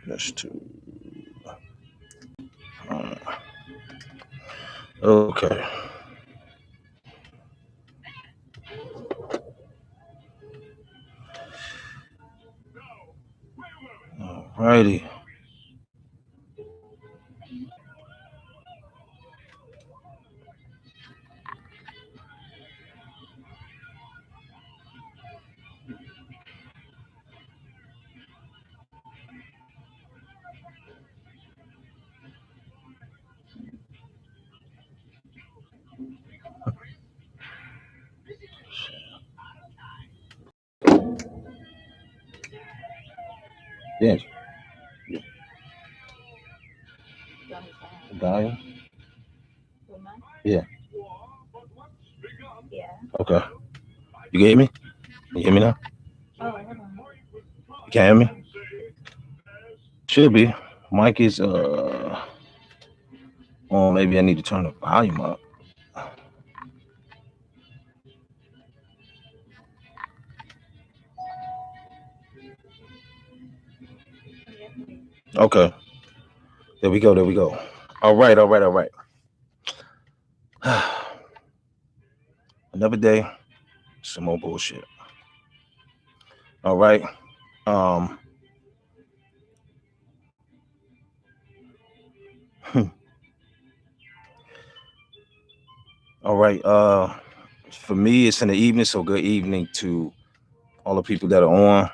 That's two. Okay. Alrighty. Yeah. Volume. Yeah. Okay. You get me? You hear me now? You can't hear me? Should be. Mic is on. Maybe I need to turn the volume up. Okay. There we go. There we go. All right. All right. All right. Another day. Some more bullshit. All right. Um. All right. For me, it's in the evening. So good evening to all the people that are on.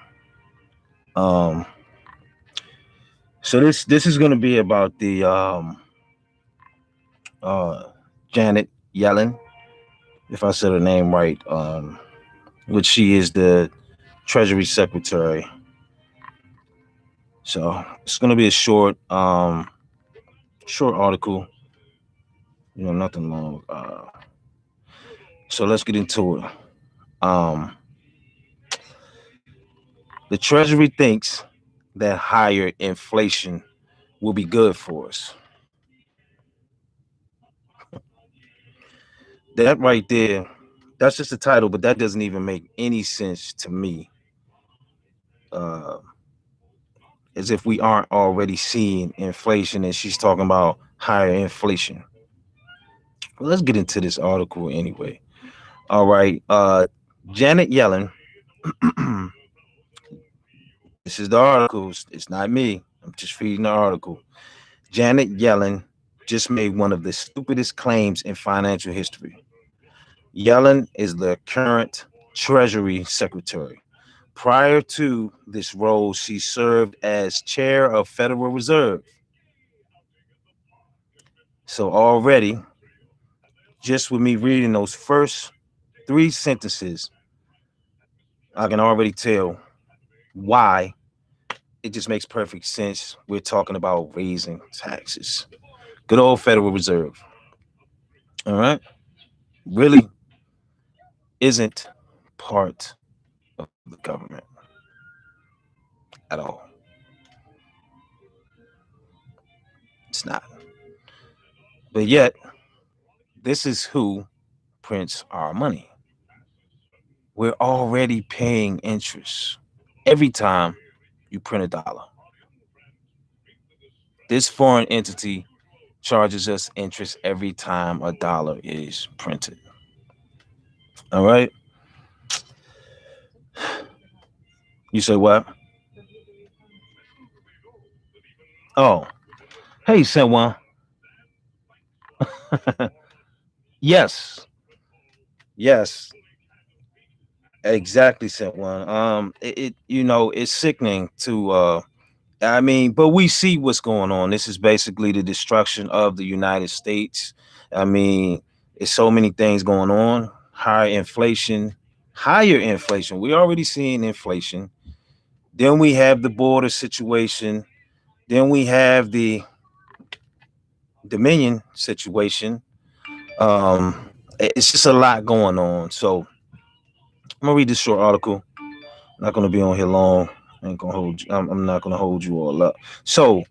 Um. So this is going to be about the uh Janet Yellen, if I said her name right. Which she is the Treasury Secretary. So it's going to be a short article. Nothing long. So let's get into it. Um, the Treasury thinks that higher inflation will be good for us. That right there, that's just the title, but that doesn't even make any sense to me. Uh, as if we aren't already seeing inflation, and she's talking about higher inflation. Well, let's get into this article anyway. All right. Janet Yellen. This is the article. It's not me. I'm just reading the article. Janet Yellen just made one of the stupidest claims in financial history. Yellen is the current Treasury Secretary. Prior to this role, she served as chair of Federal Reserve. So already, just with me reading those first three sentences, I can already tell why it just makes perfect sense. We're talking about raising taxes. Good old Federal Reserve. All right. Really isn't part of the government at all. It's not. But yet, this is who prints our money. We're already paying interest every time you print a dollar. This foreign entity charges us interest every time a dollar is printed. All right. You say what? Oh, hey, Senwa. Yes, yes, exactly, Senwa. It's sickening to I mean, but we see what's going on. This is basically the destruction of the United States. I mean, it's so many things going on. Higher inflation. We're already seeing inflation. Then we have the border situation. Then we have the Dominion situation. It's just a lot going on. So I'm gonna read this short article. I'm not gonna be on here long. I ain't gonna hold you. I'm not gonna hold you all up. So,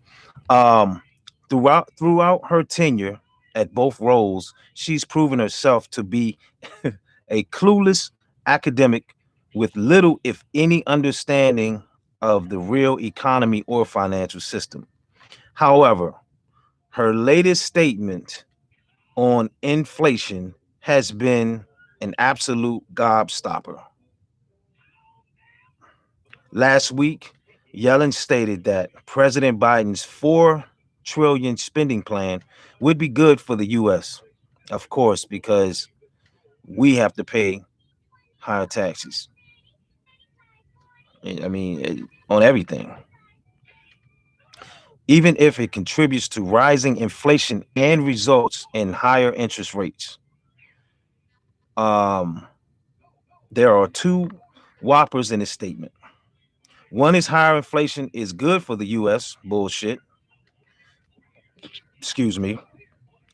um, throughout her tenure at both roles, she's proven herself to be a clueless academic with little, if any, understanding of the real economy or financial system. However, her latest statement on inflation has been an absolute gobstopper. Last week, Yellen stated that President Biden's 4 trillion spending plan would be good for the US. Of course, because we have to pay higher taxes. I mean, on everything. Even if it contributes to rising inflation and results in higher interest rates. Um, there are two whoppers in this statement. One is higher inflation is good for the US. Bullshit. Excuse me.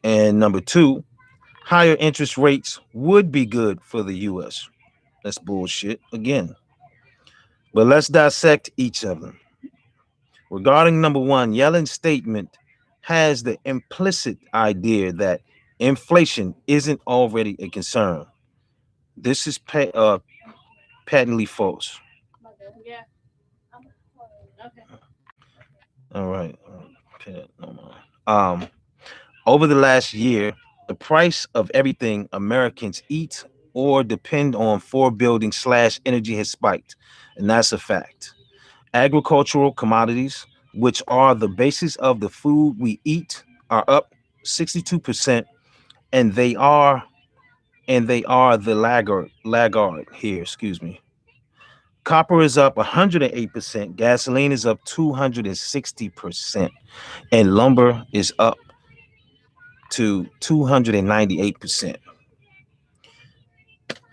And number two, higher interest rates would be good for the US. That's bullshit again. But let's dissect each of them. Regarding number one, Yellen's statement has the implicit idea that inflation isn't already a concern. This is patently false. All right. Um, Over the last year, the price of everything Americans eat or depend on for building slash energy has spiked, and that's a fact. Agricultural commodities, which are the basis of the food we eat, are up 62%, and they are the laggard here, excuse me. Copper is up 108%, gasoline is up 260%, and lumber is up to 298%.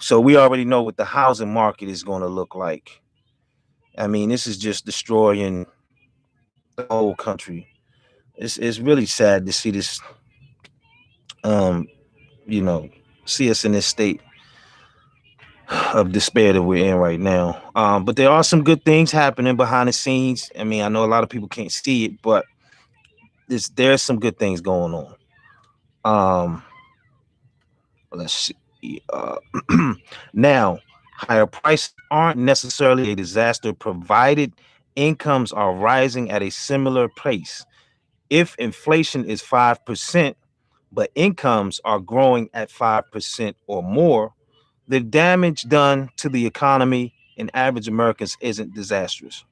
So we already know what the housing market is going to look like. I mean, this is just destroying the whole country. It's really sad to see this, um, you know, see us in this state of despair that we're in right now. But there are some good things happening behind the scenes. I mean, I know a lot of people can't see it, but there's some good things going on. Um, let's see. Now, higher prices aren't necessarily a disaster provided incomes are rising at a similar pace. If inflation is 5%, but incomes are growing at 5% or more, the damage done to the economy and average Americans isn't disastrous.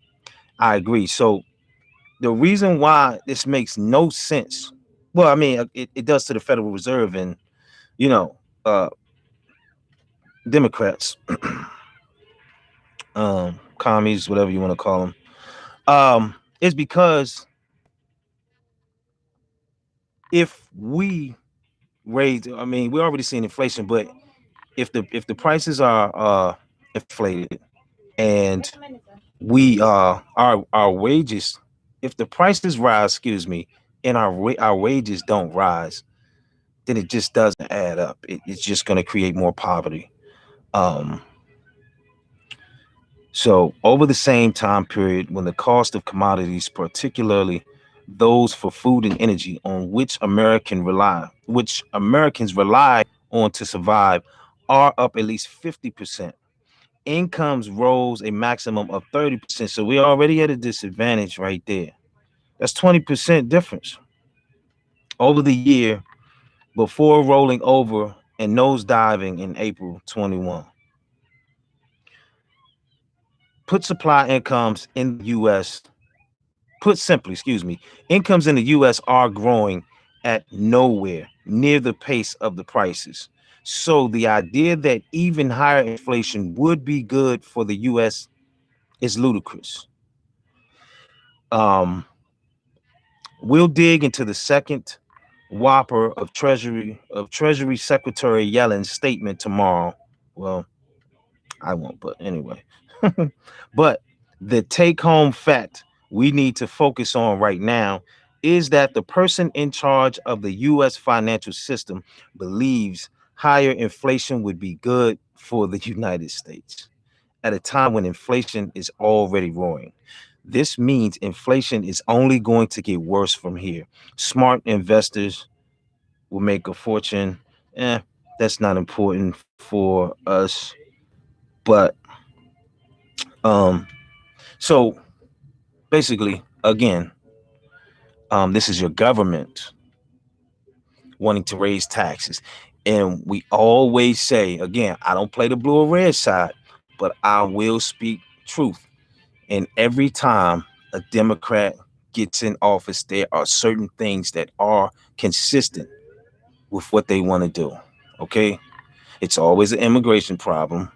I agree. So the reason why this makes no sense, well, I mean, it does to the Federal Reserve and, you know, uh, Democrats, commies, whatever you want to call them, is because if we raise, I mean, we're already seeing inflation, but if the prices are inflated and we our wages, if the prices rise, excuse me, and our wages don't rise, then it just doesn't add up. It's just going to create more poverty. Um, so over the same time period, when the cost of commodities, particularly those for food and energy, on which Americans rely on to survive, are up at least 50%. Incomes rose a maximum of 30%. So we're already at a disadvantage right there. That's 20% difference over the year before rolling over and nosediving in April 21. Put supply incomes in the US, put simply, excuse me, incomes in the US are growing at nowhere near the pace of the prices. So the idea that even higher inflation would be good for the US is ludicrous. Um, we'll dig into the second whopper of Treasury Secretary Yellen's statement tomorrow. Well, I won't, but anyway. But the take home fact we need to focus on right now is that the person in charge of the US financial system believes higher inflation would be good for the United States at a time when inflation is already roaring. This means inflation is only going to get worse from here. Smart investors will make a fortune. That's not important for us. But um, so Basically, again, this is your government wanting to raise taxes. And we always say, again, I don't play the blue or red side, but I will speak truth. And every time a Democrat gets in office, there are certain things that are consistent with what they want to do. Okay. It's always an immigration problem.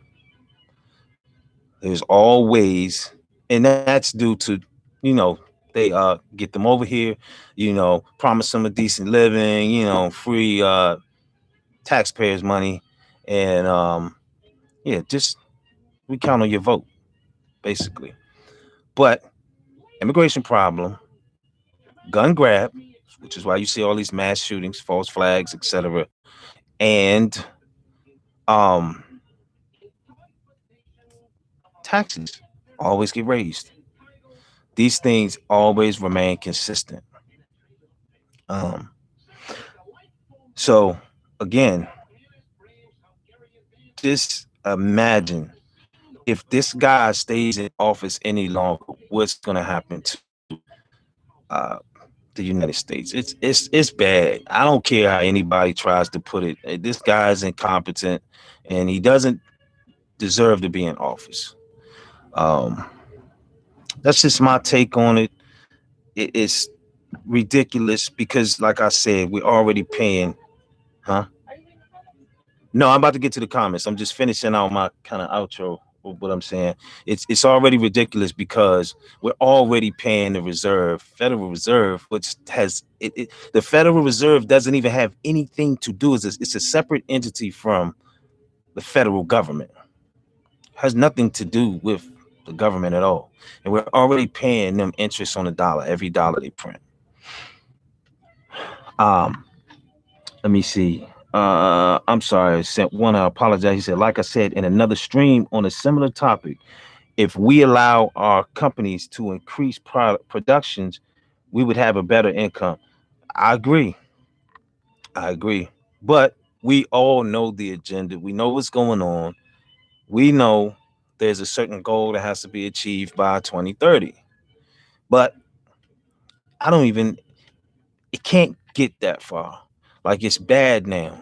There's always, and that's due to, you know, they get them over here, promise them a decent living, free taxpayers' money, and yeah, just we count on your vote, basically. But immigration problem, gun grab, which is why you see all these mass shootings, false flags, etc., and um, taxes always get raised. These things always remain consistent. Um, so again, just imagine if this guy stays in office any longer, what's going to happen to uh, the United States? It's bad. I don't care how anybody tries to put it. This guy's incompetent, and he doesn't deserve to be in office. Um, that's just my take on it. It's ridiculous because, like I said, we're already paying. Huh? No, I'm about to get to the comments. I'm just finishing out my kind of outro of what I'm saying. It's already ridiculous because we're already paying the Federal Reserve, which has the Federal Reserve doesn't even have anything to do with this. It's a separate entity from the federal government. Has nothing to do with the government at all. And we're already paying them interest on the dollar, every dollar they print. Um, Let me see. I'm sorry. I sent one. I apologize. He said, like I said in another stream on a similar topic, if we allow our companies to increase productions, we would have a better income. I agree. I agree. But we all know the agenda. We know what's going on. We know there's a certain goal that has to be achieved by 2030. But I don't even, it can't get that far. Like it's bad now.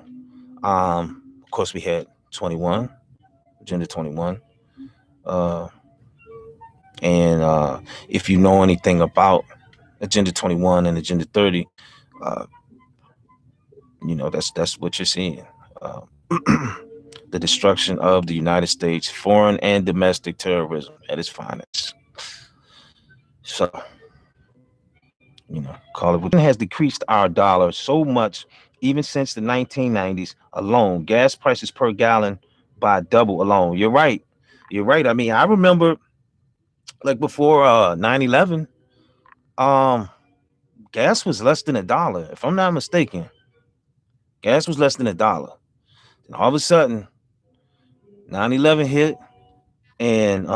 Of course, we had 21, Agenda 21. Uh, and if you know anything about Agenda 21 and Agenda 30, uh, that's what you're seeing. Uh, the destruction of the United States, foreign and domestic terrorism at its finest. So, call it what has decreased our dollar so much, even since the 1990s alone. Gas prices per gallon by double alone. You're right. You're right. I mean, I remember like before 9/11, um, gas was less than $1. If I'm not mistaken, gas was less than $1. And all of a sudden, 9/11 hit, and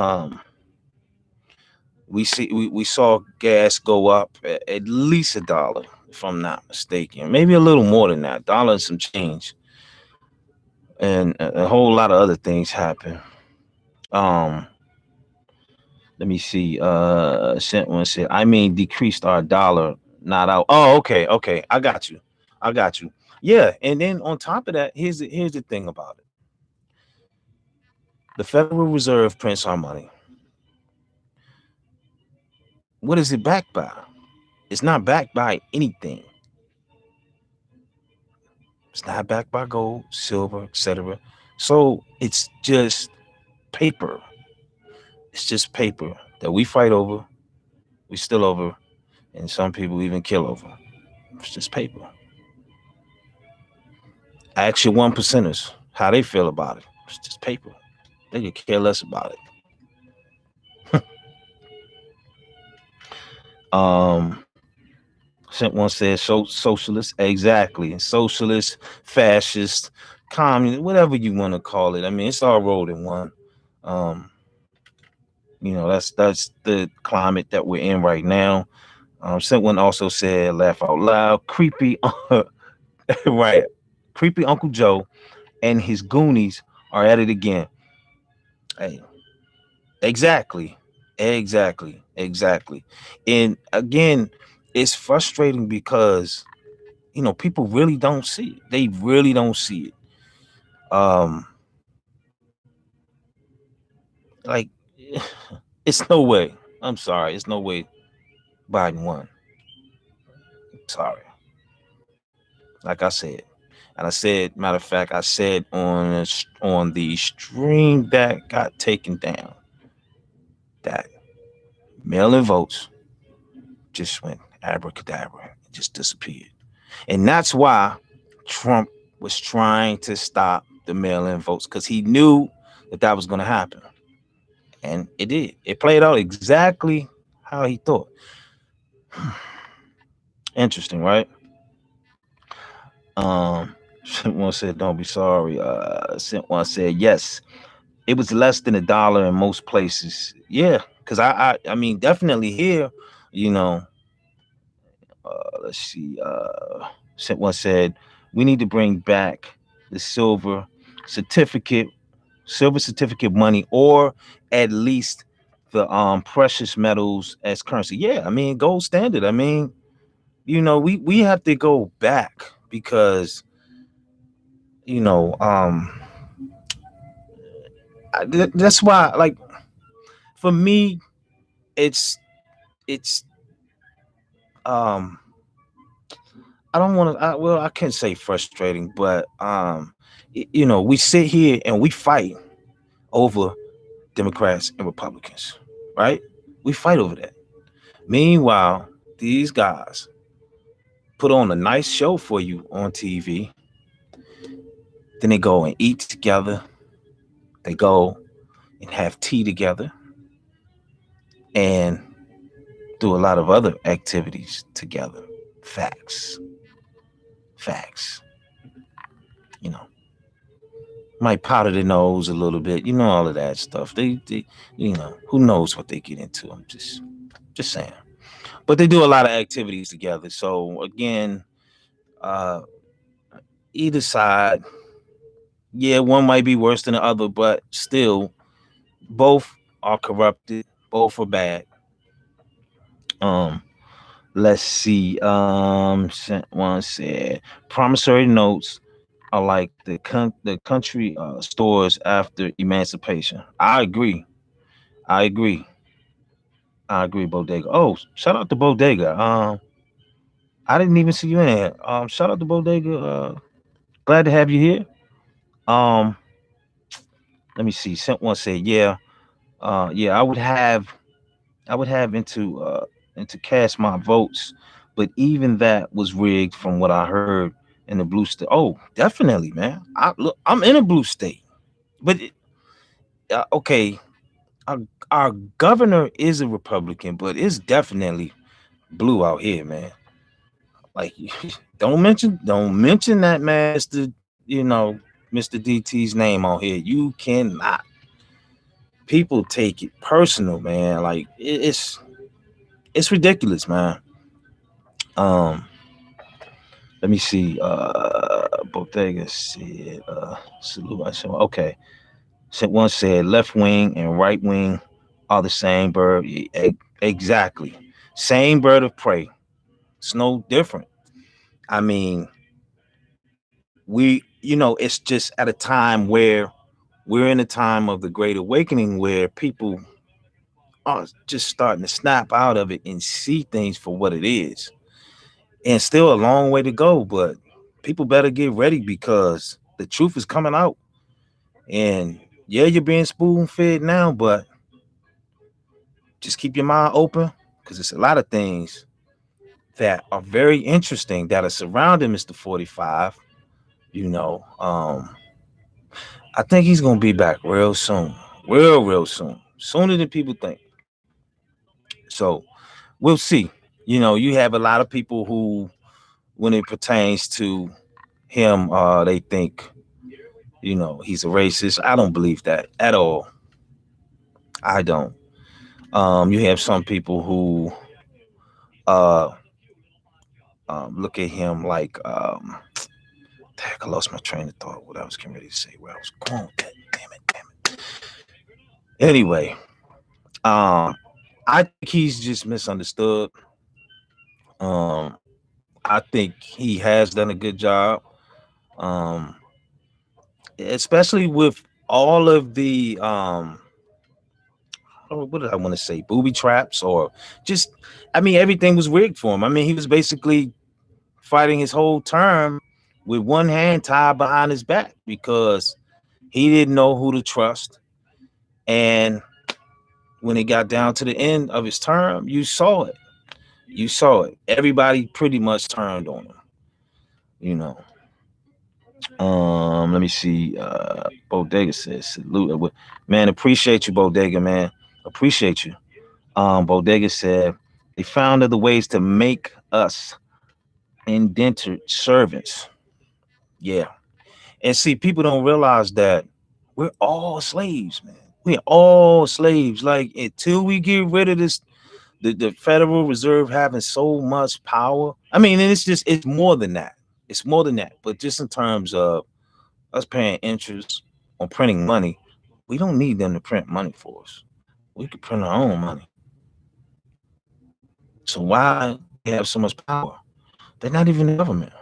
we saw gas go up at least $1, if I'm not mistaken. Maybe a little more than that, dollar and some change. And a whole lot of other things happen. Um, Let me see. Sent one said, I mean, decreased our dollar, not out. Oh, okay, okay. I got you. I got you. Yeah, and then on top of that, here's the thing about it. The Federal Reserve prints our money. What is it backed by? It's not backed by anything. It's not backed by gold, silver, etc. So it's just paper. It's just paper that we fight over, we still over, and some people even kill over. It's just paper. Ask your one percenters how they feel about it. It's just paper. They could care less about it. um, Sent one says socialist, exactly. Socialist, fascist, communist, whatever you want to call it. I mean, it's all rolled in one. Um, that's the climate that we're in right now. Sent one also said, laugh out loud, creepy, right? Creepy Uncle Joe and his Goonies are at it again. Hey, exactly. Exactly, exactly. And again, it's frustrating because people really don't see it. They really don't see it. Um, like it's no way. I'm sorry, it's no way Biden won. Sorry. Like I said, and I said, matter of fact, I said on the stream that got taken down that mail-in votes just went abracadabra, just disappeared. And that's why Trump was trying to stop the mail-in votes because he knew that was going to happen, and it did. It played out exactly how he thought. Interesting, right? Um, one said, "Don't be sorry." One said, "Yes, it was less than $1 in most places." Yeah, because I mean, definitely here, you know. Let's see. One said, "We need to bring back the certificate, silver certificate money, or at least the precious metals as currency." Yeah, I mean, gold standard. I mean, we have to go back because you know um that's why, like, for me, it's um I don't want to. Well, I can't say frustrating, but we sit here and we fight over Democrats and Republicans, right? We fight over that. Meanwhile, these guys put on a nice show for you on TV. Then they go and eat together. They go and have tea together and do a lot of other activities together. Facts, facts. You know, might powder their nose a little bit. All of that stuff. They who knows what they get into. I'm just saying. But they do a lot of activities together. So again, uh, either side, yeah, one might be worse than the other, but still, both are corrupted. Both are bad. Um, let's see. One said promissory notes are like the country stores after emancipation. I agree. I agree. I agree, Bodega. Oh, shout out to Bodega. I didn't even see you in here. Shout out to Bodega. Glad to have you here. Um, let me see. Sent one said, yeah, yeah, I would have into cast my votes, but even that was rigged from what I heard in the blue state. Oh, definitely, man. I'm in a blue state, but okay, our, our governor is a Republican, but it's definitely blue out here, man. Like, don't mention that man, Mr. DT's name on here. You cannot. People take it personal, man. Like, it's ridiculous, man. Um, let me see. Bodega said, salute. I said, okay. One said left wing and right wing are the same bird. Exactly. Same bird of prey. It's no different. I mean, it's just at a time where we're in a time of the Great Awakening where people are just starting to snap out of it and see things for what it is. And still a long way to go, but people better get ready because the truth is coming out. And yeah, you're being spoon fed now, but just keep your mind open because there's a lot of things that are very interesting that are surrounding Mr. 45. You know, I think he's gonna be back real soon, real soon, sooner than people think. So we'll see. You have a lot of people who, when it pertains to him, they think he's a racist. I don't believe that at all. I don't. You have some people who uh look at him like dang, I lost my train of thought. What I was getting ready to say, where I was going with that. Damn it. Anyway, I think he's just misunderstood. Um, I think he has done a good job, um, especially with all of the what did I want to say, booby traps, or just, I mean, everything was rigged for him. I mean, he was basically fighting his whole term with one hand tied behind his back because he didn't know who to trust. And when it got down to the end of his term, you saw it. You saw it. Everybody pretty much turned on him. You know. Let me see. Bodega says salute. Man, appreciate you, Bodega, man. Appreciate you. Bodega said they found other ways to make us indentured servants. Yeah. And see, people don't realize that we're all slaves, man. We're all slaves. Like until we get rid of this, the Federal Reserve having so much power. I mean, and it's more than that. It's more than that. But just in terms of us paying interest on printing money, we don't need them to print money for us. We could print our own money. So why they have so much power? They're not even the government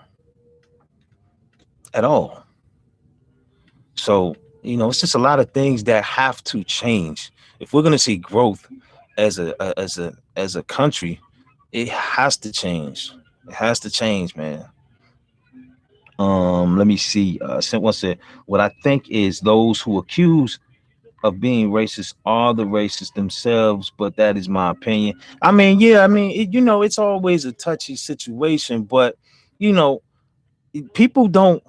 at all. So, it's just a lot of things that have to change. If we're going to see growth as a country, it has to change. It has to change, man. Let me see. Someone said, "What I think is those who accuse of being racist are the racists themselves, but that is my opinion." I mean, yeah, I mean, it's always a touchy situation, but you know, people don't.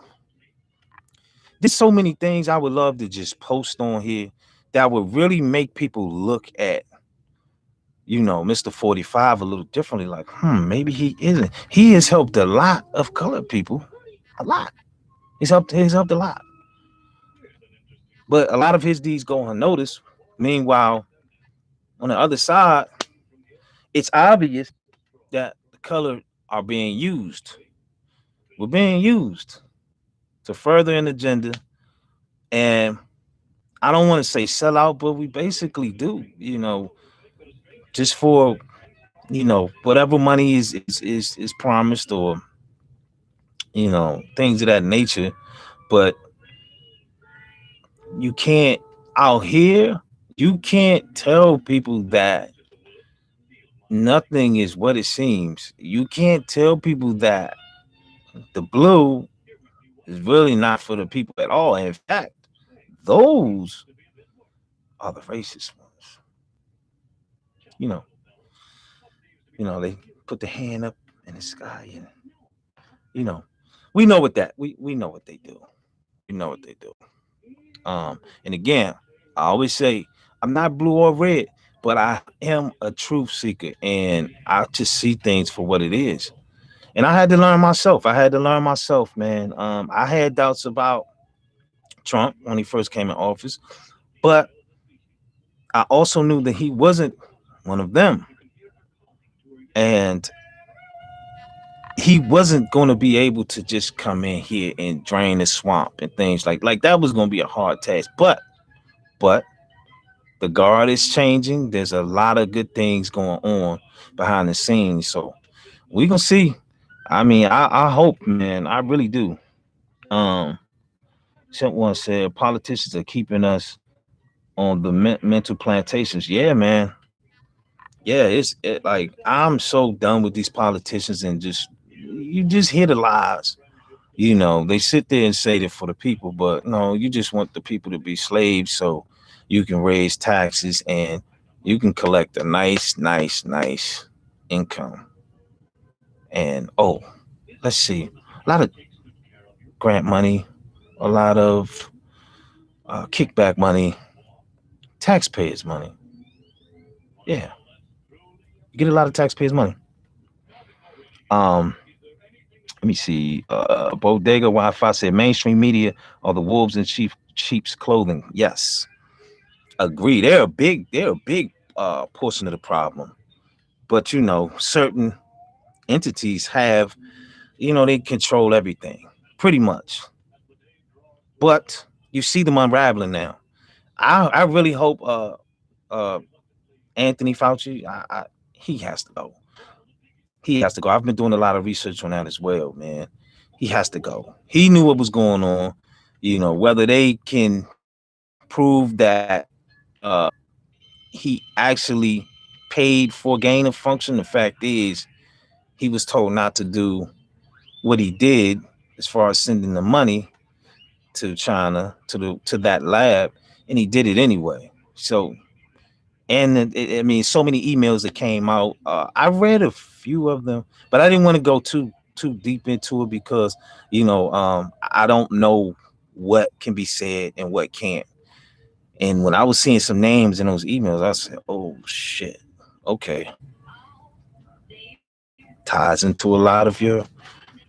There's so many things I would love to just post on here that would really make people look at, Mr. 45 a little differently. Like, maybe he isn't. He has helped a lot of colored people, a lot. He's helped a lot, but a lot of his deeds go unnoticed. Meanwhile, on the other side, it's obvious that the color are being used. We're being used to further an agenda, and I don't want to say sell out, but we basically do. Just for whatever money is promised, or things of that nature. But you can't out here. You can't tell people that nothing is what it seems. You can't tell people that the blue is really not for the people at all. In fact, those are the racist ones. You know, they put the hand up in the sky, and you know, we know what that we know what they do. We know what they do. And again, I always say I'm not blue or red, but I am a truth seeker, and I just see things for what it is. And I had to learn myself. Man. I had doubts about Trump when he first came in office, but I also knew that he wasn't one of them, and he wasn't going to be able to just come in here and drain the swamp and things like that was going to be a hard task. But the guard is changing. There's a lot of good things going on behind the scenes, so we gonna see. I mean, I hope, man. I really do. Um, Someone said politicians are keeping us on the mental plantations. Yeah, man. Yeah, like I'm so done with these politicians, and just you just hear the lies. They sit there and say that for the people, but no, you just want the people to be slaves so you can raise taxes and you can collect a nice income. And let's see, a lot of grant money, a lot of kickback money, taxpayers' money. Yeah, you get a lot of taxpayers' money. Um, Let me see. Bodega Wi-Fi said mainstream media are the wolves in sheep's clothing. Yes, agree. They're a big portion of the problem. But certain entities have, they control everything pretty much. But you see them unraveling now. I really hope uh Anthony Fauci, he has to go. He has to go. I've been doing a lot of research on that as well, man. He has to go. He knew what was going on. Whether they can prove that uh, he actually paid for gain of function. The fact is, he was told not to do what he did as far as sending the money to China to that lab, and he did it anyway. So, and I mean, so many emails that came out. I read a few of them, but I didn't want to go too deep into it because I don't know what can be said and what can't. And when I was seeing some names in those emails, I said, "Oh shit, okay." Ties into a lot of your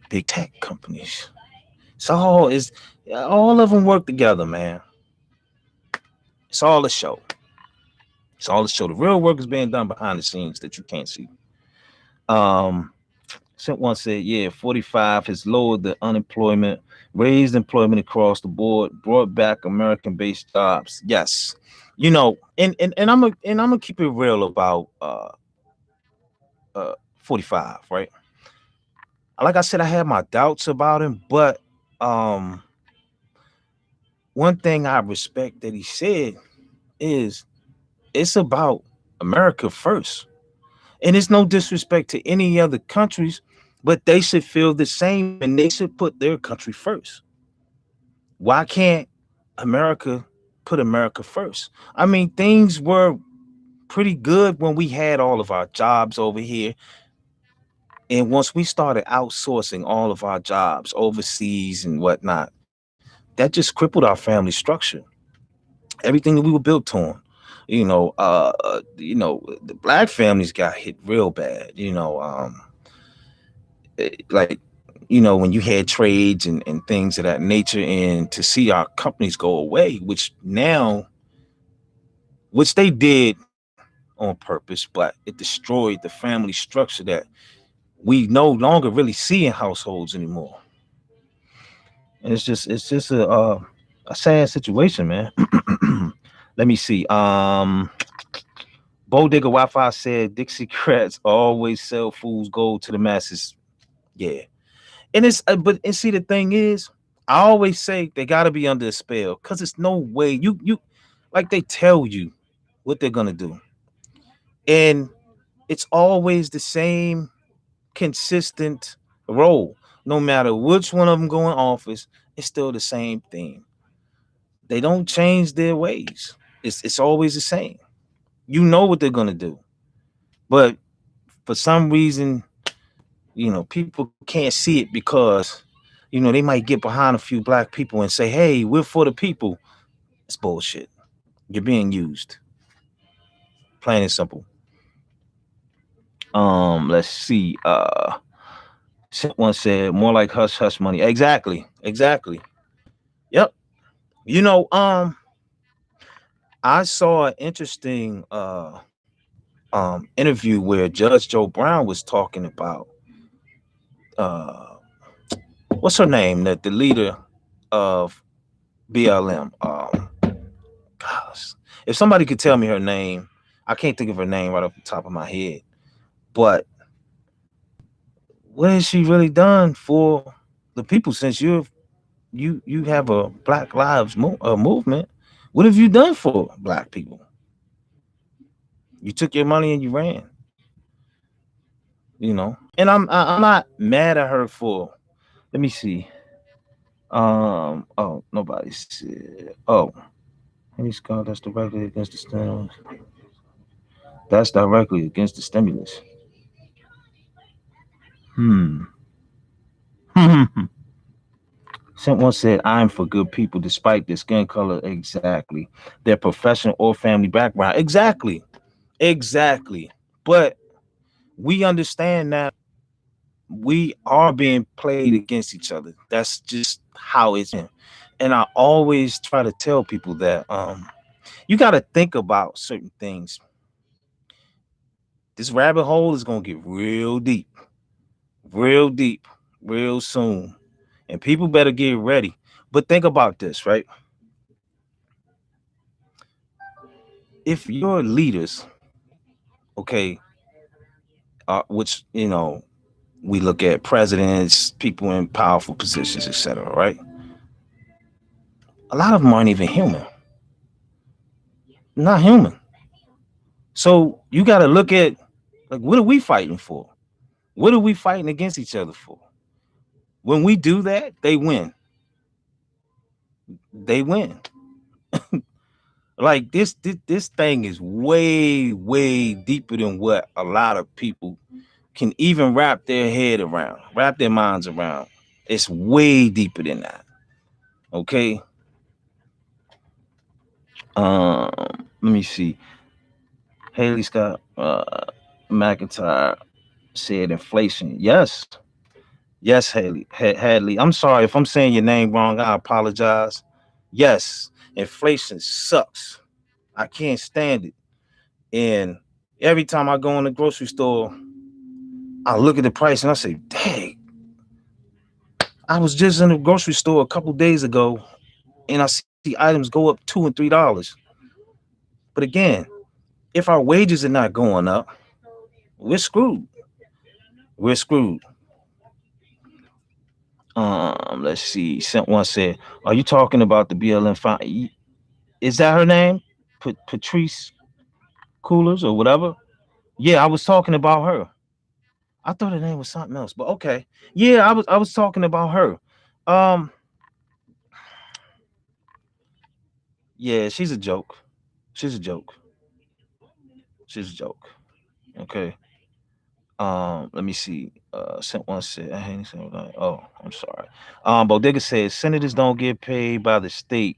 big tech companies. So it's all of them work together, man. It's all a show. It's all a show. The real work is being done behind the scenes that you can't see. Um, Sent one said, yeah, 45 has lowered the unemployment, raised employment across the board, brought back American-based jobs. Yes, and I'm gonna keep it real about 45, right? Like I said, I had my doubts about him, but um, one thing I respect that he said is it's about America first. And it's no disrespect to any other countries, but they should feel the same and they should put their country first. Why can't America put America first? I mean, things were pretty good when we had all of our jobs over here. And once we started outsourcing all of our jobs overseas and whatnot, that just crippled our family structure. Everything that we were built on. The black families got hit real bad. Like when you had trades and things of that nature, and to see our companies go away, which they did on purpose, but it destroyed the family structure that we no longer really see in households anymore. And it's just a sad situation, man. Let me see. Bo Digger Wi-Fi said Dixiecrats always sell fool's gold to the masses. Yeah. And and see, the thing is, I always say they gotta be under a spell, because it's no way you like, they tell you what they're gonna do. And it's always the same consistent role. No matter which one of them go in office, it's still the same thing. They don't change their ways. It's always the same. You know what they're gonna do. But for some reason, people can't see it because they might get behind a few black people and say, hey, we're for the people. It's bullshit. You're being used, plain and simple. Let's see. One said more like hush hush money. Exactly. Yep. you know um I saw an interesting interview where Judge Joe Brown was talking about uh what's her name, the leader of BLM. Gosh, if somebody could tell me her name, I can't think of her name right off the top of my head. But what has she really done for the people since you have a Black Lives movement? What have you done for black people? You took your money and you ran. And I'm not mad at her for. Let me see. Oh, nobody said. Oh, any Scott, that's directly against the stimulus. That's directly against the stimulus. Hmm. Someone said, I'm for good people despite their skin color. Exactly. Their professional or family background. Exactly. But we understand that we are being played against each other. That's just how it's been. And I always try to tell people that you got to think about certain things. This rabbit hole is going to get real deep, real soon. And people better get ready. But think about this, right? If your leaders Okay, which we look at presidents, people in powerful positions, etc. Right? A lot of them aren't even human. Not human. So you got to look at, like, what are we fighting for? What are we fighting against each other for? When we do that, they win. They win. Like this thing is way deeper than what a lot of people can even wrap their head around, wrap their minds around. It's way deeper than that. Okay. Let me see. Haley Scott McIntyre said inflation. Yes. Yes, Hadley. I'm sorry if I'm saying your name wrong. I apologize. Yes, inflation sucks. I can't stand it. And every time I go in the grocery store, I look at the price and I say, dang, I was just in the grocery store a couple days ago and I see items go up $2 and $3. But again, if our wages are not going up, we're screwed. We're screwed. Let's see. Sent one said, "Are you talking about the BLM fine? Is that her name? Patrice Coolers or whatever?" Yeah, I was talking about her. I thought her name was something else, but okay. Yeah, I was talking about her. Um, yeah, she's a joke. She's a joke. She's a joke. Okay. Let me see. Sent one said, I hate oh, I'm sorry. Bodega says senators don't get paid by the state.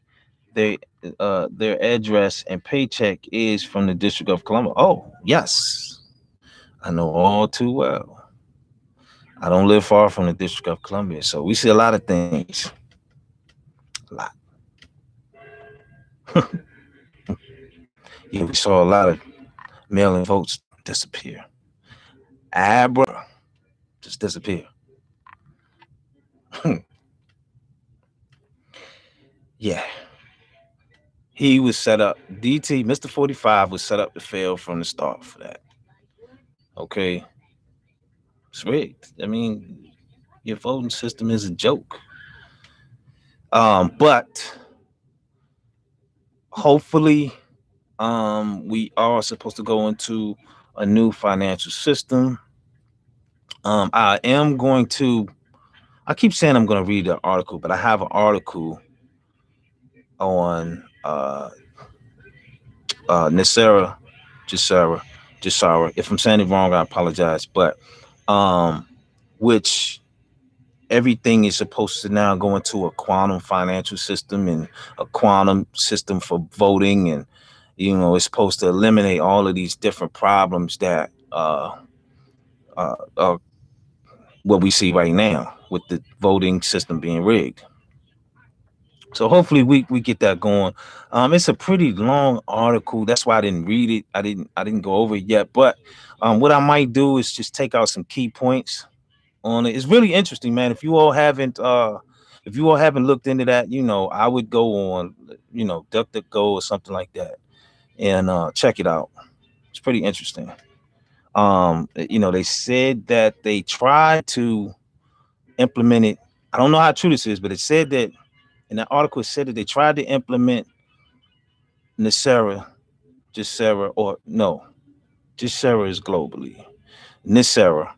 They their address and paycheck is from the District of Columbia. Oh, yes. I know all too well. I don't live far from the District of Columbia, so we see a lot of things. A lot. Yeah, we saw a lot of mail-in votes disappear. Abra just disappear. Yeah. He was set up. DT, Mr. 45 was set up to fail from the start for that. Okay. It's rigged. I mean, your voting system is a joke. But hopefully, we are supposed to go into a new financial system. I am going to. I keep saying I'm going to read the article, but I have an article on Nisera Jisara Jisara. If I'm saying it wrong, I apologize. But um, which everything is supposed to now go into a quantum financial system and a quantum system for voting, and it's supposed to eliminate all of these different problems that uh, what we see right now with the voting system being rigged. So hopefully we get that going. It's a pretty long article. That's why I didn't read it. I didn't go over it yet. But what I might do is just take out some key points on it. It's really interesting, man. If you all haven't looked into that, I would go on, DuckDuckGo or something like that and check it out. It's pretty interesting. They said that they tried to implement it. I don't know how true this is, but it said that in that article it said that they tried to implement Nisera, just Sarah, or no, just Sarah is globally. Nisera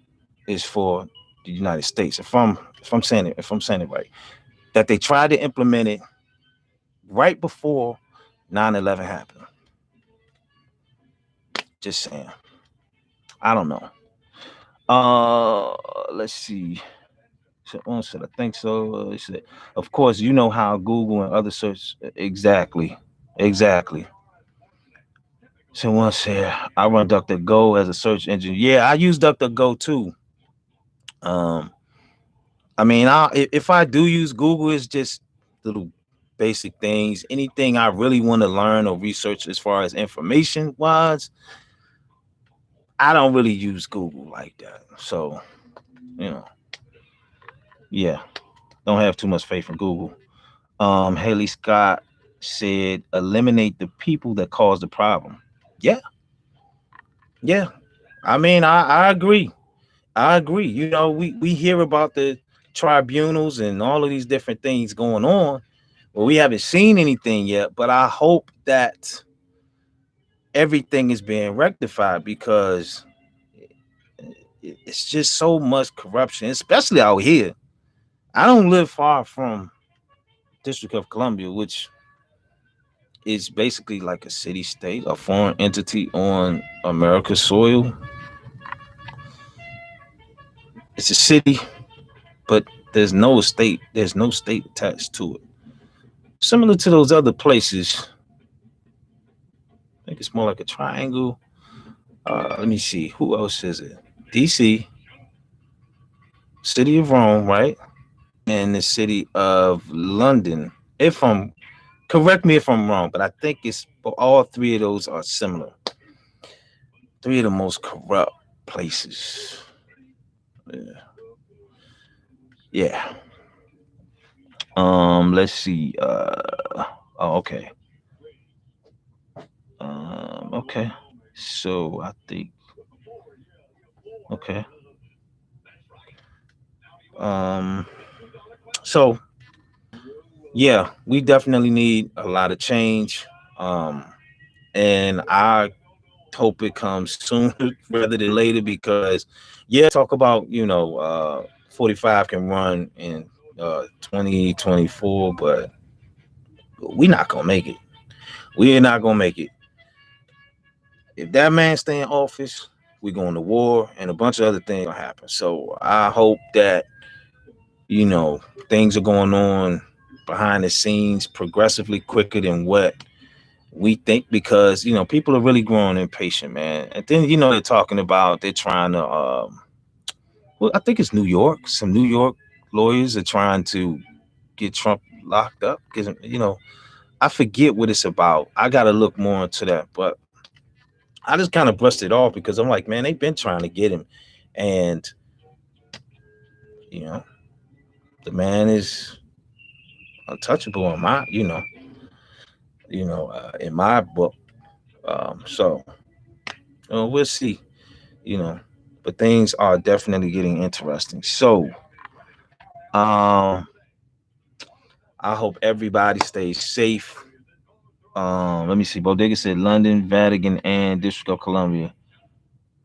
is for the United States. If I'm saying it right, that they tried to implement it right before 9/11 happened. Just saying. I don't know. Let's see. One said, I think so. Said, of course, you know how Google and other search exactly. So one said, I run DuckDuckGo as a search engine. Yeah, I use DuckDuckGo too. Um, I mean, if I do use Google, it's just little basic things. Anything I really want to learn or research as far as information wise, I don't really use Google like that. So, you know, yeah, don't have too much faith in Google. Haley Scott said, eliminate the people that cause the problem. Yeah, yeah. I mean, I agree. I agree. We hear about the tribunals and all of these different things going on. Well, we haven't seen anything yet, but I hope that everything is being rectified because it's just so much corruption, especially out here. I don't live far from District of Columbia, which is basically like a city state, a foreign entity on America's soil. It's a city, but there's no state attached to it. Similar to those other places, I think it's more like a triangle. Let me see, who else is it? DC, city of Rome, right? And the city of London. If I'm correct me if I'm wrong, but I think it's all three of those are similar. Three of the most corrupt places. Yeah. Yeah. Let's see. Oh, okay. Okay. So I think okay. Um, so yeah, we definitely need a lot of change. Um, and I hope it comes sooner rather than later because yeah, talk about 45 can run in 2024, but we're not gonna make it. We're not gonna make it. If that man stay in office, we're going to war and a bunch of other things gonna happen. So I hope that you know things are going on behind the scenes progressively quicker than what we think because people are really growing impatient, man. And then they're talking about they're trying to well, I think it's New York. Some New York lawyers are trying to get Trump locked up because I forget what it's about. I got to look more into that, but I just kind of brushed it off because I'm like, man, they've been trying to get him, and you know, the man is untouchable in my, in my book. So we'll see, you know, but things are definitely getting interesting. So, um, I hope everybody stays safe. Let me see. Bodega said London, Vatican, and District of Columbia.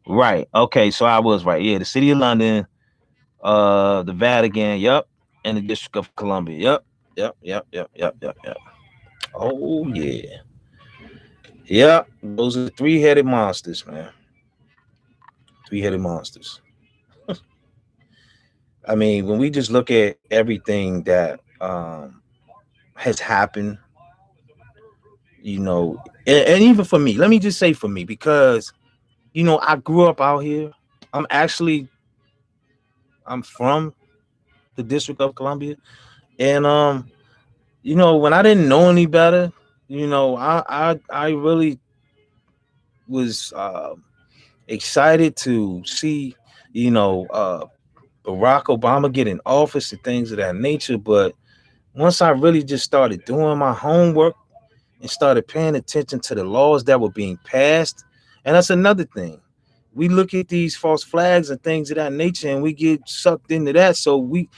Right. Okay. So I was right. Yeah, the city of London, the Vatican. Yep, and the District of Columbia. Yep. Yep. Yep. Yep. Yep. Yep. Yep. Oh yeah. Yep. Those are three-headed monsters, man. Three-headed monsters. I mean, when we just look at everything that has happened, and even for me, let me just say for me, because I grew up out here. I'm actually I'm from the District of Columbia, and when I didn't know any better, I really was excited to see Barack Obama get in office and things of that nature. But once I really just started doing my homework and started paying attention to the laws that were being passed, and that's another thing. We look at these false flags and things of that nature, and we get sucked into that. So we,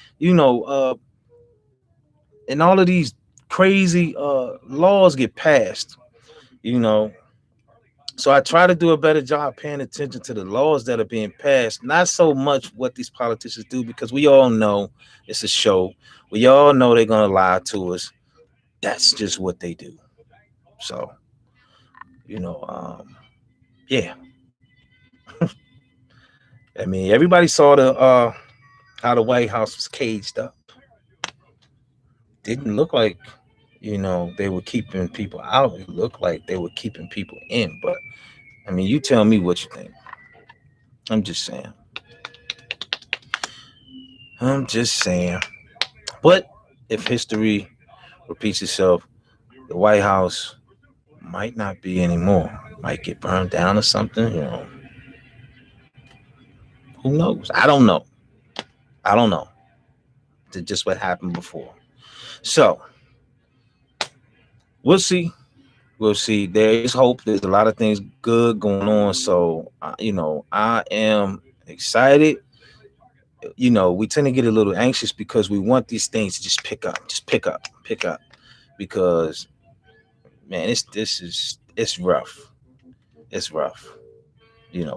and all of these crazy laws get passed, you know. So I try to do a better job paying attention to the laws that are being passed, not so much what these politicians do, because we all know it's a show. We all know they're gonna lie to us. That's just what they do. So, you know, um, yeah. I mean, everybody saw the how the White House was caged up. Didn't look like they were keeping people out. It looked like they were keeping people in. But I mean, you tell me what you think. I'm just saying. I'm just saying. But if history repeats itself, the White House might not be anymore. Might get burned down or something. Who knows? I don't know. I don't know. It's just what happened before. So we'll see. we'll see. There is hope. There's a lot of things good going on. So, I am excited. We tend to get a little anxious because we want these things to just pick up, pick up. Because man, it's rough. It's rough.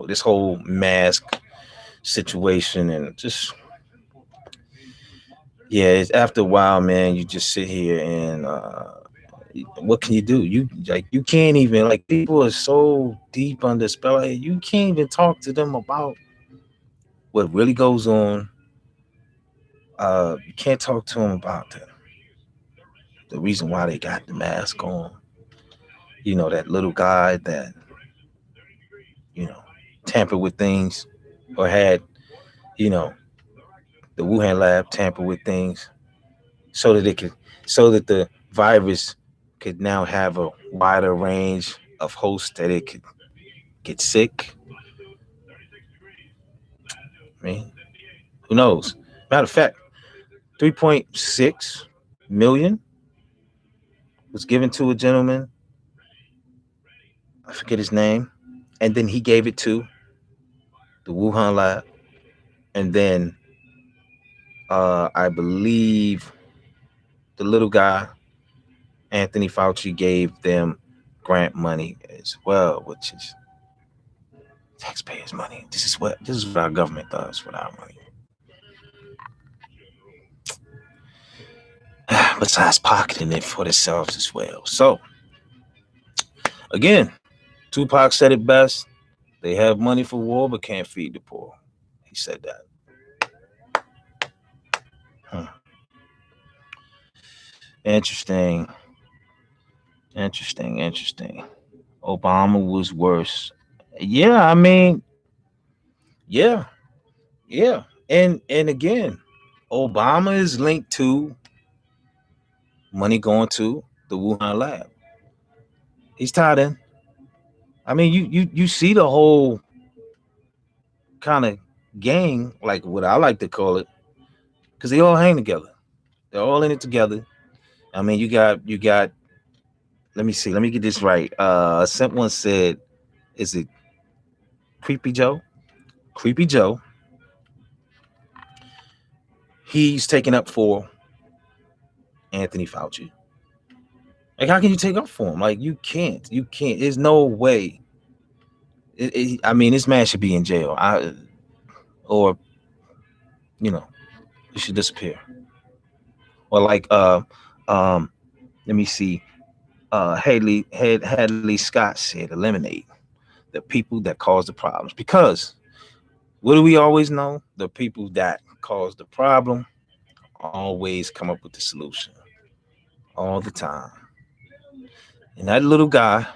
This whole mask situation and just yeah. It's after a while, man. You just sit here and what can you do? You can't even like people are so deep under spell. Like, you can't even talk to them about what really goes on. You can't talk to them about the reason why they got the mask on. That little guy that you know tampered with things or had you know the Wuhan lab tampered with things so that it could so that the virus could now have a wider range of hosts that it could get sick. I mean, who knows? Matter of fact, 3.6 million was given to a gentleman. I forget his name, and then he gave it to the Wuhan lab, and then I believe the little guy Anthony Fauci gave them grant money as well, which is taxpayers' money. This is what our government does with our money. Besides pocketing it for themselves as well. So again, Tupac said it best. They have money for war but can't feed the poor. He said that. Hmm. Interesting. Interesting. Obama was worse. Yeah, I mean, yeah, yeah. And again, Obama is linked to money going to the Wuhan lab. He's tied in. I mean, you see the whole kind of gang, like what I like to call it, because they all hang together. They're all in it together. I mean, you got. Let me see. Let me get this right. Someone said, "Is it Creepy Joe?" Creepy Joe. He's taking up for Anthony Fauci. Like, how can you take up for him? Like, you can't. You can't. There's no way. I mean, this man should be in jail. Or you know, he should disappear. Or like, um, let me see. Hadley Scott said, eliminate the people that cause the problems. Because what do we always know? The people that cause the problem always come up with the solution all the time. And that little guy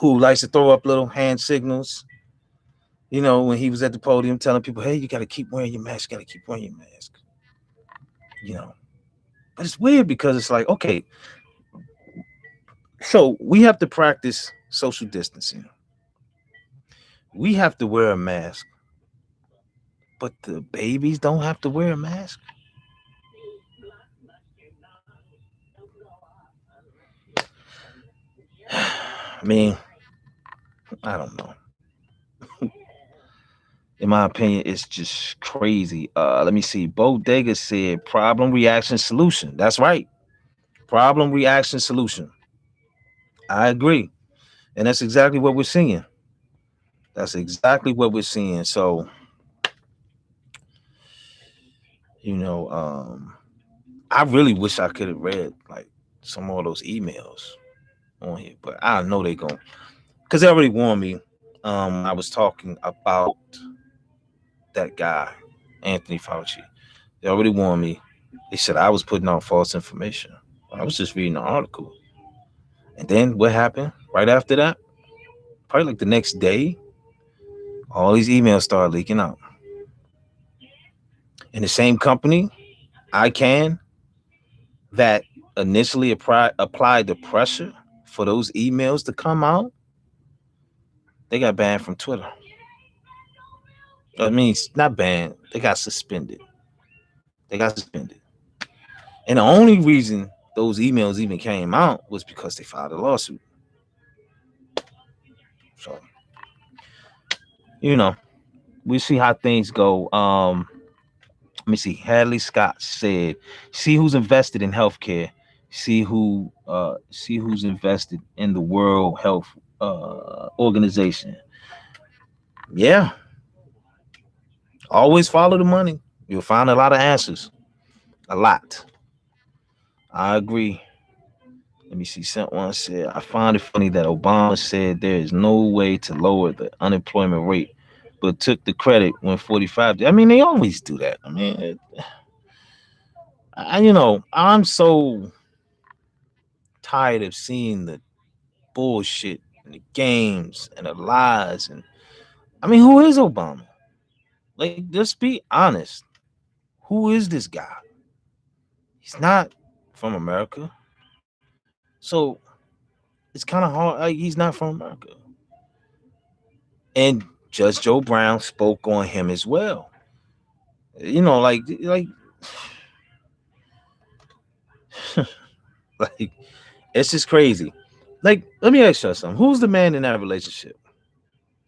who likes to throw up little hand signals, when he was at the podium telling people, hey, you got to keep wearing your mask, got to keep wearing your mask, you know. But it's weird because it's like, okay, so we have to practice social distancing. We have to wear a mask, but the babies don't have to wear a mask. I mean, I don't know. In my opinion, it's just crazy. Let me see. Bodega said problem, reaction, solution. That's right. Problem, reaction, solution. I agree. And that's exactly what we're seeing. That's exactly what we're seeing. So, you know, um, I really wish I could have read like some more of those emails on here, but I know they going because they already warned me. I was talking about that guy, Anthony Fauci. They already warned me. They said I was putting out false information. I was just reading the article. And then what happened right after that? Probably like the next day, all these emails started leaking out. In the same company, ICANN, that initially applied the pressure for those emails to come out, they got banned from Twitter. I mean, it's not banned. They got suspended. They got suspended. And the only reason those emails even came out was because they filed a lawsuit. So, you know, we see how things go. Let me see. Hadley Scott said, "See who's invested in healthcare. See who's invested in the World Health Organization. Yeah, always follow the money. You'll find a lot of answers. A lot. I agree. Let me see. Sent one said, I find it funny that Obama said there is no way to lower the unemployment rate, but took the credit when 45. I mean, they always do that. I mean, I'm so tired of seeing the bullshit and the games and the lies. And I mean, who is Obama? Like, let's be honest. Who is this guy? He's not from America. So it's kind of hard. Like, he's not from America. And Judge Joe Brown spoke on him as well. Like like it's just crazy. Like, let me ask you something. Who's the man in that relationship?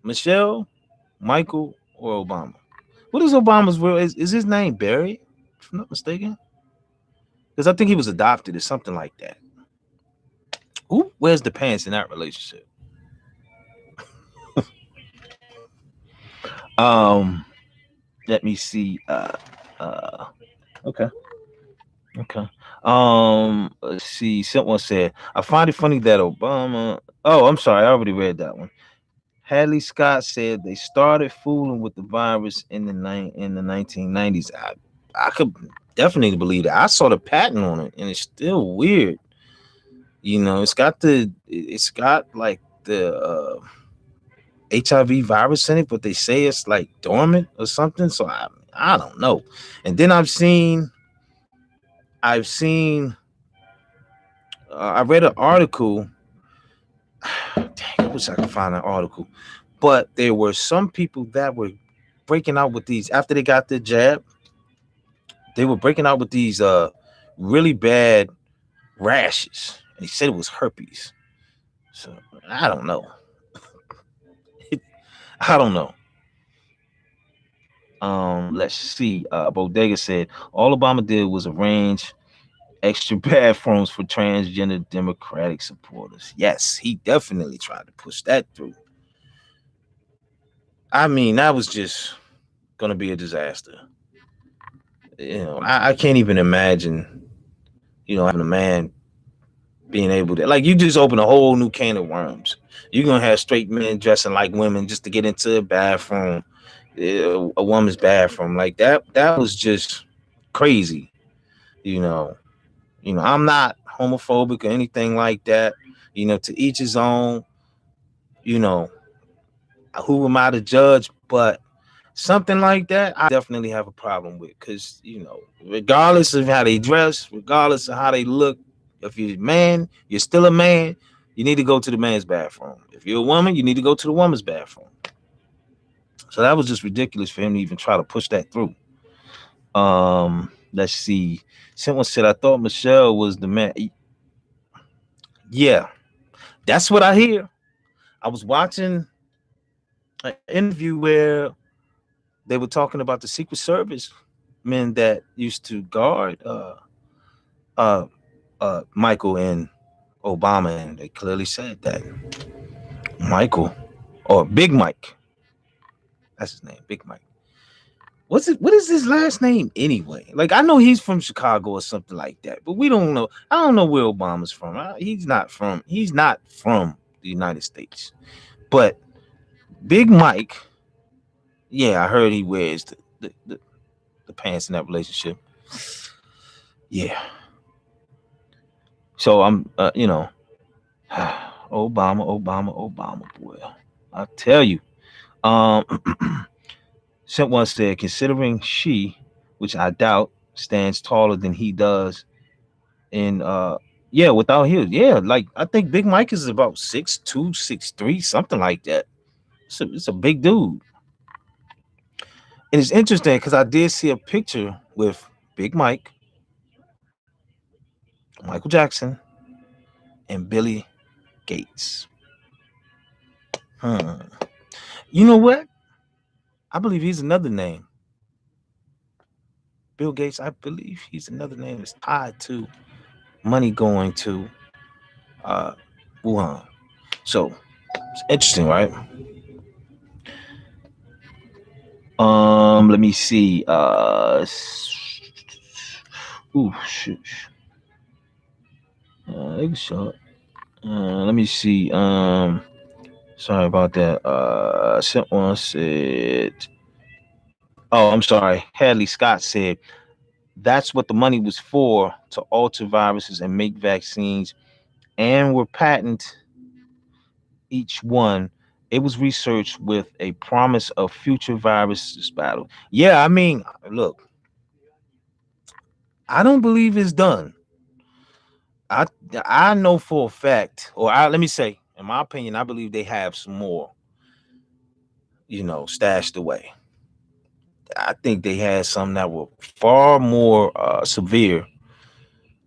Michelle, Michael, or Obama? What is Obama's real? Is his name Barry? If I'm not mistaken, because I think he was adopted or something like that. Who wears the pants in that relationship? Um, Let me see. Okay. Okay. Let's see. Someone said, I find it funny that Obama. Oh, I'm sorry. I already read that one. Hadley Scott said they started fooling with the virus in the 1990s. I could definitely believe that. I saw the patent on it, and it's still weird. It's got like the HIV virus in it, but they say it's like dormant or something. So I don't know. And then I've seen I read an article. Dang, I wish I could find an article. But there were some people that were breaking out with these after they got the jab. They were breaking out with these really bad rashes. They said it was herpes. So I don't know. I don't know. Let's see. Bodega said all Obama did was arrange extra bathrooms for transgender Democratic supporters. Yes, he definitely tried to push that through. I mean, that was just gonna be a disaster. I can't even imagine, having a man being able to, like, you just open a whole new can of worms. You're gonna have straight men dressing like women just to get into a bathroom, a woman's bathroom, like that. That was just crazy. You know, I'm not homophobic or anything like that. To each his own. You know, who am I to judge? But something like that, I definitely have a problem with, because regardless of how they dress, regardless of how they look, if you're a man, you're still a man. You need to go to the man's bathroom. If you're a woman, you need to go to the woman's bathroom. So that was just ridiculous for him to even try to push that through. Let's see. Someone said, I thought Michelle was the man. Yeah, that's what I hear. I was watching an interview where they were talking about the Secret Service men that used to guard uh, Michael and Obama, and they clearly said that Michael, or Big Mike, that's his name, Big Mike. What is his last name anyway? Like, I know he's from Chicago or something like that, but we don't know. I don't know where Obama's from. He's not from the United States. But Big Mike, yeah, I heard he wears the pants in that relationship. Yeah. So I'm Obama, boy. I tell you. Um Someone said, considering she, which I doubt, stands taller than he does in yeah, without heels. Yeah, like I think Big Mike is about 6'2", 6'3", something like that. It's a big dude. And it's interesting because I did see a picture with Big Mike Michael Jackson and Billy Gates. Hmm. You know what? I believe he's another name. Bill Gates, I believe he's another name that's tied to money going to uh, Wuhan. So it's interesting, right? Let me see. Ooh, shoot. Short. Let me see. Sorry about that. Sent one said. Oh, I'm sorry. Hadley Scott said that's what the money was for, to alter viruses and make vaccines, and were patent each one. It was researched with a promise of future viruses battle. Yeah, I mean, look, I don't believe it's done. I I know for a fact, or let me say, in my opinion, I believe they have some more, stashed away. I think they had some that were far more severe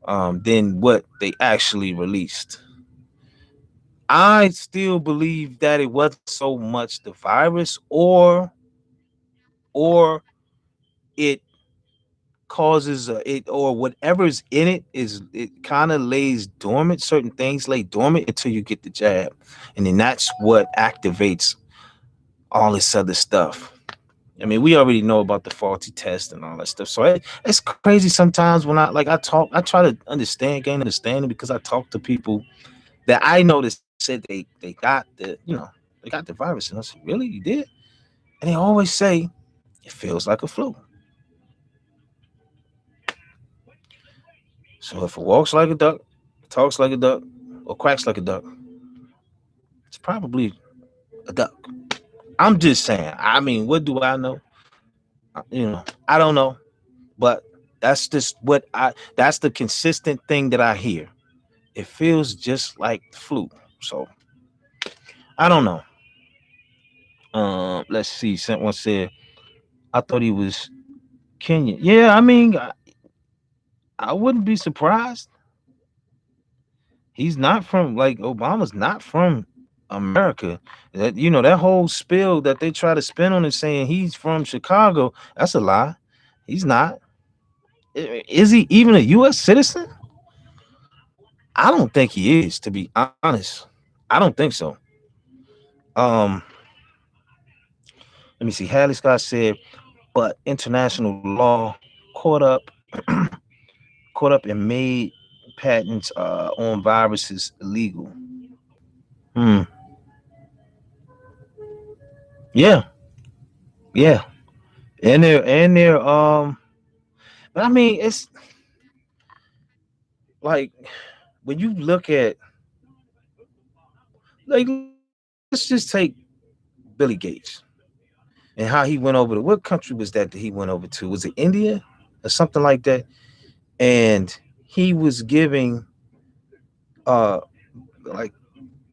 than what they actually released. I still believe that it wasn't so much the virus, or it causes it, or whatever's in it is, it kind of lays dormant. Certain things lay dormant until you get the jab, and then that's what activates all this other stuff. I mean, we already know about the faulty test and all that stuff. So it's crazy sometimes when I try to gain understanding, because I talk to people that I know that said they got they got the virus, and I said, really, you did? And they always say it feels like a flu. So if it walks like a duck, talks like a duck, or quacks like a duck, it's probably a duck. I'm just saying. I mean, what do I know? I don't know, but that's just that's the consistent thing that I hear. It feels just like the flu. So I don't know. Let's see. Someone said I thought he was Kenyan. Yeah, I mean, I wouldn't be surprised. He's not from, like, Obama's not from America. That that whole spill that they try to spin on it, saying he's from Chicago. That's a lie. He's not. Is he even a U.S. citizen? I don't think he is. To be honest, I don't think so. Um, Let me see. Hadley Scott said, but international law caught up, caught up and made patents on viruses illegal. Hmm. Yeah. Yeah. And they're. But I mean, it's like, when you look at, like, let's just take Billy Gates and how he went over to, what country was that he went over to? Was it India or something like that? And he was giving uh like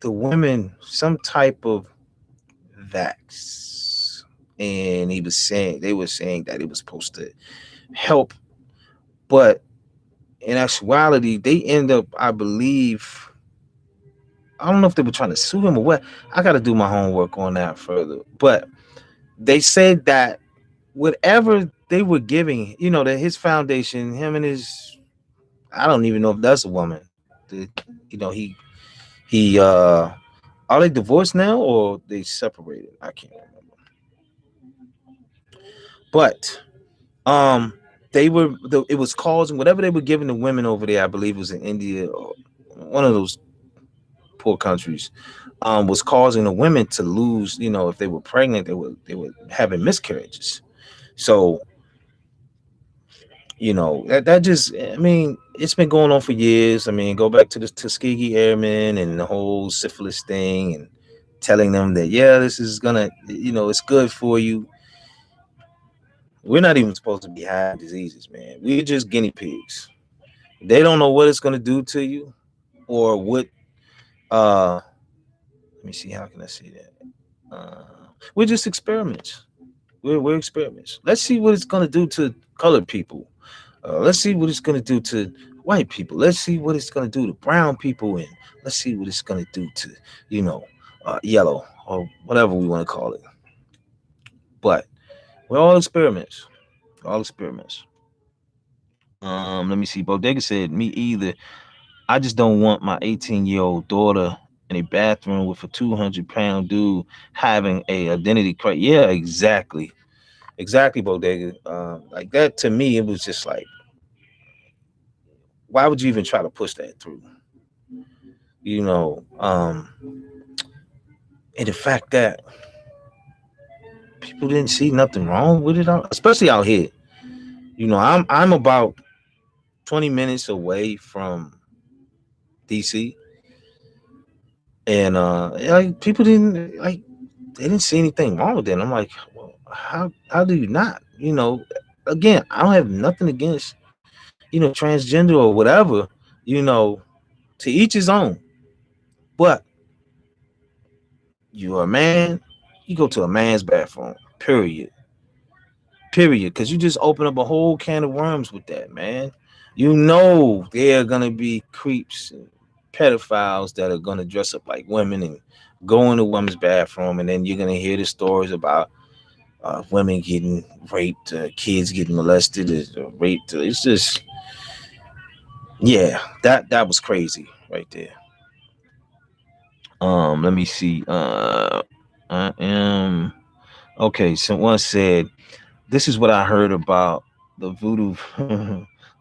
the women some type of vax, and they were saying that it was supposed to help, but in actuality they end up, I believe, I don't know if they were trying to sue him or what. I got to do my homework on that further, but they said that whatever they were giving, that his foundation, him and his, I don't even know if that's a woman, the, he are they divorced now or they separated? I can't remember. But um it was causing whatever they were giving the women over there, I believe it was in India or one of those poor countries, was causing the women to lose, if they were pregnant, they were having miscarriages. So that just, I mean, it's been going on for years. I mean, go back to the Tuskegee Airmen and the whole syphilis thing, and telling them that, yeah, this is gonna, it's good for you. We're not even supposed to be having diseases, man. We're just guinea pigs. They don't know what it's gonna do to you, or what. Let me see. How can I say that? We're just experiments. We're experiments. Let's see what it's gonna do to colored people. Let's see what it's gonna do to white people. Let's see what it's gonna do to brown people, and let's see what it's gonna do to, you know, yellow or whatever we want to call it. But we're all experiments. All experiments. Let me see. Bodega said, "Me either. I just don't want my 18-year-old daughter in a bathroom with a 200-pound dude having a identity crisis." Yeah, exactly, exactly, Bodega. Like that to me, it was just like, why would you even try to push that through? You know, and the fact that people didn't see nothing wrong with it, especially out here. You know, I'm about 20 minutes away from DC, and like people didn't like they didn't see anything wrong with it. And I'm like, well, how do you not? You know, again, I don't have nothing against, transgender or whatever. You know, to each his own. But you're a man, you go to a man's bathroom. Period. Period. Because you just open up a whole can of worms with that, man. You know there are gonna be creeps and pedophiles that are gonna dress up like women and go in the women's bathroom, and then you're gonna hear the stories about women getting raped, kids getting molested, raped. It's just, yeah, that was crazy right there. Let me see. I am okay. Someone said this is what I heard about the voodoo.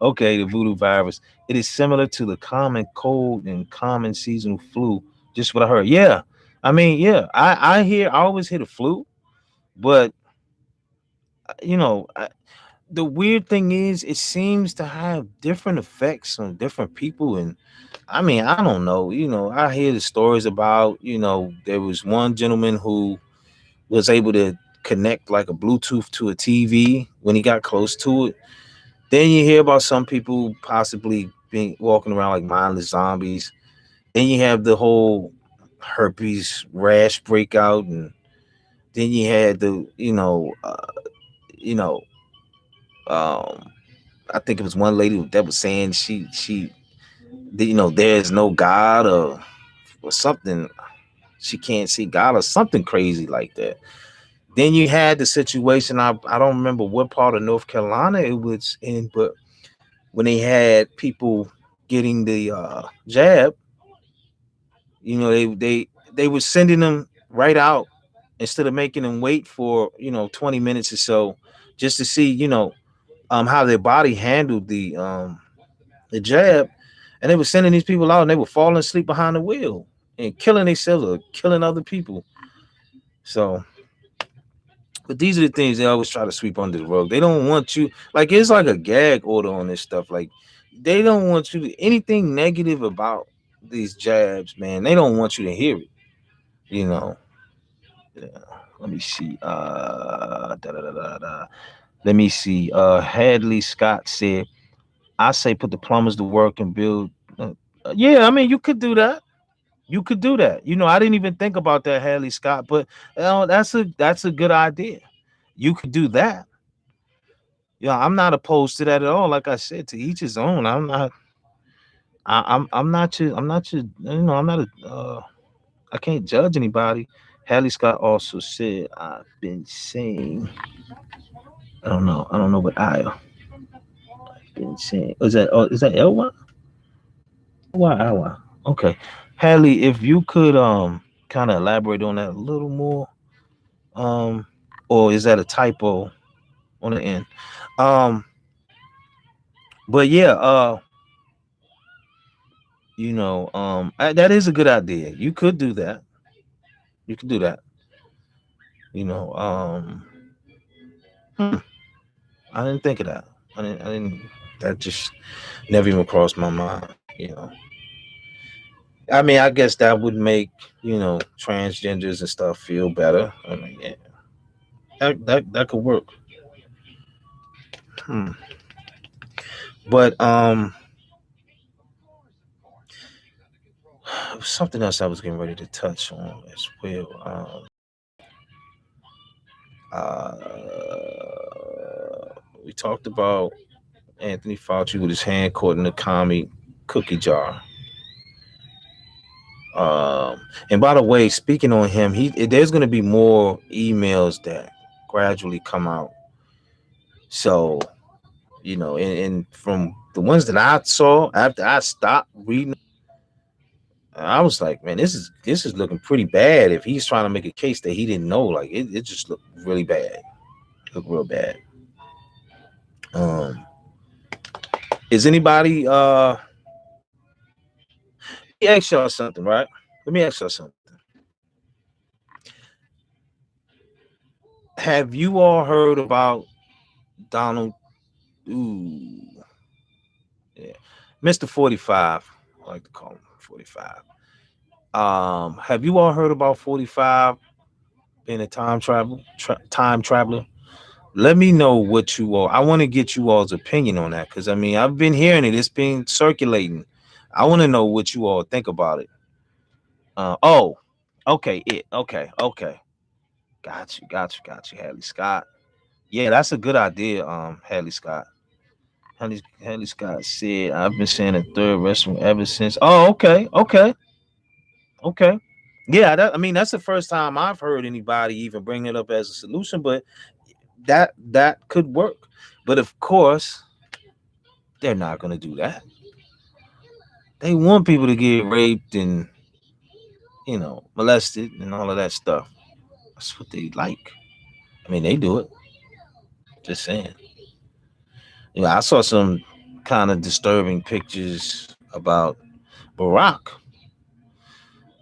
Okay, the voodoo virus. It is similar to the common cold and common seasonal flu. Just what I heard. Yeah, I mean, yeah, I always hear the flu, but you know, the weird thing is it seems to have different effects on different people. And I mean, I don't know, I hear the stories about, there was one gentleman who was able to connect like a Bluetooth to a TV when he got close to it. Then you hear about some people possibly being walking around like mindless zombies. Then you have the whole herpes rash breakout. And then you had the you know um I think it was one lady that was saying she there's no God, or something. She can't see God or something crazy like that. Then you had the situation. I don't remember what part of North Carolina it was in, but when they had people getting the jab, they were sending them right out instead of making them wait for 20 minutes or so just to see how their body handled the jab. And they were sending these people out, and they were falling asleep behind the wheel and killing themselves or killing other people. So, but these are the things they always try to sweep under the rug. They don't want you, like, it's like a gag order on this stuff. Like, they don't want you to anything negative about these jabs, man. They don't want you to hear it. You know. Yeah. Let me see. Da, da, da, da, da. Let me see. Hadley Scott said, "I say put the plumbers to work and build." Yeah, I mean, you could do that. You could do that. I didn't even think about that, Hadley Scott, but that's a good idea. You could do that. Yeah, I'm not opposed to that at all. Like I said, to each his own. I'm not. I'm not your. I'm not your. I'm not a. I can't judge anybody. Hadley Scott also said, "I've been saying." I don't know. I don't know what I've been saying. Is that? Oh, is that Elwa? Why? Okay, Hadley, if you could kind of elaborate on that a little more. Um, or is that a typo on the end? Um, but yeah, that is a good idea. You could do that. You could do that. You know, hmm, I didn't think of that. I didn't. That just never even crossed my mind. I mean, I guess that would make transgenders and stuff feel better. I mean, yeah, that could work. Hmm. But something else I was getting ready to touch on as well. Uh, we talked about Anthony Fauci with his hand caught in the commie cookie jar. And by the way, speaking on him, there's going to be more emails that gradually come out. So, and from the ones that I saw after I stopped reading, I was like, man, this is looking pretty bad. If he's trying to make a case that he didn't know, like it just looked really bad, looked real bad. Um, is anybody? Let me ask y'all something, right? Let me ask y'all something. Have you all heard about Donald? Ooh, yeah, Mr. 45. I like to call him 45. Have you all heard about 45 being a time traveler? Let me know what you all. I want to get you all's opinion on that because I mean I've been hearing it. It's been circulating. I want to know what you all think about it. Oh, okay, okay. Got you, Hadley Scott. Yeah, that's a good idea. Hadley Scott. Hadley Scott said I've been saying a third restaurant ever since. Oh, okay. Yeah, I mean that's the first time I've heard anybody even bring it up as a solution, but that could work. But of course, they're not gonna do that. They want people to get raped and molested and all of that stuff. That's what they like. I mean, they do it. Just saying. I saw some kind of disturbing pictures about Barack.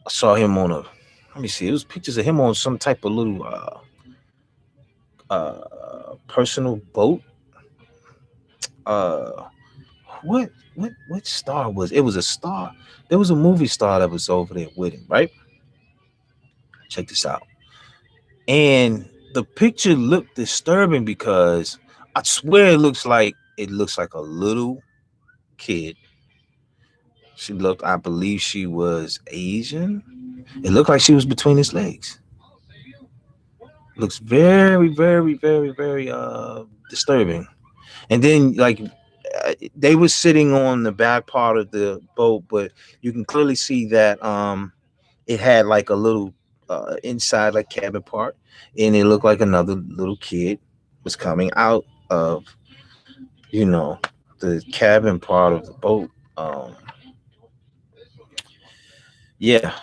I saw him on a. Let me see. It was pictures of him on some type of little personal boat. Uh, what star was it? Was a star. There was a movie star that was over there with him, right? Check this out. And the picture looked disturbing because I swear it looks like a little kid. I believe she was Asian. It looked like she was between his legs. Looks very, very, very, very disturbing. And then they were sitting on the back part of the boat, but you can clearly see that it had like a little inside like cabin part, and it looked like another little kid was coming out of you know the cabin part of the boat. Yeah,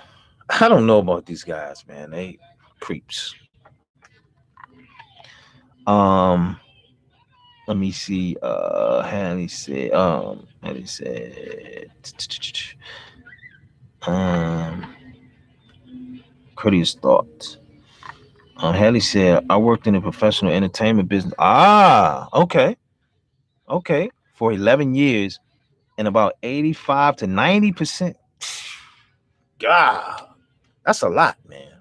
I don't know about these guys, man. They creeps. Um, Let me see. Hanley said, um, courteous thoughts. Haley said, I worked in the professional entertainment business. Ah, okay. For 11 years and about 85 to 90%. God, that's a lot, man.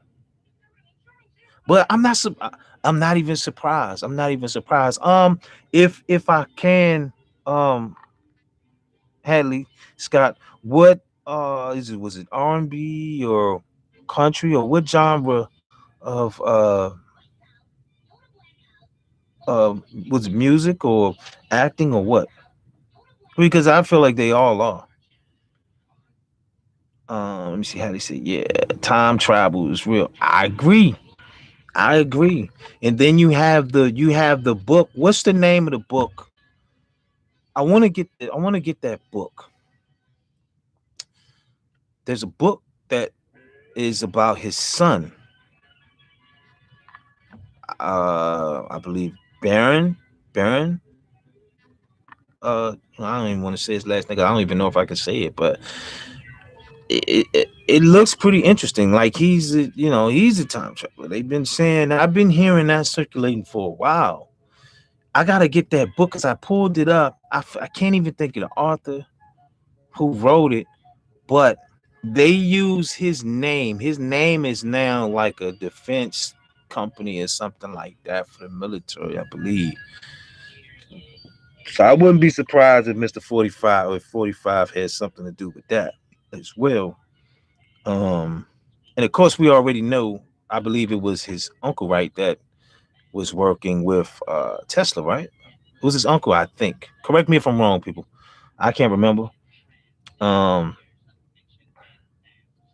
But I'm not even surprised. I'm not even surprised. If I can, um, Hadley Scott, what is it? Was it R&B or country or what genre of was it music or acting or what? Because I feel like they all are. Let me see how they say. Yeah, time travel is real. I agree. I agree. And then you have the book. What's the name of the book? I want to get that book. There's a book that is about his son. I believe Baron. I don't even want to say his last name. I don't even know if I can say it, but it looks pretty interesting. Like he's a time traveler. They've been saying I've been hearing that circulating for a while. I gotta get that book because I pulled it up. I can't even think of the author who wrote it, but they use his name. His name is now like a defense company or something like that for the military, I believe. So I wouldn't be surprised if Mr. 45 or 45 has something to do with that as well. Um, and of course, we already know. I believe it was his uncle, right, that was working with Tesla, right? It was his uncle, I think. Correct me if I'm wrong, people. I can't remember. Um,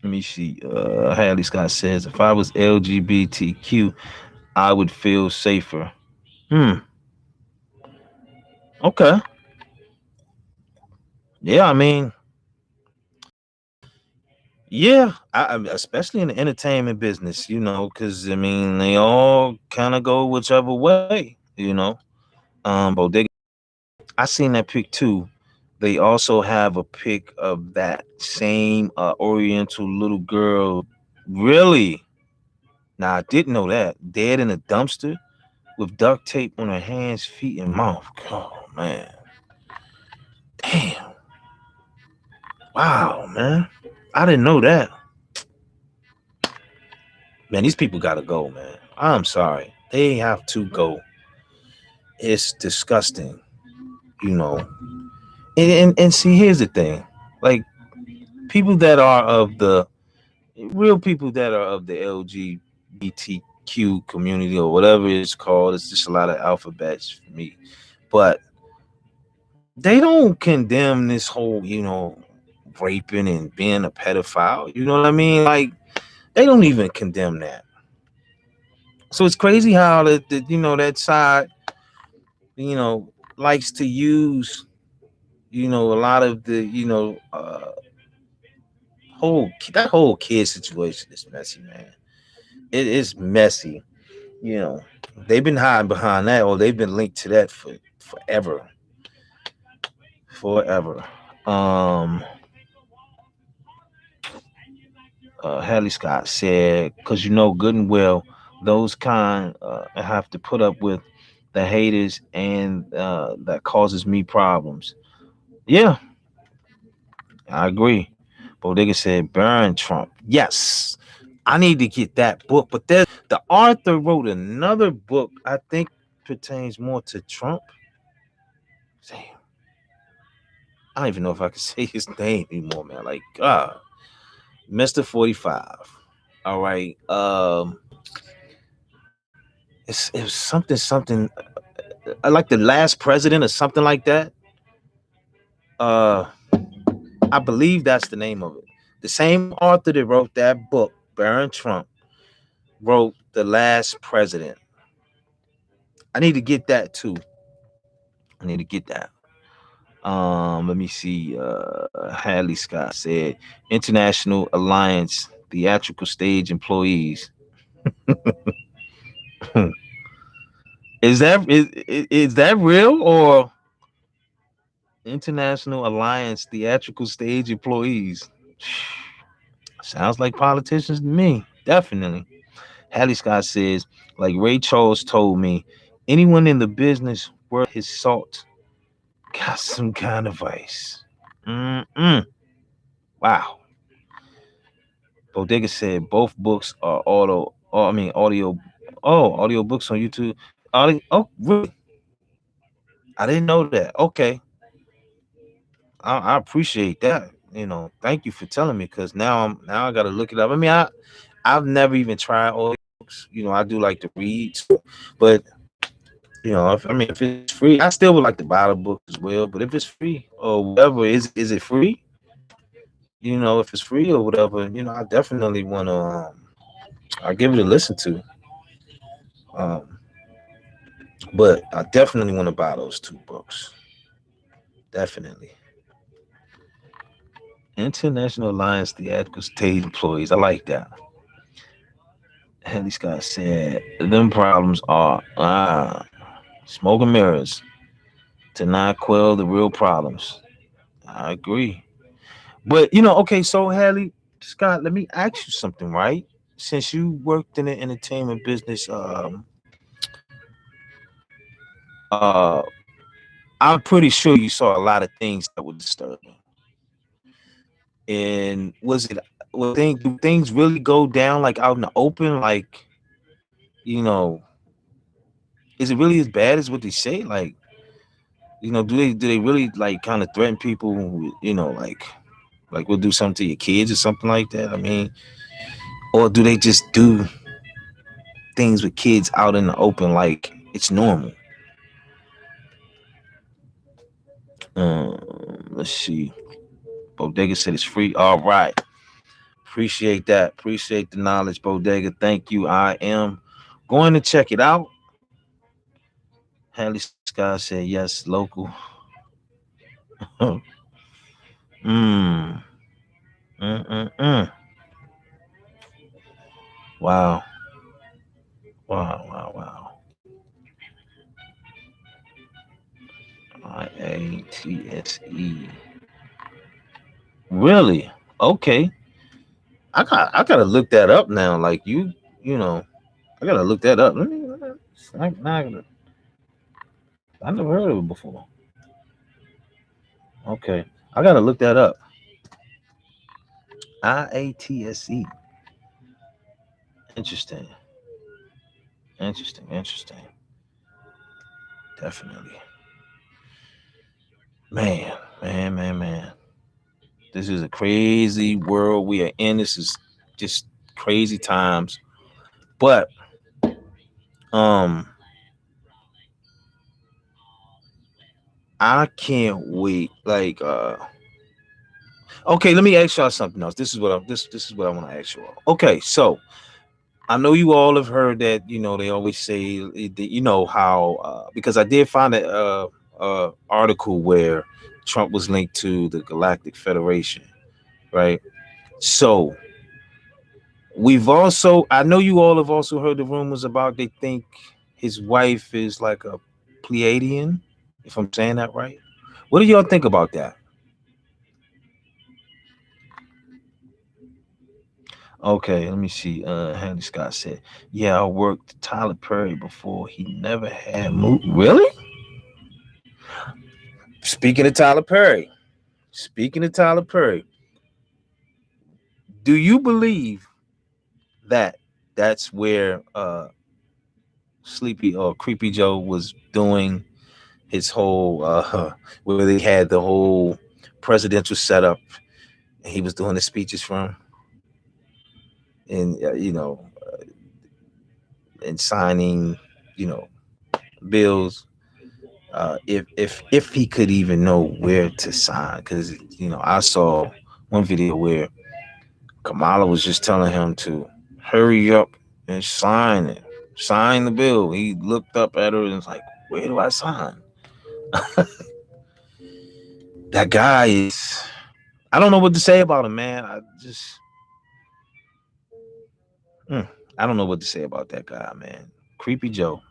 Let me see. Hadley Scott says, if I was LGBTQ, I would feel safer. Hmm. Okay. Yeah, I mean, yeah, especially in the entertainment business, because I mean, they all kind of go. Bodega. I seen that pic too. They also have a pic of that same Oriental little girl. Really? Now I didn't know that. Dead in a dumpster with duct tape on her hands, feet, and mouth. Oh man. Damn. Wow, man. I didn't know that. Man, these people gotta go, man. I'm sorry. They have to go. It's disgusting, you know. And see, here's the thing. Like people that are of the real people that are of the LGBTQ community or whatever it's called, it's just a lot of alphabets for me. But they don't condemn this whole, raping and being a pedophile. You know what I mean? Like they don't even condemn that. So it's crazy how that side, likes to use, a lot of the, whole kid situation is messy, man. It is messy. You know, they've been hiding behind that, or they've been linked to that for forever, forever. Um, Hadley Scott said, because good and well, those kind have to put up with the haters, and that causes me problems. Yeah, I agree. Bodega said, burn Trump. Yes, I need to get that book. But the author wrote another book, I think pertains more to Trump. Damn, I don't even know if I can say his name anymore, man. Like, God, Mr. 45. All right. It was something like the last president or something like that. Uh, I believe that's the name of it. The same author that wrote that book, Baron Trump, wrote The Last President. I need to get that too. I need to get that. Let me see. Hadley Scott said, International Alliance Theatrical Stage Employees. Is that real, or International Alliance Theatrical Stage Employees? Sounds like politicians to me. Definitely. Hattie Scott says, like Ray Charles told me, anyone in the business worth his salt got some kind of vice. Mm-mm. Wow. Bodega said both books are audio. Oh, audio books on YouTube. Oh, really? I didn't know that. Okay. I appreciate that. Thank you for telling me, because now I gotta look it up. I mean, I've never even tried audiobooks. I do like to read, but if it's free, I still would like to buy the book as well. But if it's free or whatever, is it free? If it's free or whatever, I definitely want to. I give it a listen to. Um, but I definitely want to buy those two books. Definitely. International Alliance Theatrical Stage Employees. I like that. Haley Scott said, them problems are smoke and mirrors to not quell the real problems. I agree. But, okay, so Haley Scott, let me ask you something, right? Since you worked in the entertainment business, uh, I'm pretty sure you saw a lot of things that were disturbing. And do things really go down like out in the open? Like, you know, is it really as bad as what they say? Like, do they really like kind of threaten people? Like we'll do something to your kids or something like that. I mean, or do they just do things with kids out in the open like it's normal? Let's see. Bodega said it's free. All right. Appreciate that. Appreciate the knowledge, Bodega. Thank you. I am going to check it out. Hadley Scott said yes, local. mm. Mm-mm-mm. Wow. Wow. Wow. Wow. IATSE. Really? Okay. I gotta look that up now. Like you know, I gotta look that up. Let me. I never heard of it before. Okay, I gotta look that up. IATSE. Interesting. Interesting. Interesting. Definitely. Man. Man. Man. Man. This is a crazy world we are in. This is just crazy times. But um, I can't wait. Like okay, let me ask y'all something else. This is what I want to ask you all. Okay, so I know you all have heard that, they always say, how, because I did find a article where Trump was linked to the Galactic Federation, right? So I know you all have also heard the rumors about they think his wife is like a Pleiadian, if I'm saying that right. What do y'all think about that? Okay, let me see. Henry Scott said, "Yeah, I worked Tyler Perry before. He never had moved. Really? Speaking of Tyler Perry, speaking of Tyler Perry, do you believe that that's where Sleepy or Creepy Joe was doing his whole where they had the whole presidential setup and he was doing the speeches from and and signing you know bills if he could even know where to sign because I saw one video where Kamala was just telling him to hurry up and sign it. Sign the bill. He looked up at her and was like, where do I sign? That guy is, I don't know what to say about him, man. Mm, I don't know what to say about that guy, man. Creepy Joe.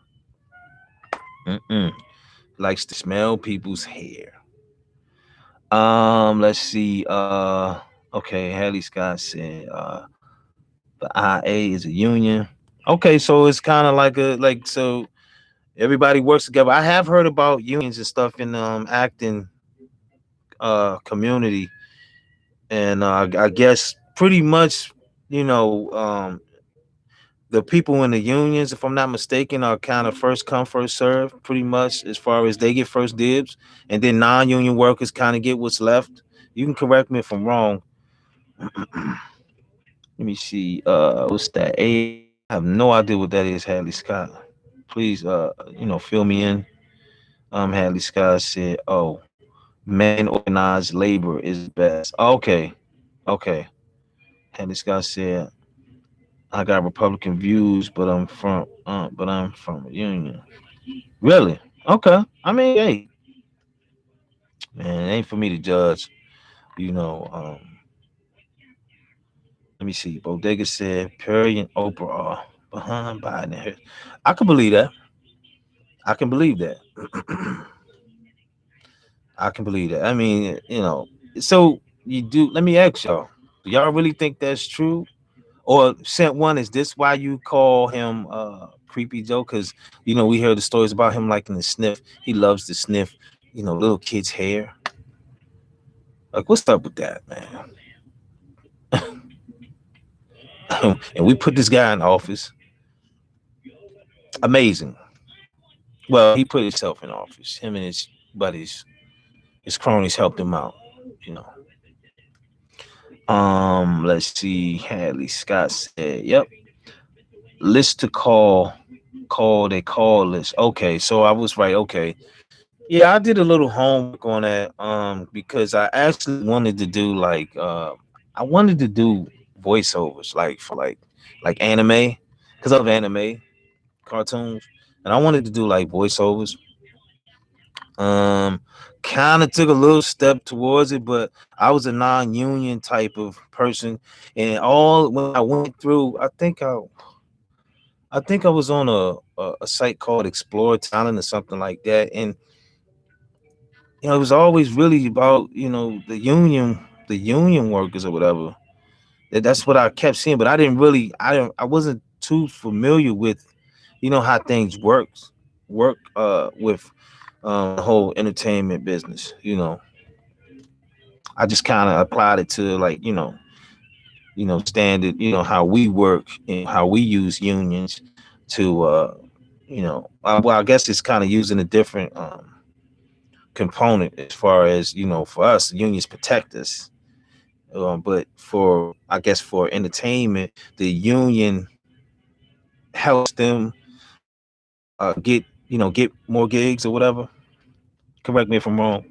Mm-mm. Likes to smell people's hair. Let's see. Okay, Haley Scott said, the IA is a union. Okay, so it's kind of like so everybody works together. I have heard about unions and stuff in acting community, and I guess pretty much you know um, the people in the unions, if I'm not mistaken, are kind of first come first serve, pretty much as far as they get first dibs, and then non-union workers kind of get what's left. You can correct me if I'm wrong. Let me see. What's that? I have no idea what that is, Hadley Scott. Please, fill me in. Hadley Scott said, "Oh, man, organized labor is best." Okay, okay. Hadley Scott said, "I got Republican views, but I'm from a union." Really? Okay. I mean, hey, man, it ain't for me to judge. You know, let me see. Bodega said Perry and Oprah are behind Biden. I can believe that. I can believe that. I can believe that. I mean, so you do. Let me ask y'all. Do y'all really think that's true? Or sent one, is this why you call him Creepy Joe? Because we heard the stories about him liking to sniff. He loves to sniff, little kids' hair. Like, what's up with that, man? And we put this guy in office. Amazing. Well, he put himself in office. Him and his buddies, his cronies helped him out. You know. Let's see. Hadley Scott said, "Yep, list to call. Call they call list." Okay, so I was right. Okay, Yeah, I did a little homework on that because I actually wanted to do like I wanted to do voiceovers like for like anime because of anime cartoons, and I wanted to do like voiceovers. Um, kind of took a little step towards it, but I was a non-union type of person, and all when I went through, I think I was on a site called Explore Talent or something like that, and it was always really about the union workers or whatever. That's what I kept seeing, but I wasn't too familiar with how things work with the whole entertainment business. I just kind of applied it to like standard, how we work and how we use unions to well, I guess it's kind of using a different component as far as for us unions protect us, but for I guess for entertainment the union helps them get more gigs or whatever. Correct me if I'm wrong.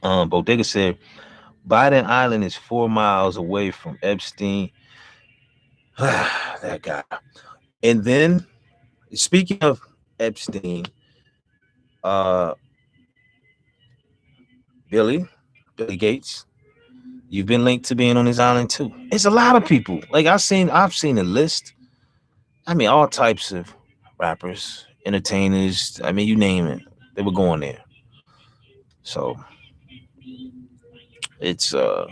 Bodega said Biden Island is 4 miles away from Epstein. That guy. And then speaking of Epstein, uh Billy, Billy Gates, you've been linked to being on his island too. It's a lot of people. Like I've seen a list. I mean, all types of rappers, entertainers. I mean, you name it, they were going there. So it's uh,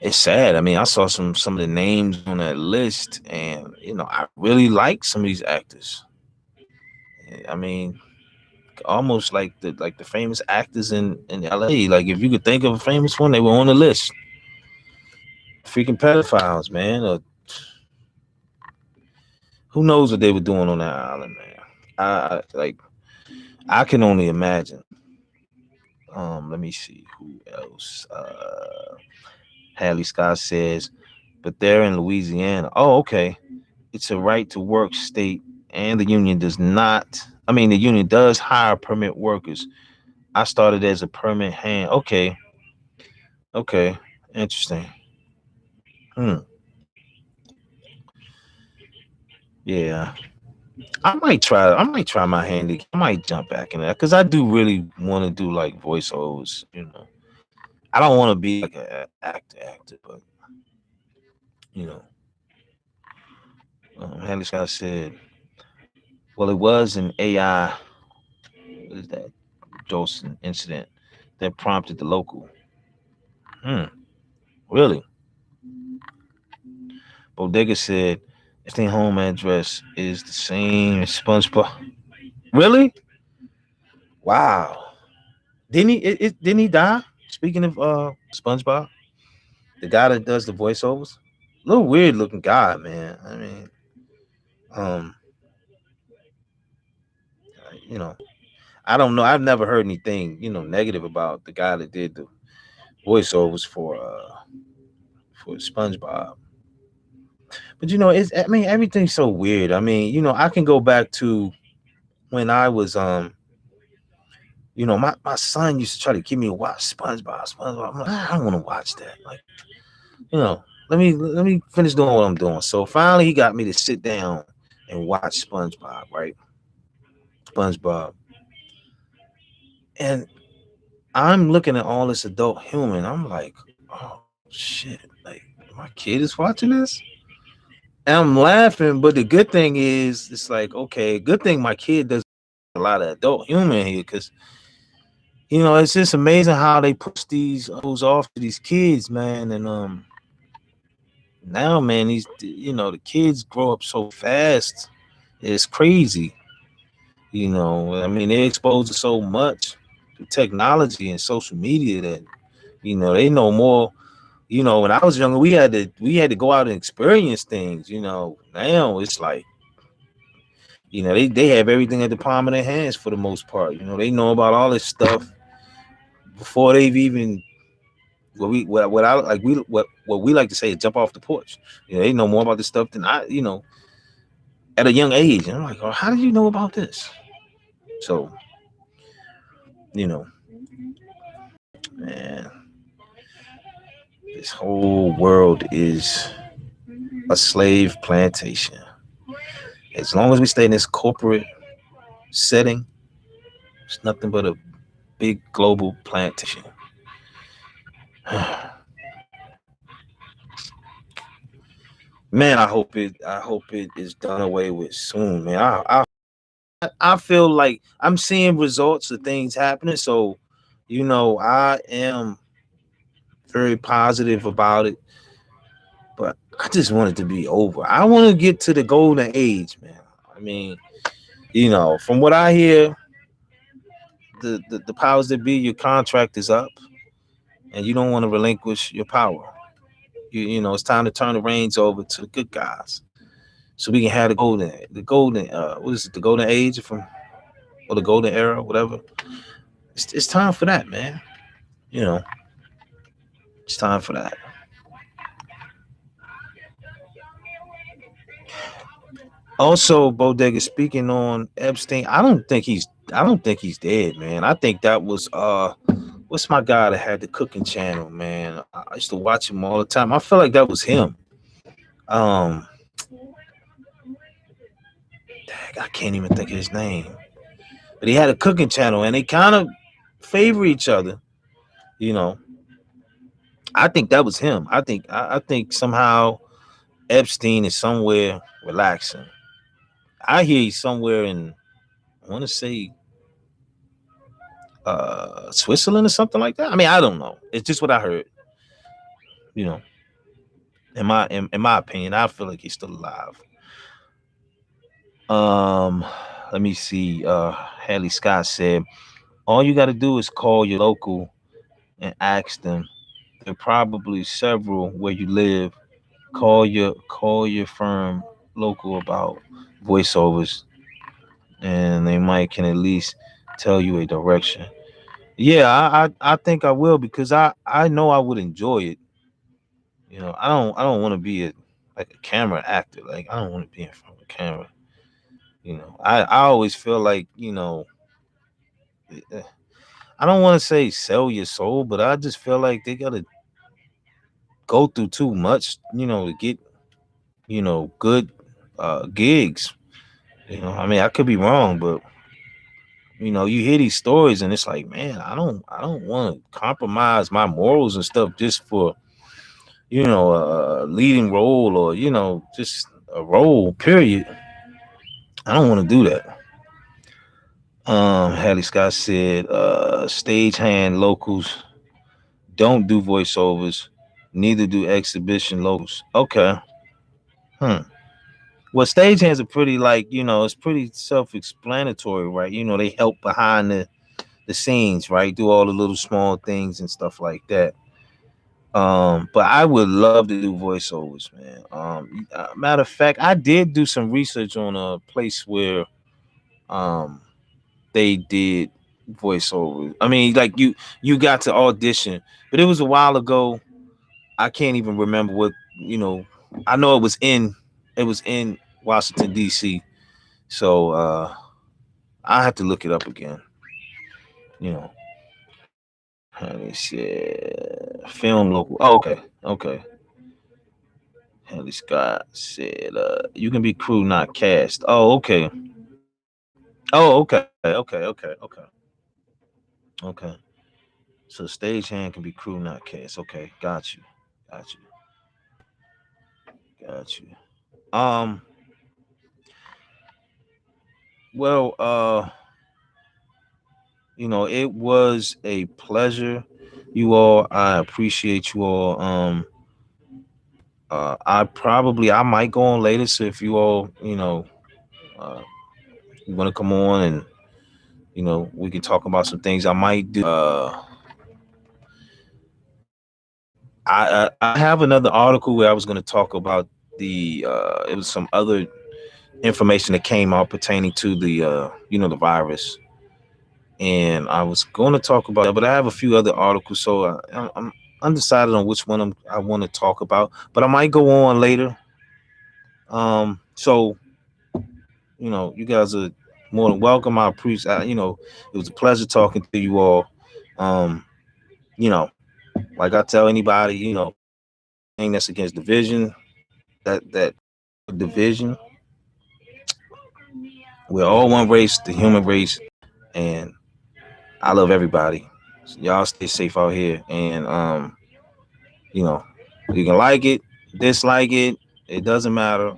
it's sad. I mean, I saw some of the names on that list, and I really like some of these actors. I mean, almost like the famous actors in LA. Like if you could think of a famous one, they were on the list. Freaking pedophiles, man. Or who knows what they were doing on that island, man. Like I can only imagine. Let me see who else. Hadley Scott says, but they're in Louisiana. Oh, okay. It's a right to work state, and the union does not. I mean, the union does hire permit workers. I started as a permit hand. Okay, okay, interesting. Hmm. Yeah, I might try. I might try my hand. I might jump back in there because I do really want to do like voiceovers. I don't want to be like an actor, but you know, Hadley Scott said, well, it was an AI. What is that? Jolson incident that prompted the local. Hmm. Really? Bodega said, if their home address is the same as SpongeBob. Really? Wow. Didn't he die? Speaking of SpongeBob, the guy that does the voiceovers, little weird looking guy, man. I mean, um, you know, I don't know. I've never heard anything negative about the guy that did the voiceovers for SpongeBob. But it's I mean everything's so weird. I mean, I can go back to when I was my son used to try to get me to watch SpongeBob. I'm like, I don't want to watch that. Like, let me finish doing what I'm doing. So finally he got me to sit down and watch SpongeBob, right? SpongeBob. And I'm looking at all this adult humor. I'm like, oh shit. Like my kid is watching this. And I'm laughing, but the good thing is it's like, okay, good thing my kid does a lot of adult humor in here because it's just amazing how they push these off to these kids, man. And now, man, the kids grow up so fast. It's crazy. I mean, they're exposed to so much through technology and social media that they know more. When I was younger, we had to go out and experience things. Now it's like they have everything at the palm of their hands for the most part. They know about all this stuff before they've even what I like what we like to say is jump off the porch. They know more about this stuff than I at a young age. And I'm like, oh, how did you know about this? So You know, man, this whole world is a slave plantation. As long as we stay in this corporate setting, it's nothing but a big global plantation. Man, I hope it is done away with soon, man. I feel like I'm seeing results of things happening, so I am very positive about it. But I just want it to be over. I want to get to the golden age, man. I mean, from what I hear, the powers that be, your contract is up, and you don't want to relinquish your power. It's time to turn the reins over to the good guys, so we can have what is it, the golden age or the golden era, whatever. It's time for that, man. You know, it's time for that. Also, Bodega, speaking on Epstein, I don't think he's dead, man. I think that was what's my guy that had the cooking channel, man? I used to watch him all the time. I feel like that was him. Um, I can't even think of his name, but he had a cooking channel, and they kind of favor each other. You know, I think that was him. I think somehow Epstein is somewhere relaxing. I hear he's somewhere in, I want to say, Switzerland or something like that. I mean, I don't know. It's just what I heard. You know, in my opinion, I feel like he's still alive. Um, Let me see. Haley Scott said, all you got to do is call your local and ask them. There are probably several where you live. Call your firm local about voiceovers, and they might can at least tell you a direction. Yeah, I think I will, because I know I would enjoy it. I don't want to be like a camera actor. Like, I don't want to be in front of a camera. I always feel like, eh, I don't want to say sell your soul, but I just feel like they gotta go through too much, to get, good gigs. I mean, I could be wrong, but you hear these stories and it's like, man, I don't want to compromise my morals and stuff just for, a leading role, or just a role. Period. I don't want to do that. Hattie Scott said, stagehand locals don't do voiceovers, neither do exhibition locals. Okay. Hmm. Well, stagehands are pretty, like, it's pretty self-explanatory, right? They help behind the scenes, right? Do all the little small things and stuff like that. But I would love to do voiceovers, man. Matter of fact, I did do some research on a place where um they did voiceovers. I mean, like, you got to audition, but it was a while ago. I can't even remember what, you know. I know it was in Washington D.C. So I have to look it up again. You know, Honey said film local. Oh, okay, okay. Henry Scott said, you can be crew, not cast. Oh, okay. Oh, okay. Okay. So stagehand can be crew, not cast. Okay, got you. Got you. Got you. Um, well, it was a pleasure. You all, I appreciate you all. I might go on later. So if you all, uh, you want to come on, and we can talk about some things. I might do. I have another article where I was going to talk about it was some other information that came out pertaining to the virus, and I was going to talk about that, but I have a few other articles, so I'm undecided on which one I want to talk about, but I might go on later. So you guys are more than welcome. I appreciate. It was a pleasure talking to you all. Um, you know, like I tell anybody, anything that's against division, that division, we're all one race, the human race, and I love everybody. So y'all stay safe out here, and you know, you can like it, dislike it, it doesn't matter.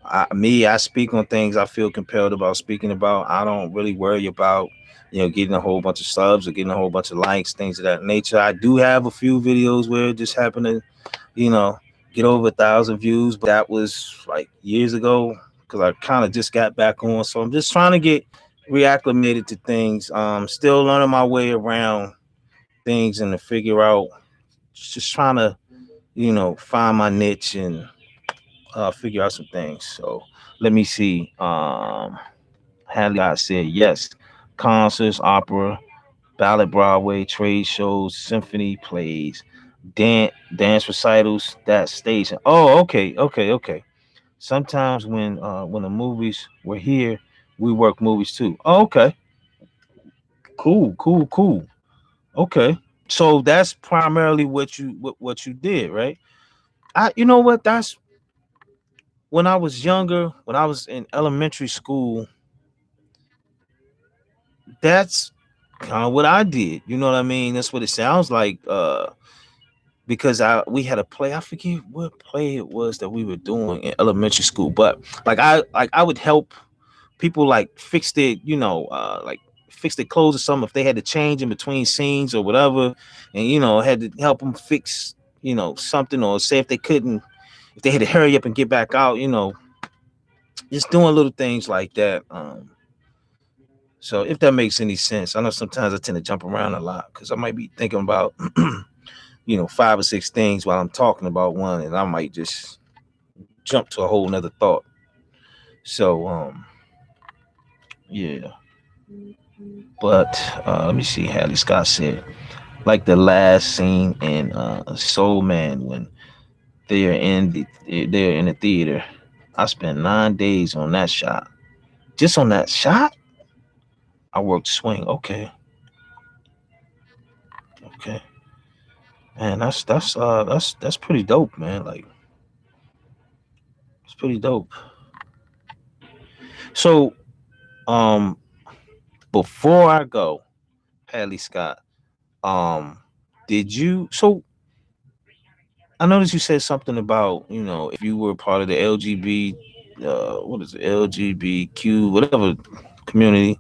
I speak on things I feel compelled about speaking about. I don't really worry about, getting a whole bunch of subs or getting a whole bunch of likes, things of that nature. I do have a few videos where it just happened to, you know, get over 1,000 views, but that was like years ago because I kind of just got back on. So I'm just trying to get reacclimated to things. Still learning my way around things and to figure out, just trying to, find my niche and figure out some things. So let me see. Hadley Scott said yes. Concerts, opera, ballet, Broadway, trade shows, symphony plays, dance recitals, that station. Oh, okay, okay, okay. Sometimes when the movies were here, we work movies too. Oh, okay. Cool, cool, cool. Okay. So that's primarily what you did, right? You know what? That's when I was younger, when I was in elementary school, that's kind of what I did. You know what I mean? That's what it sounds like. Because we had a play. I forget what play it was that we were doing in elementary school, but I would help people like fix their, like fix their clothes or something if they had to change in between scenes or whatever, and had to help them fix, something, or say if they couldn't, if they had to hurry up and get back out, just doing little things like that. So if that makes any sense, I know sometimes I tend to jump around a lot because I might be thinking about, 5 or 6 things while I'm talking about one, and I might just jump to a whole nother thought. So, yeah. But let me see. Hadley Scott said, like the last scene in Soul Man when they're in the theater. I spent 9 days on that shot. Just on that shot, I worked swing. Okay, okay, man. That's pretty dope, man. Like it's pretty dope. So, um, before I go, Hadley Scott, um, did you? So I noticed you said something about, if you were part of the what is it, LGBTQ, whatever community,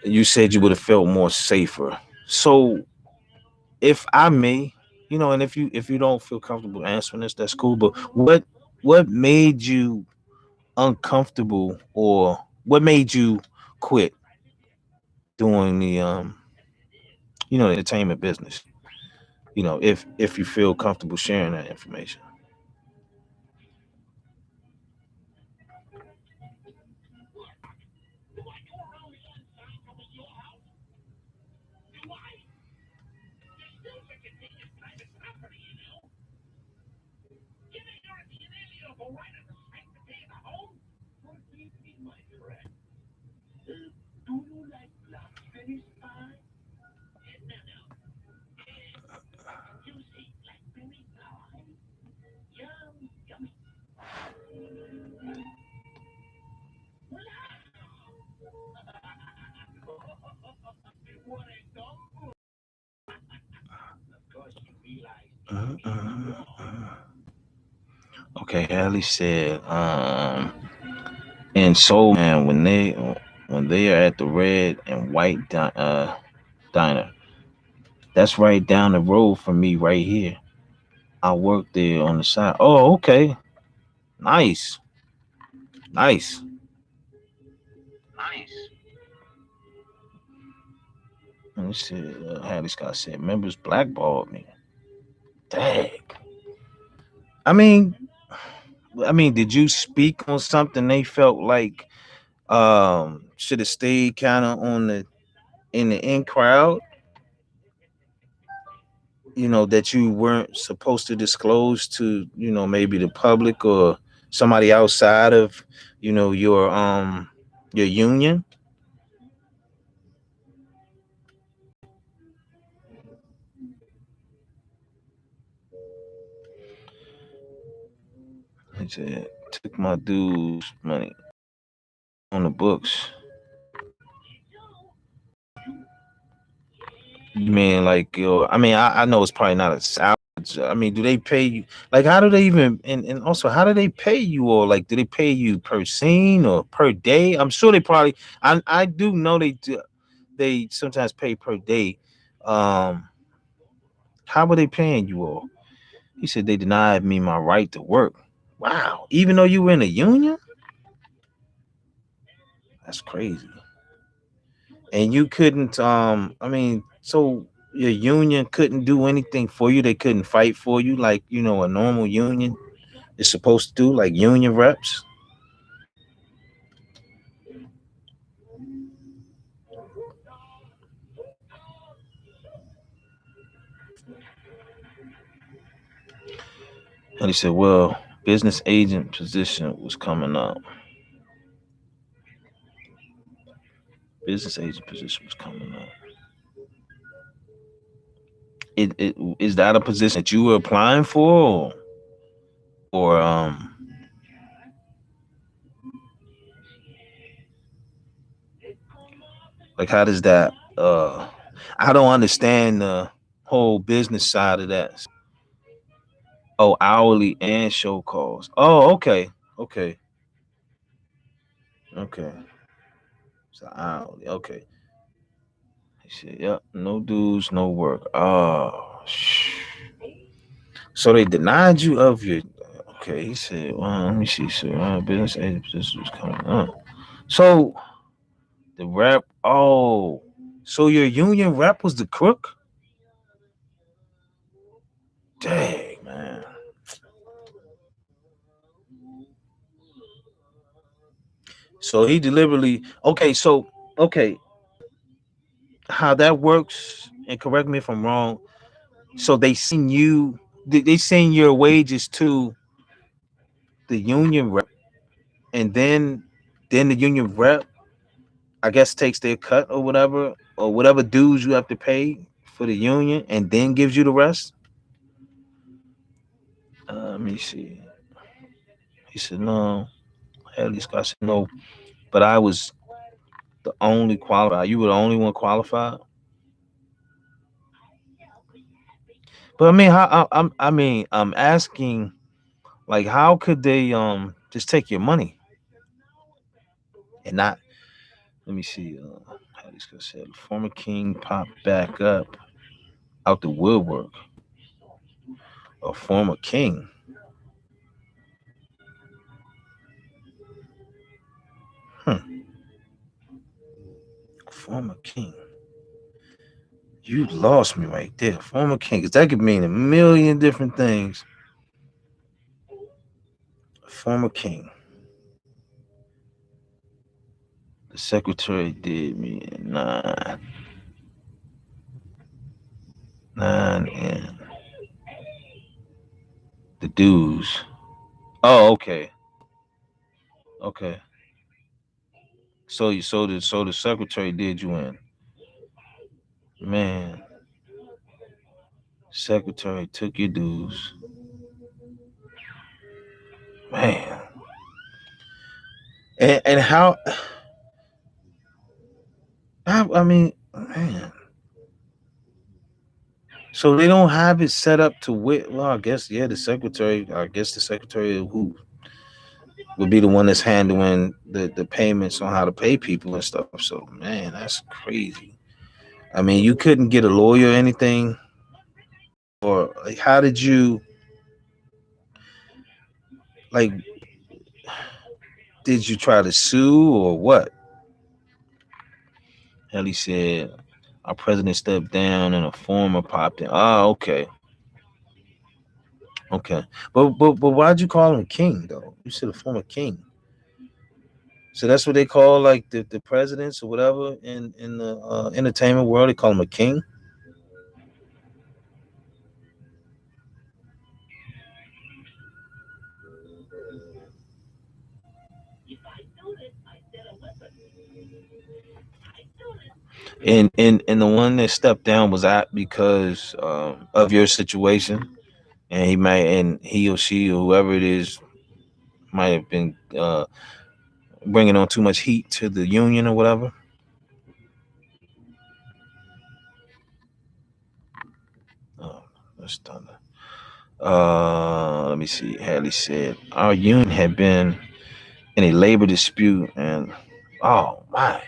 you said you would have felt more safer. So if I may, and if you don't feel comfortable answering this, that's cool. But what made you uncomfortable, or what made you quit doing the entertainment business? If you feel comfortable sharing that information. Okay, Hallie said, in Soul Man, when they are at the red and white diner, that's right down the road from me right here. I work there on the side. Oh, okay, nice, nice, nice. Let me see. Hallie Scott said, members blackballed me. Dang. I mean, did you speak on something they felt like should have stayed kind of on the in the in crowd, that you weren't supposed to disclose to, maybe the public or somebody outside of, your Your union. He said, took my dues money on the books. You mean like yo? I mean, I know it's probably not a salary. I mean, do they pay you? Like, how do they even? And also, how do they pay you? Or like, do they pay you per scene or per day? I'm sure they probably. I do know they do. They sometimes pay per day. Um, how were they paying you all? He said they denied me my right to work. Wow, even though you were in a union, that's crazy. And you couldn't. I mean, so your union couldn't do anything for you. They couldn't fight for you like a normal union is supposed to do, like union reps. And he said, well, business agent position was coming up. Business agent position was coming up. It is that a position that you were applying for, or like how does that? I don't understand the whole business side of that. Oh, hourly and show calls. Oh, okay, okay, okay. So hourly, okay. He said, "Yep, no dues, no work." Oh, so they denied you of your. Okay, he said, "Well, let me see, sir. Business agent position was coming up." So the rep. Oh, so your union rep was the crook? Dang, man. So he deliberately. Okay, so okay, how that works? And correct me if I'm wrong. So they send you. They send your wages to the union rep, and then the union rep, I guess, takes their cut or whatever dues you have to pay for the union, and then gives you the rest. Let me see. He said no. At least I said no, but I was the only qualified. You were the only one qualified. But I mean, I'm asking, like, how could they just take your money and not? Let me see. How these guys said, former king popped back up out the woodwork. A former king. Hmm. Former king. You lost me right there. Former king. Because that could mean a million different things. Former king. The secretary did me nine, and the dues. Oh, okay. Okay. So the secretary did you in. Man, secretary took your dues. Man. And I mean, man. So they don't have it set up to wit. Well, I guess yeah, the secretary. I guess the secretary who would be the one that's handling the payments on how to pay people and stuff. So man, that's crazy. I mean, you couldn't get a lawyer or anything, or like, how did you like? Did you try to sue or what? Hell, he said our president stepped down and a former popped in. Oh, okay, okay. But why'd you call him king though? You said a former king. So that's what they call like the presidents or whatever in the entertainment world. They call him a king. And the one that stepped down was that because of your situation, and he or she or whoever it is might have been bringing on too much heat to the union or whatever. Oh, that's done. Let me see. Hadley said our union had been in a labor dispute, and oh my,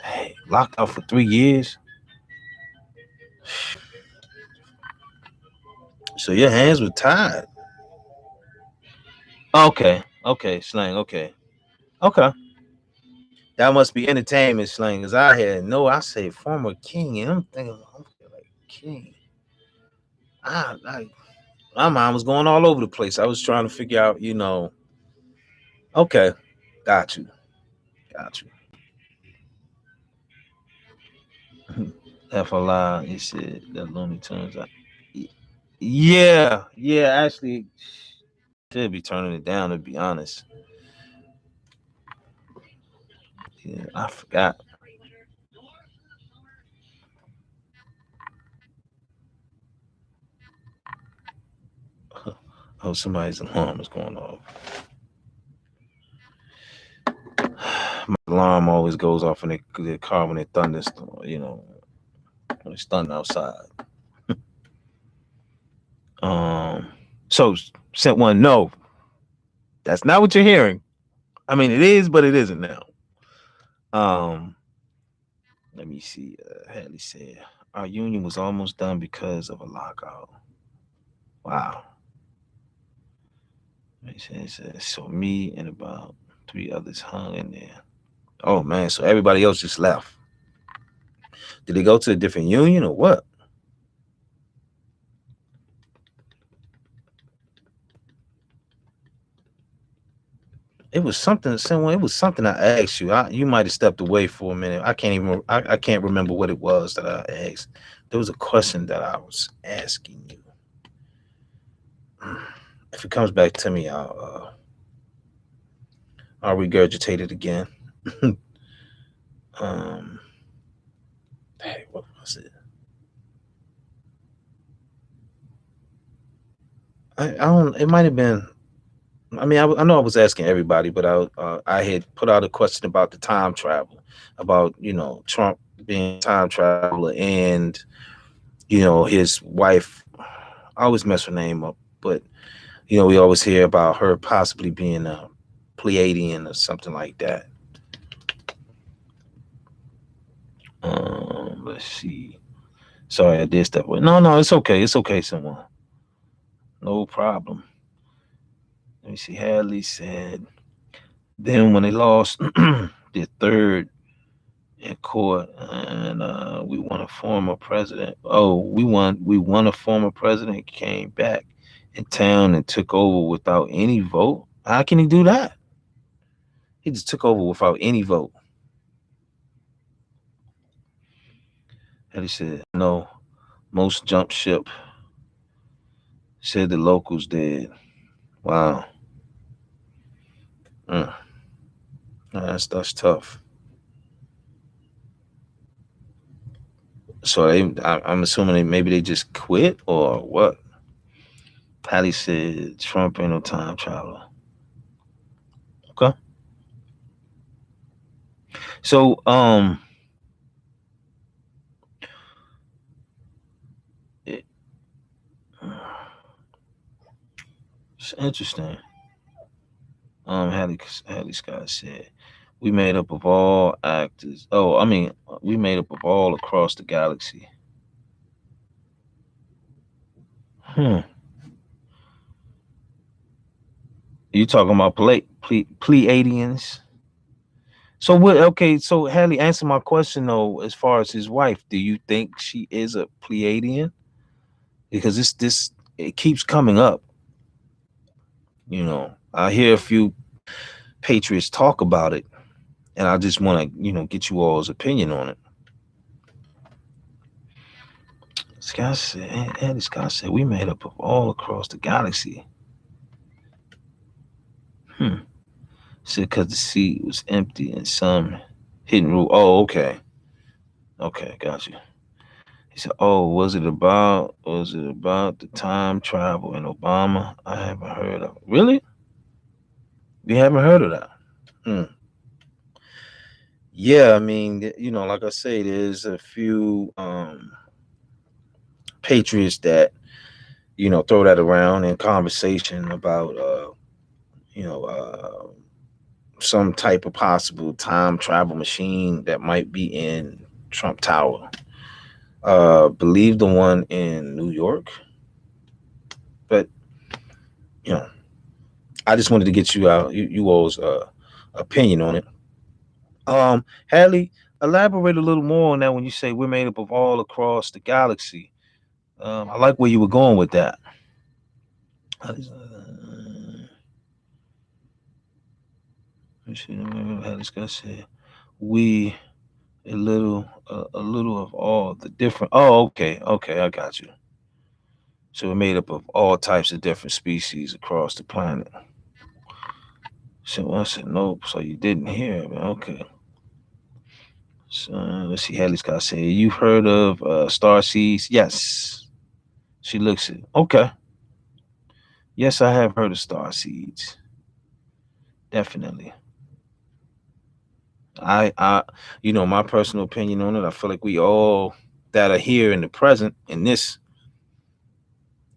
hey, locked out for 3 years. So your hands were tied. Okay, okay, slang. Okay, okay. That must be entertainment slang, cause I had no. I say former king, and I'm thinking, like king. I my mind was going all over the place. I was trying to figure out, Okay, got you, got you. FLI, he said that Looney Tunes. Yeah, yeah. Actually, should be turning it down to be honest. Yeah, I forgot. Oh, somebody's alarm is going off. My alarm always goes off in the car when it thunders. When it's thunder outside. Um. So sent one. No, that's not what you're hearing. I mean, it is, but it isn't now. Um. Let me see. Hadley said our union was almost done because of a lockout. Wow. He said, so me and about three others hung in there. Oh man, so everybody else just left. Did they go to a different union or what? It was something. Someone. It was something I asked you. You might have stepped away for a minute. I can't even. I can't remember what it was that I asked. There was a question that I was asking you. If it comes back to me, I'll regurgitate it again. um. Hey, what was it? I don't. It might have been. I mean, I know I was asking everybody, but I had put out a question about the time travel, about Trump being a time traveler, and his wife. I always mess her name up, but we always hear about her possibly being a Pleiadian or something like that. Let's see. Sorry, I did step away. No, no, it's okay. It's okay, someone. No problem. Let me see. Hadley said. Then when they lost their third in court, and we won a former president. Oh, we won a former president, came back in town and took over without any vote. How can he do that? He just took over without any vote. And he said, no, most jumped ship. Said the locals did. Wow. Mm. That's tough. So I'm assuming maybe they just quit or what? Patty said Trump ain't no time traveler. Okay. So it, it's interesting. Hadley Scott said, "We made up of all actors. Oh, I mean, we made up of all across the galaxy." Hmm. You talking about Pleiadians? So what? Okay, so Hadley, answer my question though. As far as his wife, do you think she is a Pleiadian? Because this it keeps coming up. I hear a few patriots talk about it, and I just want to get you all's opinion on it. Andy Scott said, we made up of all across the galaxy. Hmm. Said because the seat was empty and some hidden rule. Oh, okay. Okay, got you. He said, "Oh, was it about the time travel in Obama? I haven't heard of it. Really? You haven't heard of that? Hmm. Yeah, I mean, like I say, there's a few patriots that throw that around in conversation about you know uh, some type of possible time travel machine that might be in Trump Tower. Believe the one in New York, but you know, I just wanted to get you all's opinion on it. Hadley, elaborate a little more on that when you say we're made up of all across the galaxy. I like where you were going with that. Hadley's gonna say we a little of all the different. Oh, okay, okay, I got you. So we're made up of all types of different species across the planet. So I said nope. So you didn't hear, but okay. So let's see. Hadley Scott said, "You've heard of star seeds?" Yes. She looks at. Okay. Yes, I have heard of star seeds. Definitely. My personal opinion on it. I feel like we all that are here in the present in this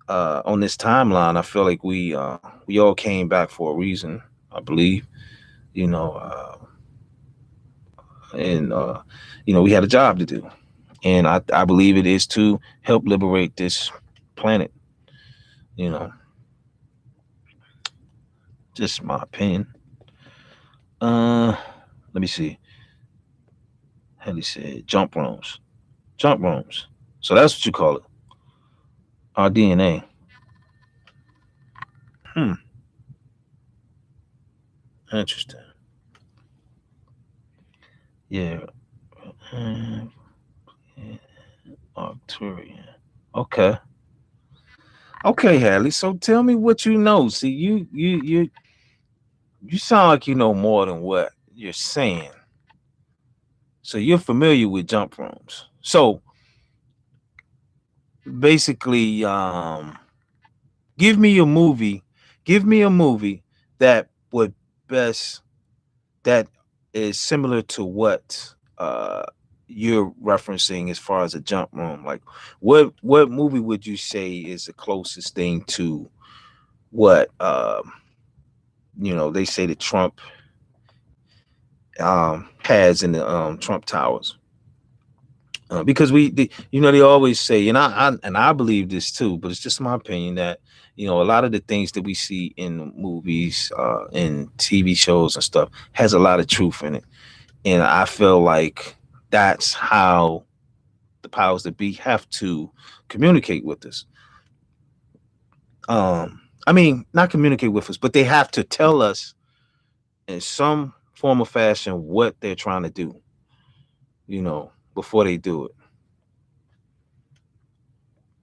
on this timeline. I feel like we all came back for a reason. I believe. You know, and we had a job to do, and I believe it is to help liberate this planet. You know, just my opinion. Let me see. Haley said jump rooms. Jump rooms. So that's what you call it. Our DNA. Hmm. Interesting. Yeah. Uh, Arcturian. Okay. Okay, Hadley. So tell me what you know. See, you sound like you know more than what you're saying. So you're familiar with jump rooms. So basically, give me a movie. Give me a movie that would best that is similar to what you're referencing as far as a jump room. Like, what movie would you say is the closest thing to what they say that Trump has in the Trump Towers? Because they always say, and I believe this too, but it's just my opinion that a lot of the things that we see in movies, in TV shows and stuff, has a lot of truth in it, and I feel like that's how the powers that be have to communicate with us. I mean, not communicate with us, but they have to tell us in some form or fashion what they're trying to do, before they do it.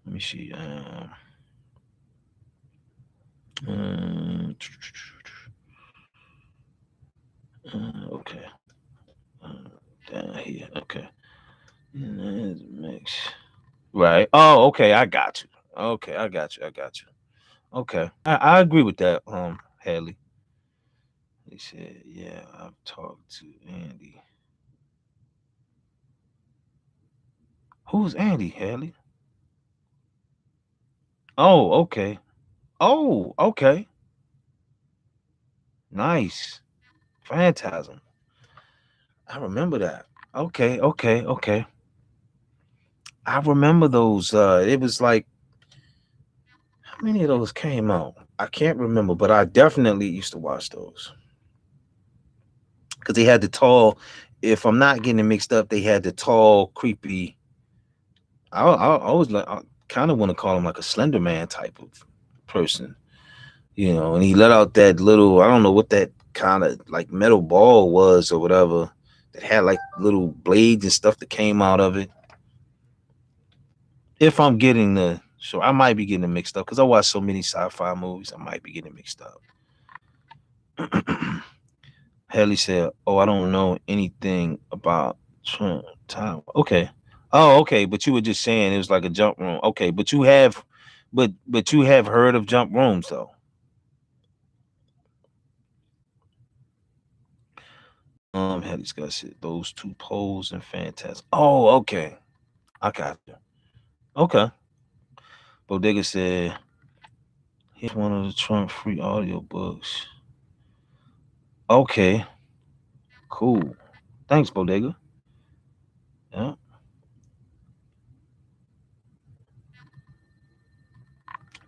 Let me see. Uh, okay. Uh, Down here. Okay. Mix. Right. Oh, okay. I got you. Okay, I got you. I got you. Okay. I agree with that, Hadley. He said, yeah, I've talked to Andy. Who's Andy, Hadley? Oh, okay. Oh, okay. Nice. Phantasm. I remember that. Okay, okay, okay. I remember those. It was like, how many of those came out? I can't remember, but I definitely used to watch those because they had the tall. If I'm not getting it mixed up, they had the tall, creepy. I always like. I kind of want to call him like a Slender Man type of person, And he let out that little. I don't know what that kind of like metal ball was or whatever that had like little blades and stuff that came out of it. If I'm getting the so I might be getting it mixed up because I watch so many sci-fi movies. I might be getting it mixed up. Haley said, "Oh, I don't know anything about Trump Tower." Okay. Oh, okay. But you were just saying it was like a jump room. Okay, but you have heard of jump rooms though. Had discussed it. Those two polls and fantastic. Oh, okay. I got you. Okay. Bodega said, here's one of the Trump free audio books. Okay, cool. Thanks, Bodega. Yeah.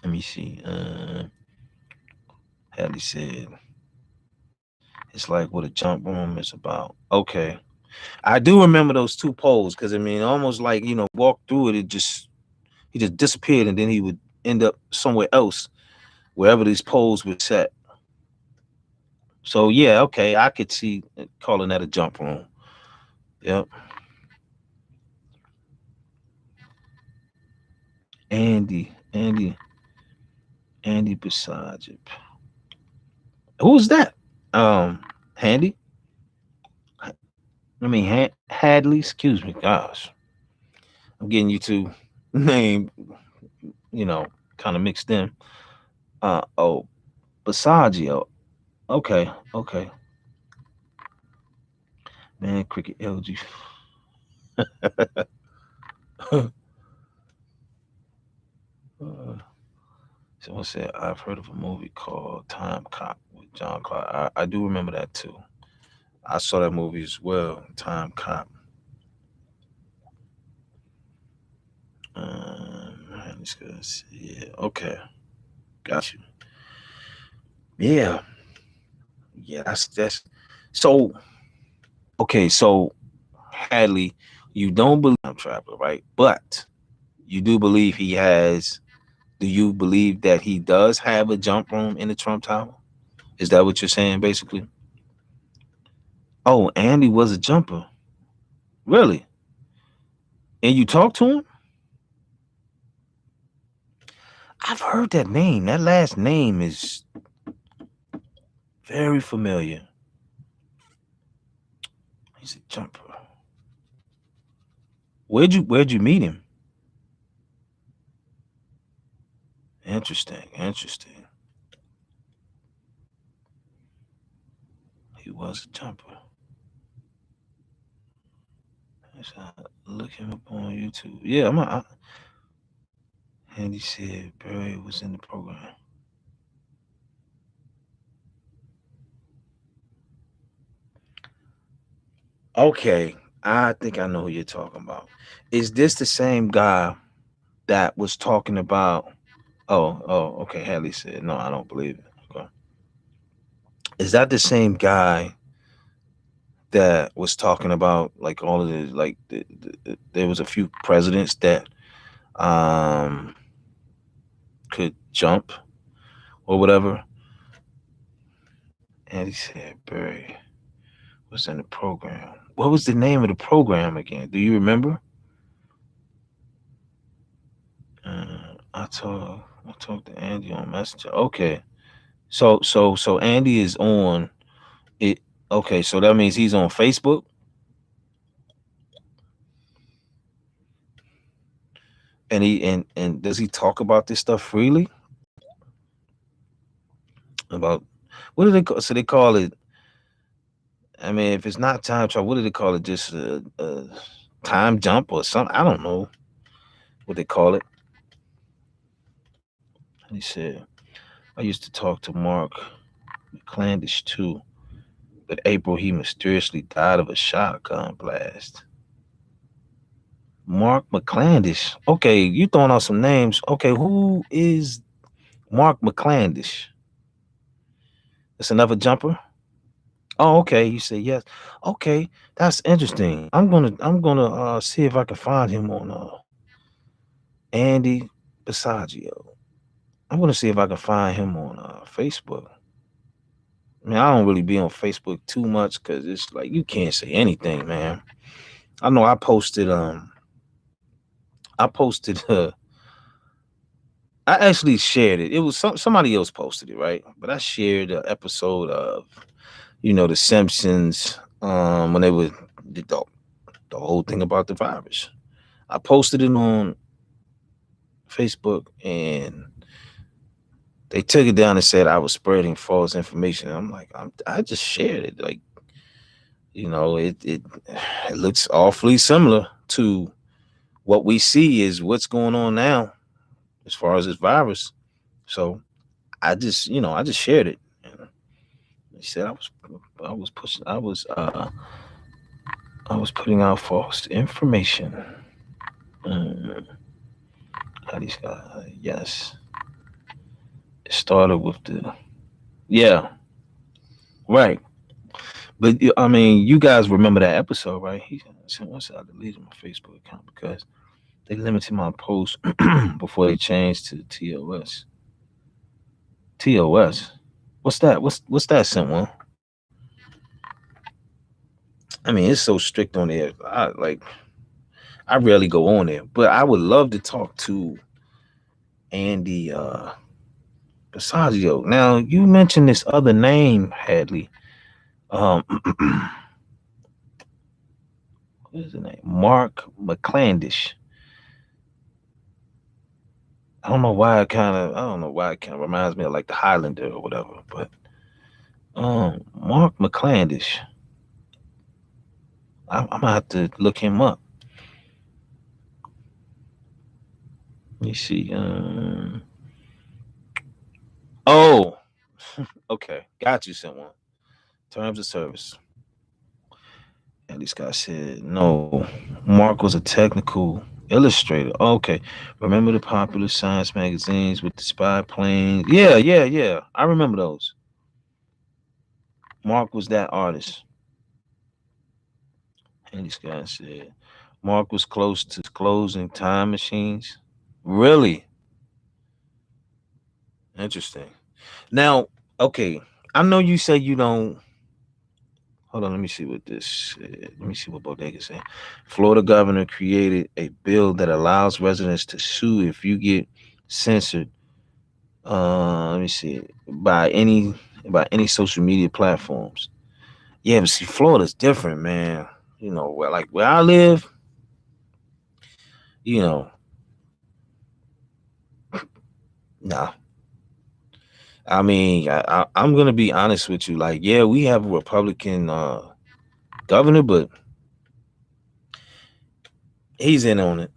Let me see. Hadley said, it's like what a jump room is about. Okay. I do remember those two polls because I mean, almost like, walk through it, he just disappeared and then he would end up somewhere else, wherever these polls were set. So yeah, okay, I could see calling that a jump room. Yep. Andy, Andy, Andy besides it. Who's that? Handy. I mean, Hadley. Excuse me. Gosh, I'm getting you two name. You know, kind of mixed in. Oh, Basaggio. Okay, okay. Man, cricket LG. Someone said I've heard of a movie called Time Cop with John Clark. I do remember that too. I saw that movie as well. Time Cop. Let's go see. Yeah. Okay. Got you. Yeah. Yeah. That's. So okay. So Hadley, you don't believe I'm traveler, right? But you do believe he has. Do you believe that he does have a jump room in the Trump Tower? Is that what you're saying, basically? Oh, Andy was a jumper. Really? And you talked to him? I've heard that name. That last name is very familiar. He's a jumper. Where'd you meet him? Interesting. Interesting. He was a jumper. Let's look him up on YouTube. Yeah, and he said Barry was in the program. Okay, I think I know who you're talking about. Is this the same guy that was talking about? Oh, okay. Hadley said, no, I don't believe it. Okay. Is that the same guy that was talking about like all of the like there was a few presidents that um could jump or whatever? And he said Barry was in the program. What was the name of the program again? Do you remember? I talked to Andy on Messenger. Okay. So Andy is on it. Okay, so that means he's on Facebook. And and does he talk about this stuff freely? About what do they call? So they call it. I mean, if it's not time travel, what do they call it? Just a time jump or something? I don't know what they call it. He said, I used to talk to Mark McClandish too, but April he mysteriously died of a shotgun blast. Mark McClandish. Okay, you throwing out some names. Okay, who is Mark McClandish? It's another jumper. Oh, okay. You say yes. Okay, that's interesting. I'm gonna see if I can find him on Andy Basaggio. I'm gonna see if I can find him on Facebook. I mean, I don't really be on Facebook too much because it's like you can't say anything, man. I know I posted I actually shared it. It was somebody else posted it, right? But I shared an episode of, the Simpsons, when they were the whole thing about the virus. I posted it on Facebook, and they took it down and said I was spreading false information. I'm like, I just shared it. Like, it looks awfully similar to what we see is what's going on now as far as this virus. So I just shared it. And they said I was putting out false information. Mm, how these guys? Yes, it started with the yeah, right. But I mean, you guys remember that episode, right? He said once I deleted my Facebook account because they limited my posts before they changed to TOS. TOS. What's that? What's that, someone? I mean, it's so strict on there. I rarely go on there, but I would love to talk to Andy Passaggio. Now, you mentioned this other name, Hadley. Um, what is the name? Mark McClandish. I don't know why it kind of reminds me of like the Highlander or whatever, but Mark McClandish. I'm gonna have to look him up. Let me see. Oh, okay, got you, someone. Terms of service. And this guy said, no, Mark was a technical illustrator. Oh, okay. Remember the popular science magazines with the spy planes? Yeah, yeah, yeah. I remember those. Mark was that artist. And this guy said, Mark was close to closing time machines. Really? Interesting. Now, okay. I know you say you don't. Hold on, let me see what this. Let me see what Bodega saying. Florida governor created a bill that allows residents to sue if you get censored. Let me see by any social media platforms. Yeah, but see, Florida's different, man. Where I live, you know, nah. I mean, I'm gonna be honest with you. Like, yeah, we have a Republican governor, but he's in on it.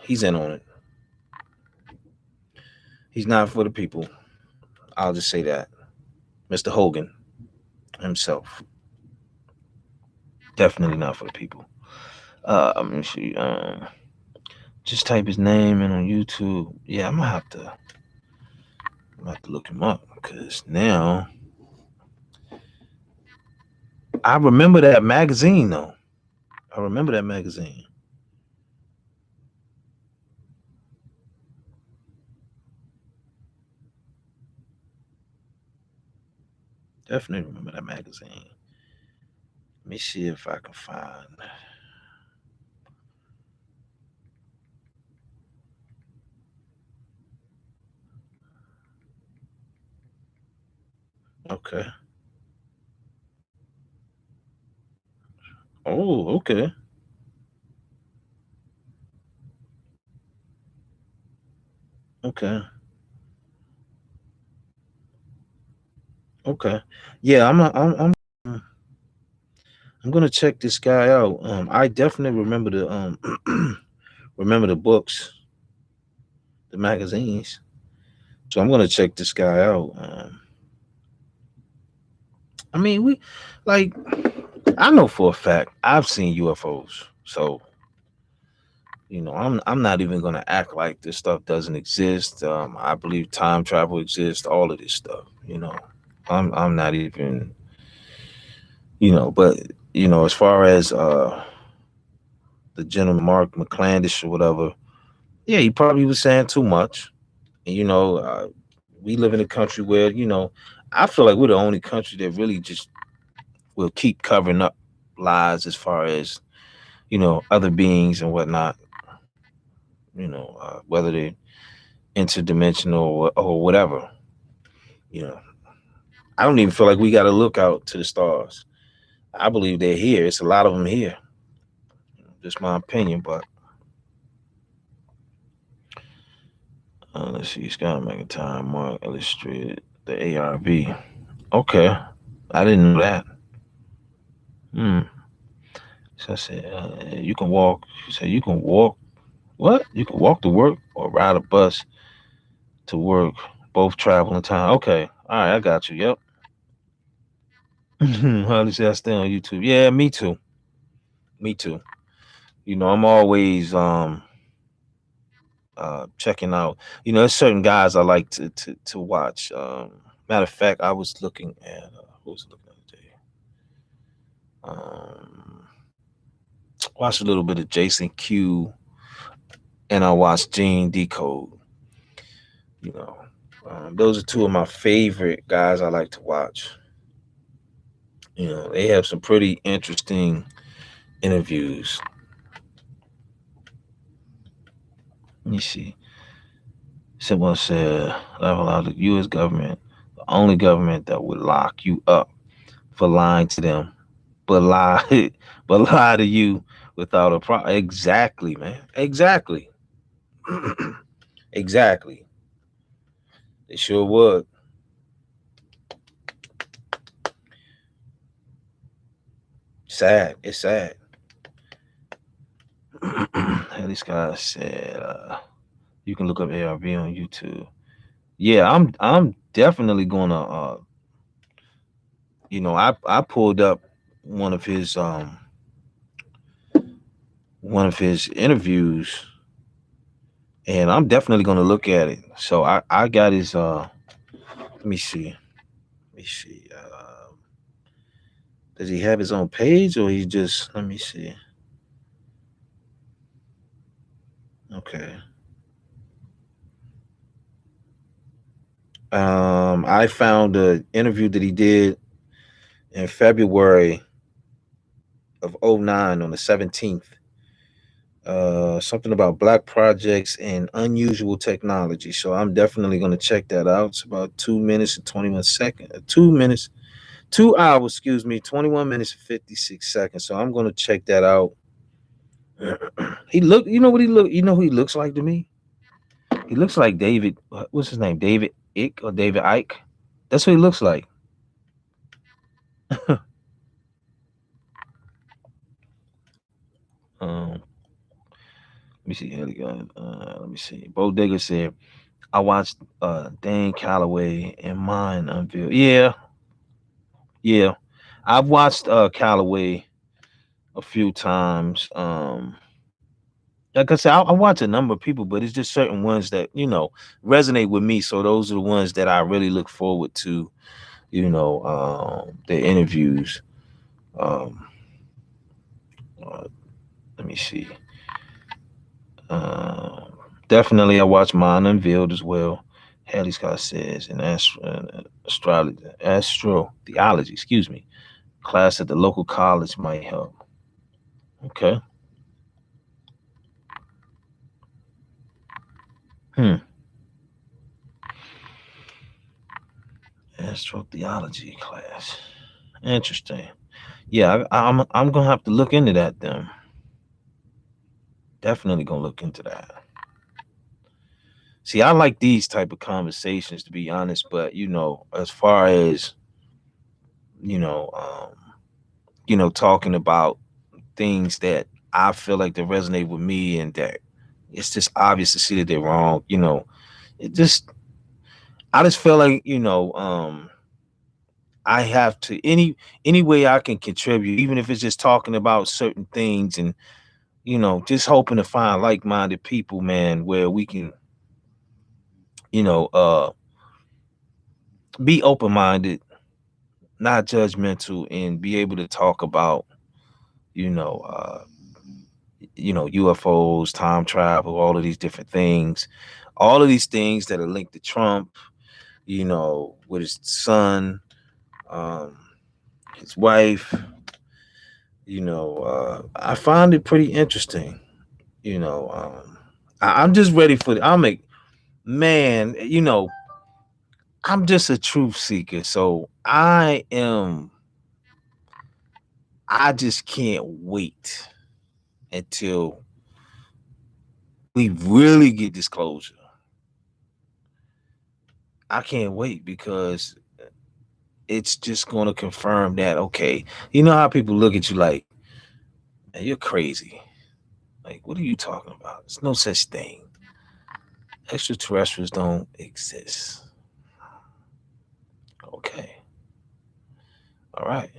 He's in on it. He's not for the people. I'll just say that. Mr. Hogan himself. Definitely not for the people. Let me see. Just type his name in on YouTube. Yeah, I'm gonna have to look him up because now I remember that magazine though. I remember that magazine. Definitely remember that magazine. Let me see if I can find. Okay. Oh, okay. Okay. Okay. Yeah, I'm gonna check this guy out. I definitely remember the remember the books, the magazines. So I'm gonna check this guy out. I mean, like I know for a fact I've seen UFOs. So I'm not even gonna act like this stuff doesn't exist. I believe time travel exists. All of this stuff. I'm not even. But as far as the gentleman Mark McClandish or whatever, yeah, he probably was saying too much. And we live in a country where I feel like we're the only country that really just will keep covering up lies as far as other beings and whatnot. Whether they're interdimensional or whatever. You know, I don't even feel like we got to look out to the stars. I believe they're here. It's a lot of them here. Just my opinion, but let's see. Scott McIntyre, Mark illustrated the ARV. Okay, I didn't know that. Hmm. So I said, you can walk. She said, you can walk. What? You can walk to work or ride a bus to work. Both travel in time. Okay. All right, I got you. Yep. Harley said I stay on YouTube. Yeah, me too. Me too. I'm always checking out. There's certain guys I like to watch. Matter of fact, I was looking at who was looking at today. Watched a little bit of Jason Q, and I watched Gene Decode. You know, those are two of my favorite guys I like to watch. They have some pretty interesting interviews. Let me see. Someone said, "I've allowed the U.S. government, the only government that would lock you up for lying to them, but lie, but lie to you without a problem." Exactly, man. Exactly. Exactly. They sure would. Sad. It's sad. This guy said, "You can look up ARV on YouTube." Yeah, I'm definitely gonna. I pulled up one of his um one of his interviews, and I'm definitely gonna look at it. So I got his. Let me see. Let me see. Does he have his own page, or he just? Let me see. Okay. I found an interview that he did in February of '09 on the 17th. Something about black projects and unusual technology. So I'm definitely going to check that out. It's about 2 minutes and 21 seconds. 2 minutes, 2 hours, excuse me, 21 minutes and 56 seconds. So I'm going to check that out. He look, you know what he look, you know who he looks like to me? He looks like David. What's his name? David Icke or David Icke? That's what he looks like. um, Let me see. Here we go. Let me see. Bo Digger said, "I watched Dane Calloway and mine unveiled." Yeah, yeah. I've watched Calloway a few times. Like I said, I watch a number of people, but it's just certain ones that resonate with me. So those are the ones that I really look forward to. The interviews. Um, uh, Let me see. Um, Definitely, I watch mine unveiled as well. Haley Scott says, and astrology, astro theology, excuse me, class at the local college might help. Okay. Hmm. Astro theology class. Interesting. Yeah, I'm gonna have to look into that then. Definitely gonna look into that. See, I like these type of conversations to be honest, but as far as you know, talking about things that I feel like they resonate with me and that it's just obvious to see that they're wrong. It just I just feel like I have to any way I can contribute, even if it's just talking about certain things and just hoping to find like-minded people, man, where we can you know uh be open-minded, not judgmental, and be able to talk about you know uh UFOs, time travel, all of these different things, all of these things that are linked to Trump, with his son, um, his wife. I find it pretty interesting. I'm just ready for. I'm like, man. I'm just a truth seeker. So I just can't wait until we really get disclosure. I can't wait because it's just going to confirm that, okay, you know how people look at you like, "Man, you're crazy. Like, what are you talking about? There's no such thing. Extraterrestrials don't exist." Okay. All right.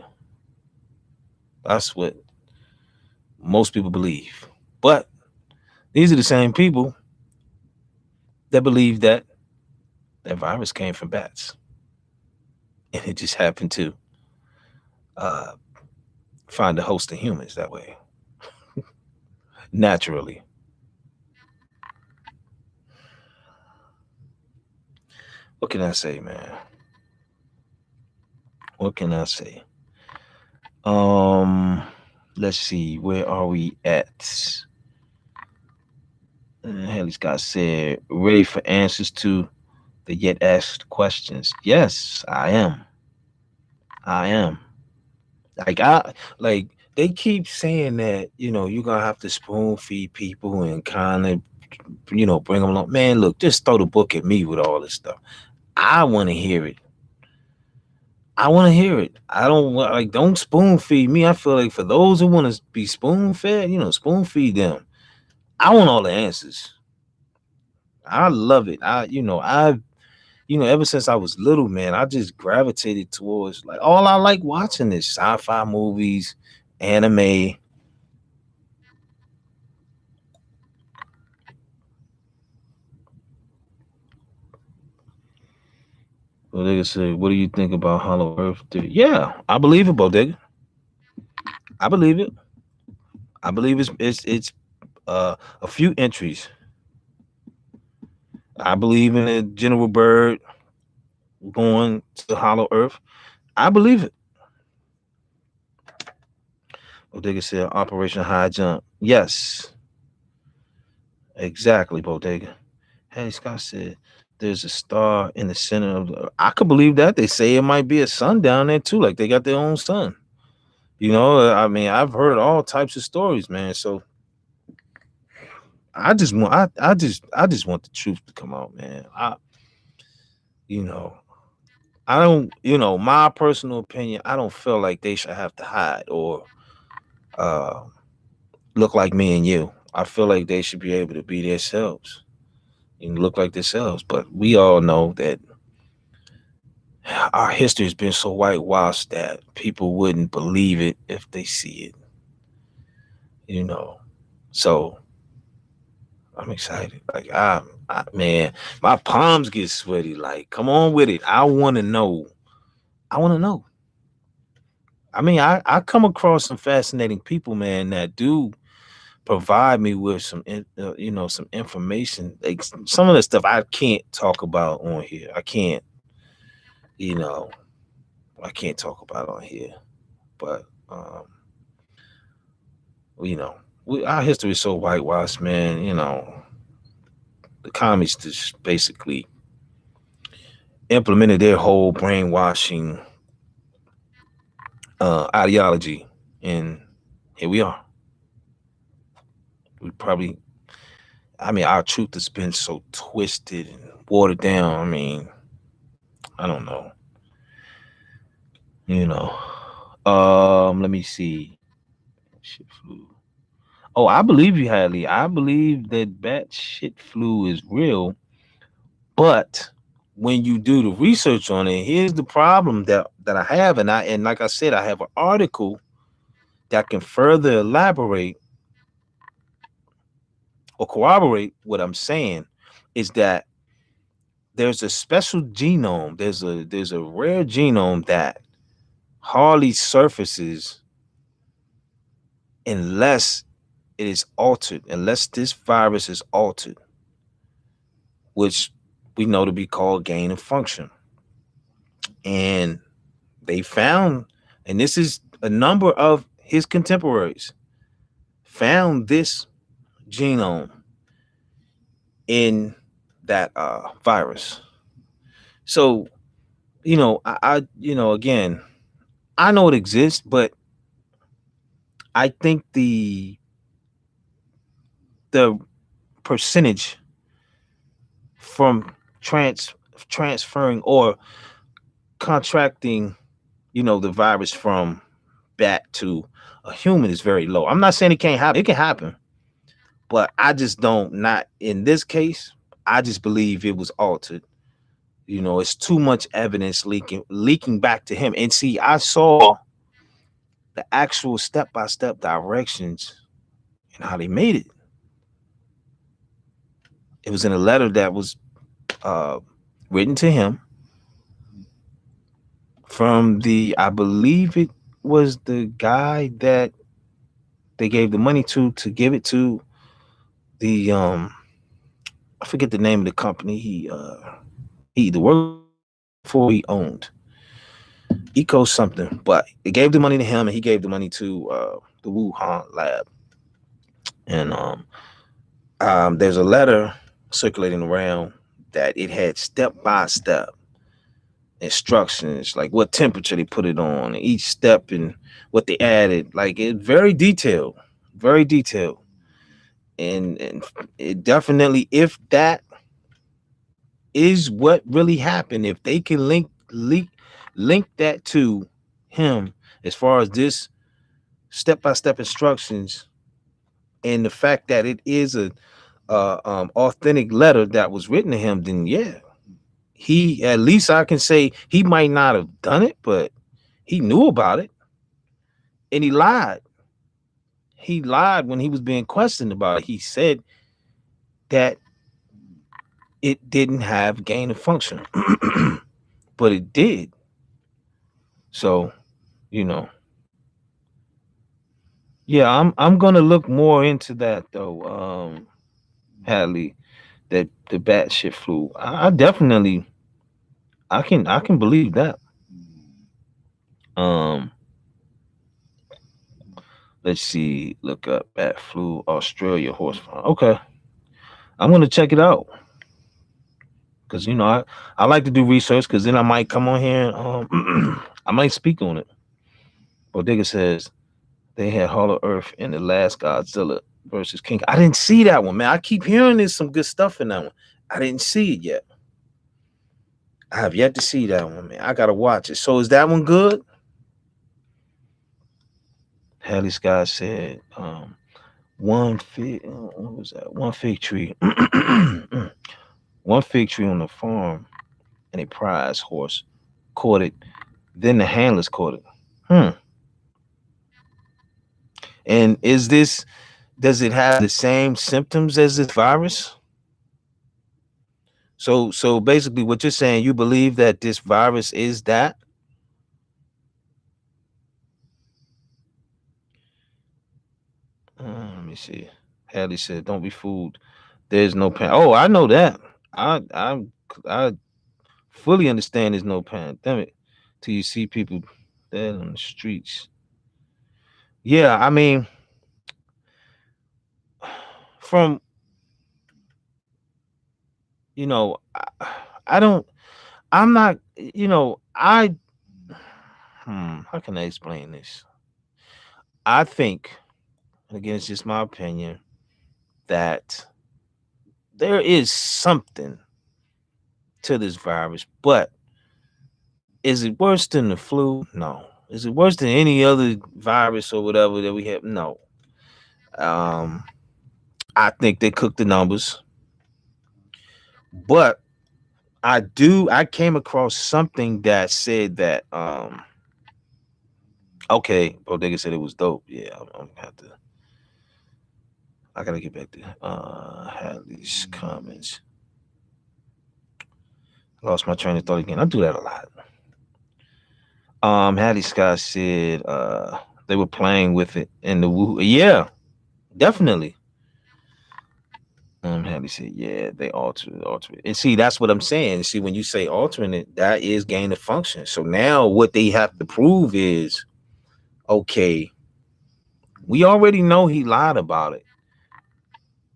That's what most people believe. But these are the same people that believe that that virus came from bats. And it just happened to uh, find a host of humans that way, naturally. What can I say, man? What can I say? Um, let's see. Where are we at? Haley Scott said, "Ready for answers to the yet asked questions." Yes, I am. I am. Like like they keep saying that you're gonna have to spoon feed people and kind of bring them along. Man, look, just throw the book at me with all this stuff. I want to hear it. I want to hear it. I don't like don't spoon feed me. I feel like for those who want to be spoon fed, spoon feed them. I want all the answers. I love it. Ever since I was little, man, I just gravitated towards like all I like watching is sci-fi movies, anime. Bodega said, "What do you think about Hollow Earth theory?" Yeah, I believe it, Bodega. I believe it. I believe it's a few entries. I believe in a General Bird going to Hollow Earth. I believe it. Bodega said, "Operation High Jump." Yes, exactly, Bodega. Hey, Scott said, "There's a star in the center of the." I could believe that. They say it might be a sun down there too, like they got their own sun. I mean, I've heard all types of stories, man. So I just want the truth to come out, man. You know, I don't, my personal opinion. I don't feel like they should have to hide or uh look like me and you. I feel like they should be able to be themselves and look like themselves. But we all know that our history has been so whitewashed that people wouldn't believe it if they see it. You know, so I'm excited. Like man, my palms get sweaty. Like, come on with it. I want to know. I want to know. I mean, I come across some fascinating people, man, that do provide me with some information. Like some of the stuff I can't talk about on here. You know, I can't talk about on here. But you know, our history is so whitewashed, man. The commies just basically implemented their whole brainwashing ideology, and here we are. We probably, I mean, our truth has been so twisted and watered down. I mean, I don't know. You know, let me see. Shit flu. Oh, I believe you, Hadley. I believe that bat shit flu is real, but when you do the research on it, here's the problem that I have, and like I said, I have an article that can further elaborate or corroborate what I'm saying. Is that there's a special genome, there's a rare genome that hardly surfaces unless it is altered, unless this virus is altered, which we know to be called gain of function. And they found, and this is a number of his contemporaries, found this genome in that virus. So Again, I know it exists, but I think the percentage from trans transferring or contracting, the virus from bat to a human is very low. I'm not saying it can't happen. It can happen, but I just don't. Not in this case. I just believe it was altered. It's too much evidence leaking back to him. And see, I saw the actual step by step directions and how they made it. It was in a letter that was uh, written to him from I believe it was the guy that they gave the money to give it to. The I forget the name of the company he either worked for, he owned Eco something, but they gave the money to him and he gave the money to the Wuhan lab. And there's a letter circulating around that it had step by step instructions, like what temperature they put it on, each step and what they added. Like it very detailed, very detailed. And it definitely, if that is what really happened, if they can link that to him as far as this step by step instructions and the fact that it is a authentic letter that was written to him, then yeah, he, at least I can say, he might not have done it, but he knew about it and he lied. He lied when he was being questioned about it. He said that it didn't have gain of function, but it did. So, you know, yeah, I'm gonna look more into that though, Hadley, that the batshit flu. I definitely, I can believe that. Um, let's see, look up bat flu, Australia horse farm. Okay, I'm gonna check it out because I like to do research because then I might come on here and I might speak on it. Bodega says they had Hollow Earth in the last Godzilla versus King. I didn't see that one, man. I keep hearing there's some good stuff in that one. I didn't see it yet. I have yet to see that one, man. I gotta watch it. So is that one good? Haley Scott said, what was that? One fig tree. One fig tree on the farm and a prize horse caught it. Then the handlers caught it. Hmm. And does it have the same symptoms as this virus? So basically what you're saying, you believe that this virus is that? Let me see. Hadley said, "Don't be fooled. There's no pan." Oh, I know that. I fully understand. There's no pandemic till you see people dead on the streets. Yeah, I mean, from you know, I don't. I'm not. How can I explain this? I think, and again, it's just my opinion, that there is something to this virus, but is it worse than the flu? No. Is it worse than any other virus or whatever that we have? No. Um, I think they cooked the numbers, but I came across something that said that okay, Bodega said it was dope. Yeah, I'm gonna have to. I gotta get back to have these comments. Lost my train of thought again. I do that a lot. Hattie Scott said they were playing with it in the woo. Yeah, definitely. Hattie said, yeah, they alter it. And see, that's what I'm saying. See, when you say altering it, that is gain of function. So now what they have to prove is, okay, we already know he lied about it.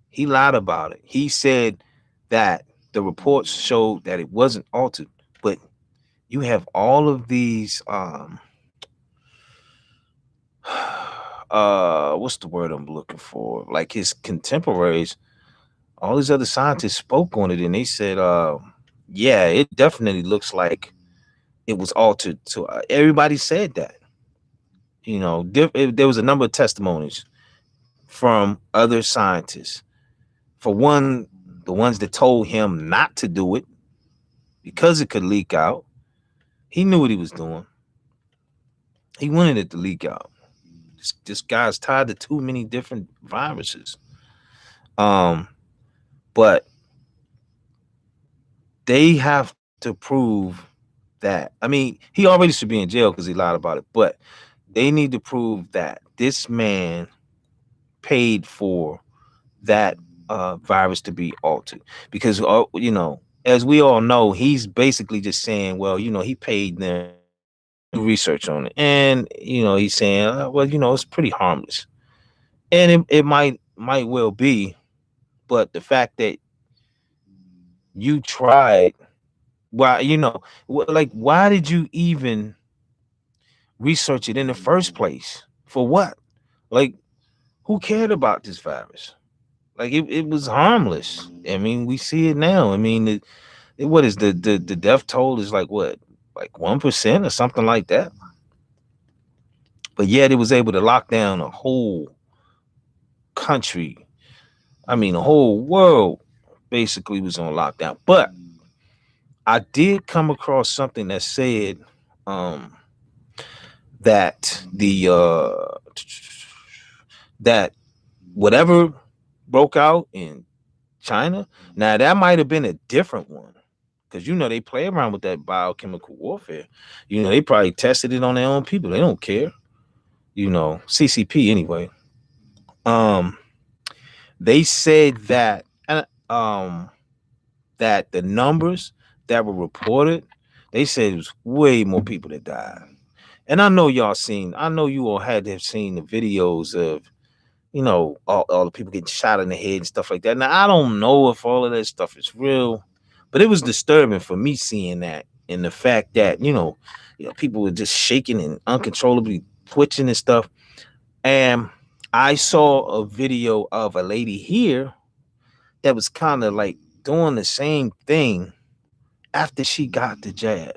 He lied about it. He said that the reports showed that it wasn't altered, but you have all of these what's the word I'm looking for? Like his contemporaries, all these other scientists spoke on it and they said, yeah, it definitely looks like it was altered. So everybody said that. There was a number of testimonies from other scientists. For one, the ones that told him not to do it because it could leak out. He knew what he was doing. He wanted it to leak out. This guy's tied to too many different viruses. Um, but they have to prove that. I mean, he already should be in jail because he lied about it. But they need to prove that this man paid for that virus to be altered. Because as we all know, he's basically just saying, well, he paid them to do research on it, and he's saying, well, it's pretty harmless, and it might well be, but the fact that you tried, why like why did you even research it in the first place? For what? Like, who cared about this virus? Like, it was harmless. I mean, we see it now. I mean, what is the death toll is like what, like 1% or something like that. But yet it was able to lock down a whole country. I mean, the whole world basically was on lockdown. But I did come across something that said um, that that whatever broke out in China, now that might have been a different one. Because they play around with that biochemical warfare. They probably tested it on their own people. They don't care. CCP anyway. Um, they said that that the numbers that were reported, they said it was way more people that died. And I know I know you all had to have seen the videos of, all the people getting shot in the head and stuff like that. Now, I don't know if all of that stuff is real, but it was disturbing for me seeing that, and the fact that, people were just shaking and uncontrollably twitching and stuff. And I saw a video of a lady here that was kind of like doing the same thing after she got the jab.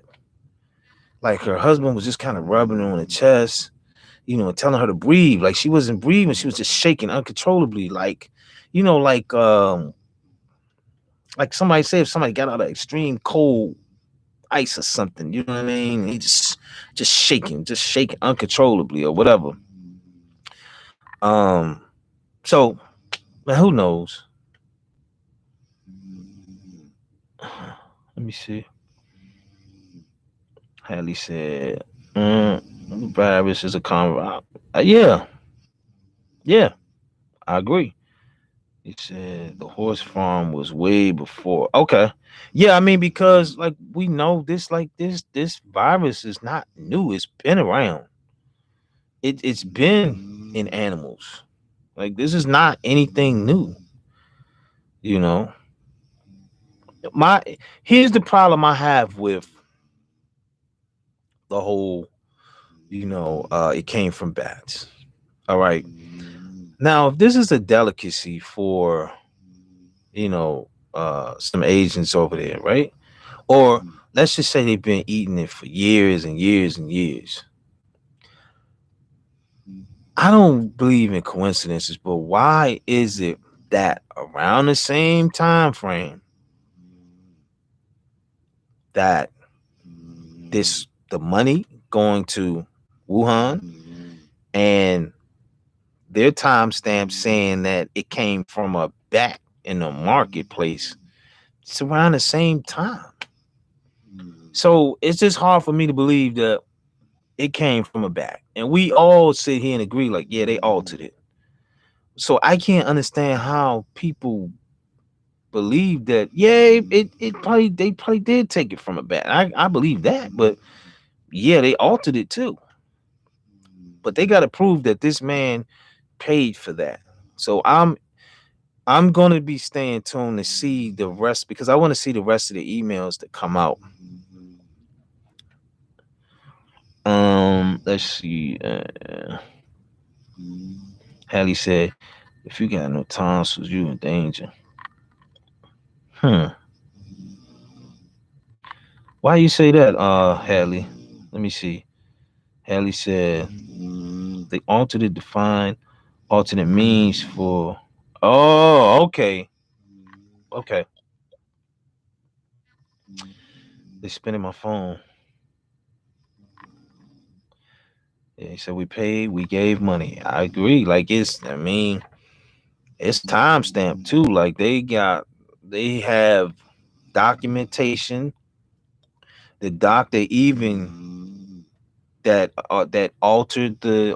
Like, her husband was just kind of rubbing her on the chest, telling her to breathe. Like, she wasn't breathing. She was just shaking uncontrollably. Like somebody said, if somebody got out of extreme cold ice or something, you know what I mean? He just shaking uncontrollably or whatever. So, man, who knows? Let me see. Hadley said, the virus is a common. Yeah, yeah, I agree. He said the horse farm was way before. Okay. Yeah, I mean, because like we know this, like this virus is not new. It's been around. It's been in animals. Like, this is not anything new. You know. My Here's the problem I have with the whole, it came from bats. All right. Now, if this is a delicacy for, some Asians over there, right? Or let's just say they've been eating it for years and years and years. I don't believe in coincidences, but why is it that around the same time frame that the money going to Wuhan and their timestamp saying that it came from a bat in the marketplace, it's around the same time. So it's just hard for me to believe that it came from a bat. And we all sit here and agree, like, yeah, they altered it. So I can't understand how people believe that, yeah, they probably did take it from a bat. I believe that, but yeah, they altered it too. But they gotta prove that this man paid for that. So I'm gonna be staying tuned to see the rest, because I want to see the rest of the emails that come out Let's see. Hallie said, "If you got no tonsils, you in danger." Hmm. Why you say that, Hallie? Let me see. Hallie said they alternate define alternate means for. Oh, okay, okay. They spinning my phone. Yeah, he said we paid, we gave money. I agree. Like it's, I mean, it's timestamped too. Like they have documentation. The doctor even that altered the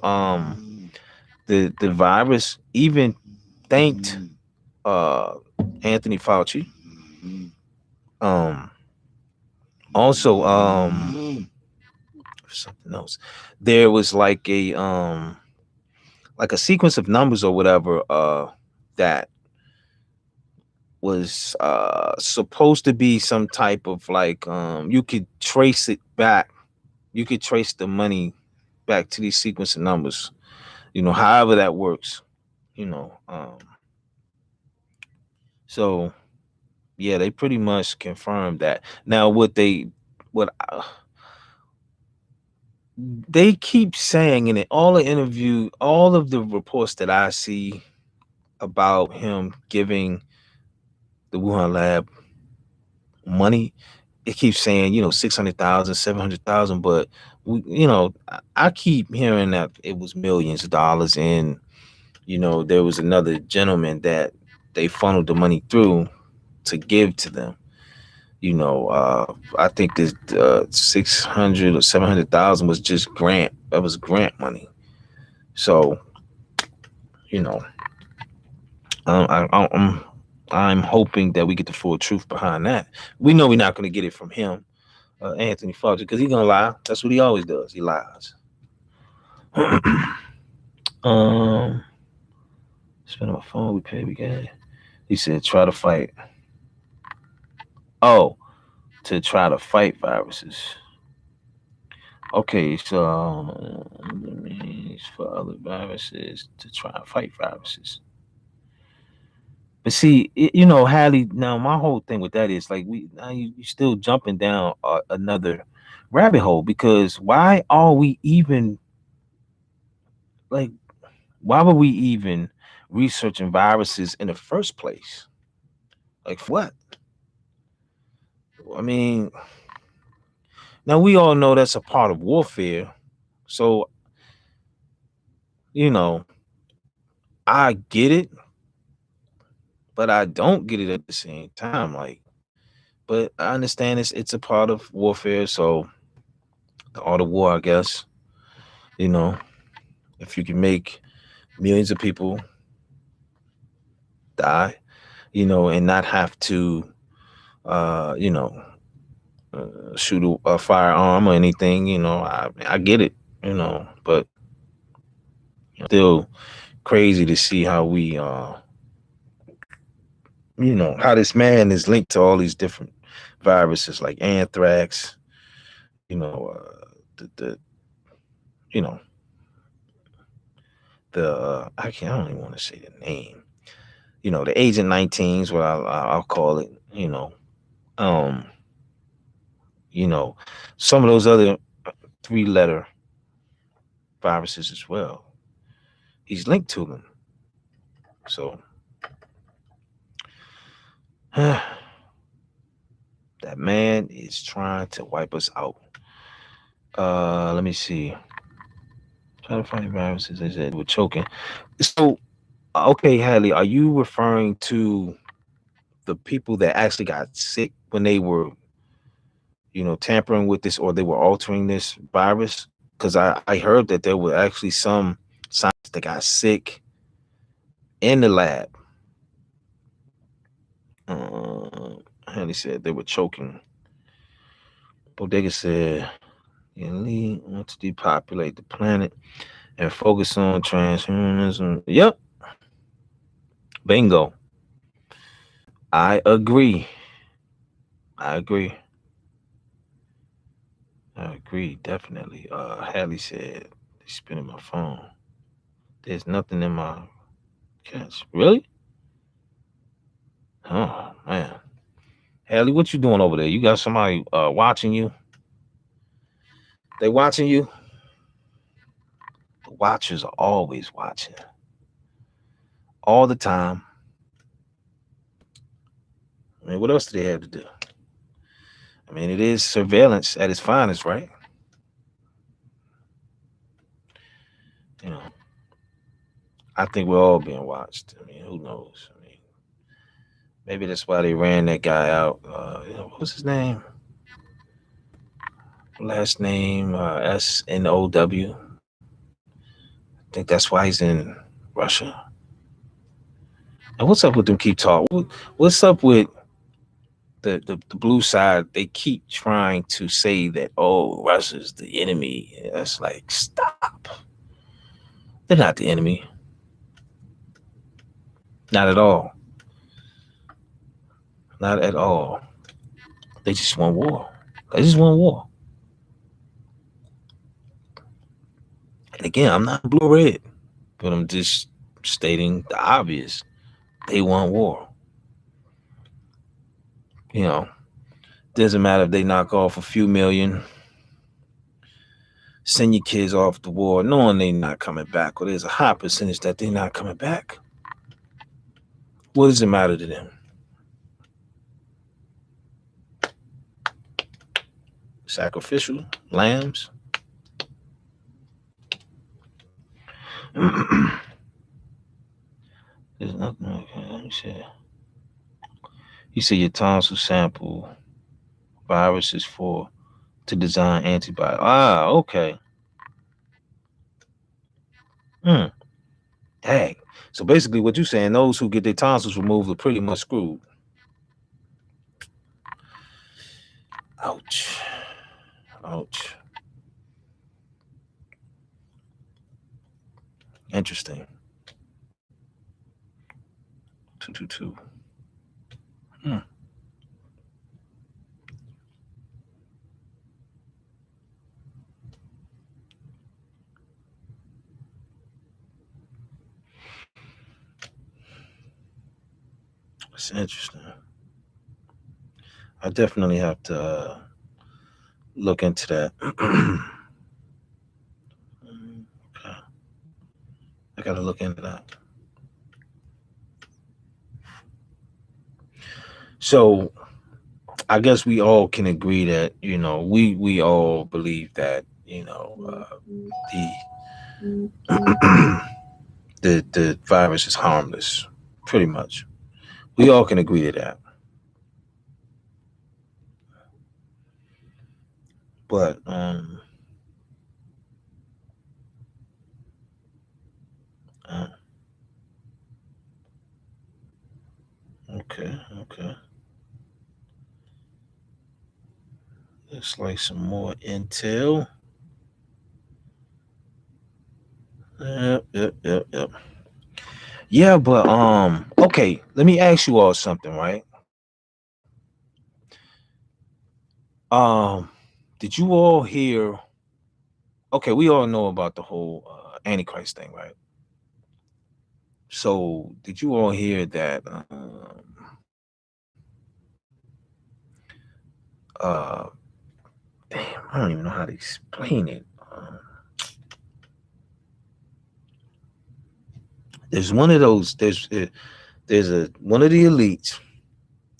virus even thanked uh Anthony Fauci. Um, also something else. There was like a sequence of numbers or whatever that was supposed to be some type of like you could trace it back. You could trace the money back to these sequence of numbers. However that works. You know. So yeah, they pretty much confirmed that. Now, what they keep saying in it, all the interview, all of the reports that I see about him giving the Wuhan lab money, it keeps saying 600,000, 700,000, but I keep hearing that it was millions of dollars, and there was another gentleman that they funneled the money through to give to them. I think this 600 or 700,000 was just grant. That was grant money. So you know, I'm hoping that we get the full truth behind that. We know we're not going to get it from him, Anthony Fauci, because he's gonna lie. That's what he always does. He lies. um, Spend on my phone. We pay. We got. He said, "Try to fight." Oh, to try to fight viruses. Okay, so it means for other viruses to try and fight viruses. But see, Hallie. Now, my whole thing with that is like you still jumping down another rabbit hole, because why are we even like why were we even researching viruses in the first place? Like for what? I mean, now we all know that's a part of warfare. So, you know, I get it, but I don't get it at the same time. Like, but I understand it's a part of warfare. So the art of war, I guess, you know, if you can make millions of people die, and not have to, uh, you know, shoot a firearm or anything, I get it, but still crazy to see how how this man is linked to all these different viruses like anthrax, the you know, I don't even want to say the name, the Agent 19s, what I'll call it, um, you know, some of those other 3-letter viruses as well. He's linked to them. So that man is trying to wipe us out. Let me see. Trying to find viruses. They said we're choking. So, okay, Hadley, are you referring to the people that actually got sick when they were, tampering with this, or they were altering this virus? Because I heard that there were actually some scientists that got sick in the lab. Hadley said they were choking. Bodega said, Lee wants to depopulate the planet and focus on transhumanism. Yep. Bingo. I agree. I agree. I agree, definitely. Hadley said, they spinning my phone. There's nothing in my catch. Really? Oh man. Hadley, what you doing over there? You got somebody watching you? They watching you? The watchers are always watching. All the time. I mean, what else do they have to do? I mean, it is surveillance at its finest, right? You know, I think we're all being watched. I mean, who knows? I mean, maybe that's why they ran that guy out. What was his name? Last name Snow. I think that's why he's in Russia. And what's up with them? Keep talking. What's up with the blue side? They keep trying to say that Russia's the enemy. It's like stop. They're not the enemy. Not at all. Not at all. They just want war. They just want war. And again, I'm not blue or red, but I'm just stating the obvious. They want war. You know, doesn't matter if they knock off a few million, send your kids off to war, knowing they're not coming back, or there's a high percentage that they're not coming back. What does it matter to them? Sacrificial lambs? There's nothing. Okay, let me see. You say your tonsil sample viruses for to design antibiotics. Ah, okay. Dang. So basically, what you're saying, those who get their tonsils removed are pretty much screwed. Ouch. Ouch. Interesting. 222. Hmm. It's interesting. I definitely have to look into that. Okay. I got to look into that. So I guess we all can agree that we all believe that the the virus is harmless, pretty much. We all can agree to that. But uh, okay. Looks like some more intel. Yep. Yeah, but okay. Let me ask you all something, right? Um, did you all hear? Okay, we all know about the whole Antichrist thing, right? So, did you all hear that? Uh, Damn, I don't even know how to explain it. There's one of those. There's a one of the elites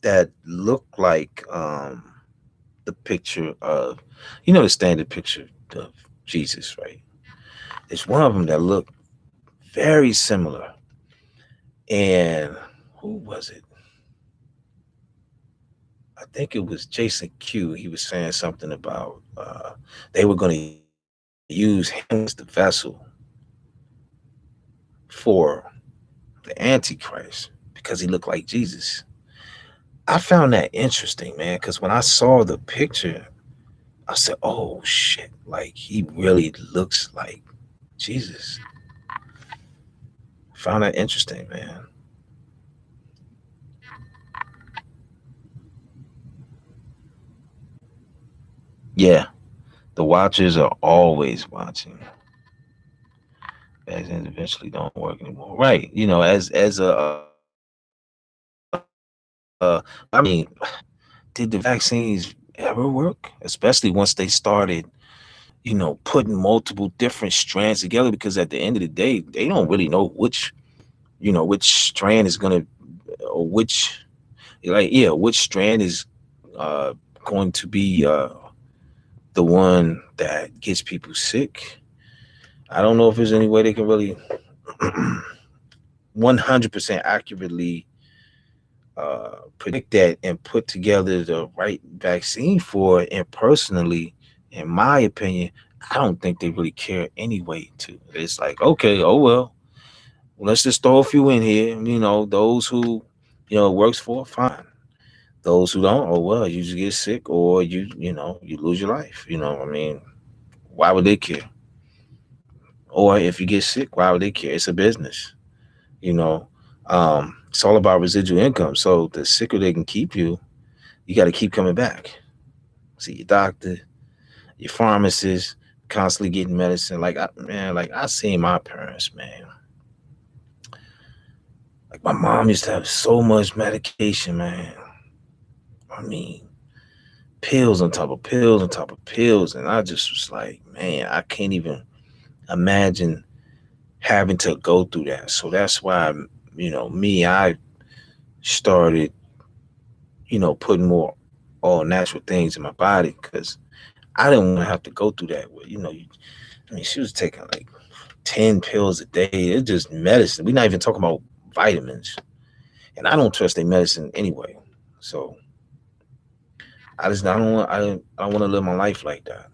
that look like the picture of, the standard picture of Jesus, right? There's one of them that looked very similar. And who was it? I think it was Jason Q. He was saying something about they were going to use him as the vessel for the Antichrist because he looked like Jesus. I found that interesting, man, because when I saw the picture, I said, oh shit, like he really looks like Jesus. Found that interesting, man. Yeah, The watchers are always watching. Vaccines eventually don't work anymore. Right. You know, as a I mean, did the vaccines ever work? Especially once they started, putting multiple different strands together, because at the end of the day, they don't really know which strand is gonna, or which strand is uh going to be the one that gets people sick. I don't know if there's any way they can really 100% accurately predict that and put together the right vaccine for it. And personally, in my opinion, I don't think they really care anyway. To It's like, okay, oh well, let's just throw a few in here. Those who it works for, fine. Those who don't, oh well, you just get sick, or you lose your life. I mean, why would they care? Or if you get sick, why would they care? It's a business. You know, it's all about residual income. So the sicker they can keep you, you got to keep coming back. See your doctor, your pharmacist, constantly getting medicine. Like I seen my parents, man. Like my mom used to have so much medication, man. I mean, pills on top of pills on top of pills, and I just was like, man, I can't even imagine having to go through that. So that's why, I started, putting more all natural things in my body, because I didn't want to have to go through that. I mean, she was taking like 10 pills a day. It's just medicine. We're not even talking about vitamins. And I don't trust their medicine anyway. So I don't want to live my life like that.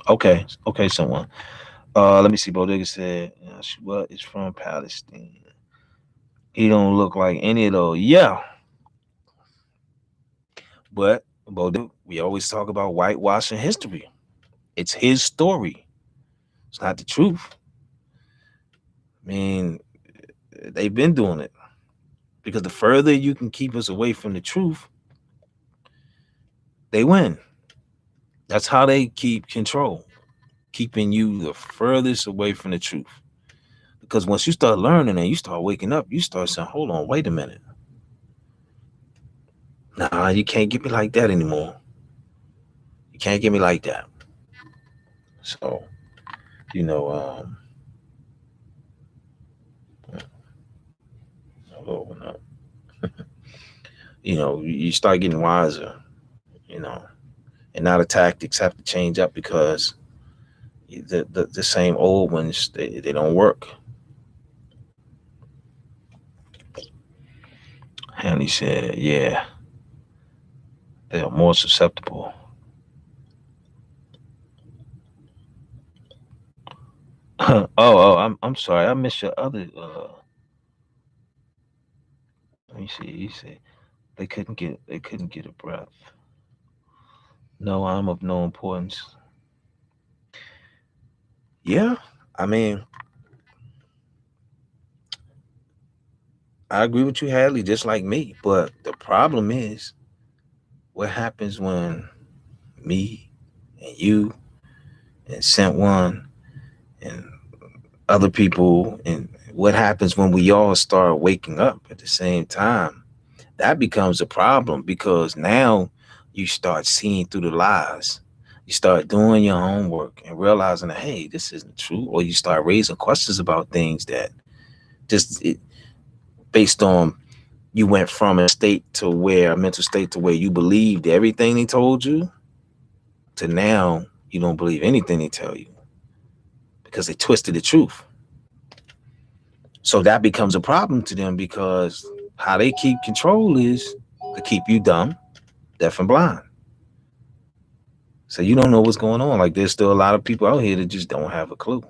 Okay, someone. Let me see. Bodega said, what is from Palestine? He don't look like any of those. Yeah, but Bodega, we always talk about whitewashing history. It's his story. It's not the truth. I mean, they've been doing it, because the further you can keep us away from the truth, they win. That's how they keep control, keeping you the furthest away from the truth. Because once you start learning and you start waking up, you start saying, hold on, wait a minute. Nah, you can't get me like that anymore. You can't get me like that. So, you know, um, I'll open up. You start getting wiser, you know, and now the tactics have to change up, because the same old ones, they don't work. Hanley said, yeah, they are more susceptible. I'm sorry, I missed your other. Let me see. He said they couldn't get a breath. No, I'm of no importance. Yeah, I mean, I agree with you, Hadley, just like me. But the problem is, what happens when me and you and Sent One and other people, and what happens when we all start waking up at the same time? That becomes a problem, because now you start seeing through the lies. You start doing your homework and realizing that, hey, this isn't true, or you start raising questions about things that based on, you went from a mental state to where you believed everything they told you, to now you don't believe anything they tell you, because they twisted the truth. So that becomes a problem to them, because how they keep control is to keep you dumb, deaf, and blind. So you don't know what's going on. Like, there's still a lot of people out here that just don't have a clue.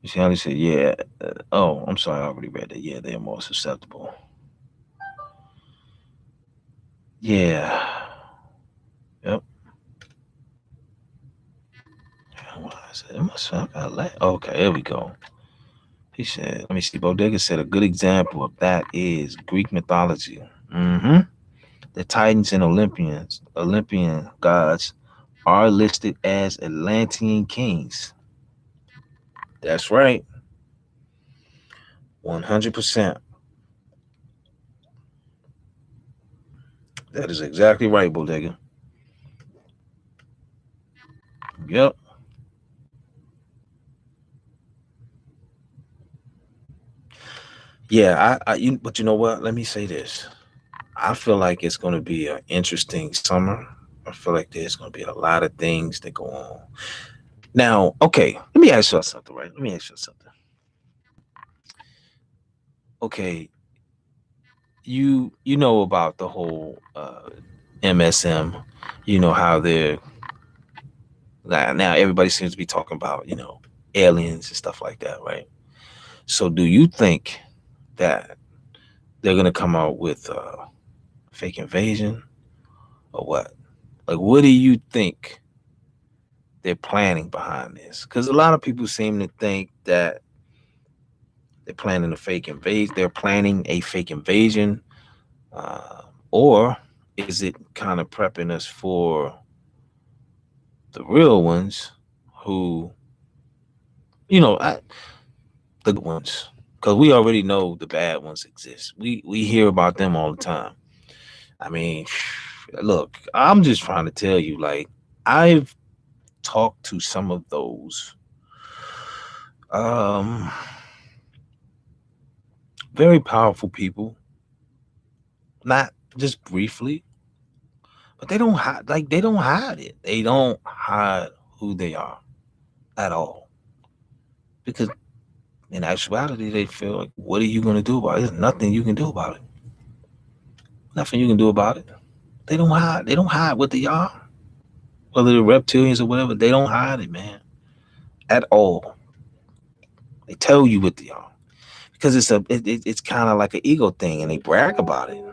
You see how they said, yeah. Oh, I'm sorry, I already read that. Yeah, they're more susceptible. Yeah. Yep. Why is it? It must have got Okay, here we go. He said, let me see. Bodega said a good example of that is Greek mythology. Mm-hmm. The Titans and Olympian gods are listed as Atlantean kings. That's right. 100%. That is exactly right, Bodega. Yep. Yeah, but you know what? Let me say this. I feel like it's going to be an interesting summer. I feel like there's going to be a lot of things that go on. Now, okay, let me ask you something, right? Let me ask you something. Okay, you know about the whole MSM. You know how they're now everybody seems to be talking about, aliens and stuff like that, right? So do you think that they're going to come out with fake invasion or what? Like, what do you think they're planning behind this? Because a lot of people seem to think that they're planning a fake invasion. They're planning a fake invasion, or is it kind of prepping us for the real ones, who, the good ones? Because we already know the bad ones exist. We hear about them all the time. I mean, look, I'm just trying to tell you, like, I've talked to some of those um very powerful people, not just briefly, but they don't hide it. They don't hide who they are at all. Because in actuality, they feel like, what are you going to do about it? There's nothing you can do about it. Nothing you can do about it. They don't hide. They don't hide what they are. Whether they're reptilians or whatever, they don't hide it, man, at all. They tell you what they are, because it's kind of like an ego thing, and they brag about it.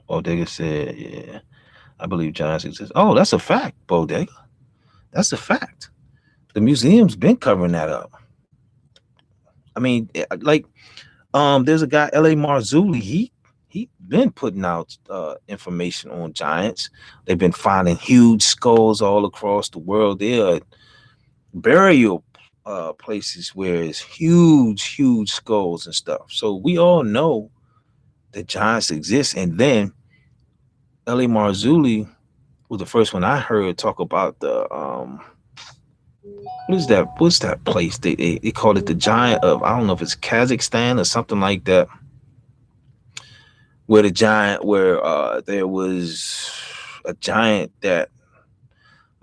Bodega said, "Yeah, I believe giants exist." Oh, that's a fact, Bodega. That's a fact. The museum's been covering that up. I mean, like, there's a guy, L.A. Marzulli. He been putting out information on giants. They've been finding huge skulls all across the world. There are burial places where it's huge skulls and stuff. So we all know that giants exist. And then L.A. Marzulli was the first one I heard talk about the what is that? What's that place? They call it the giant of, I don't know if it's Kazakhstan or something like that. Where there was a giant that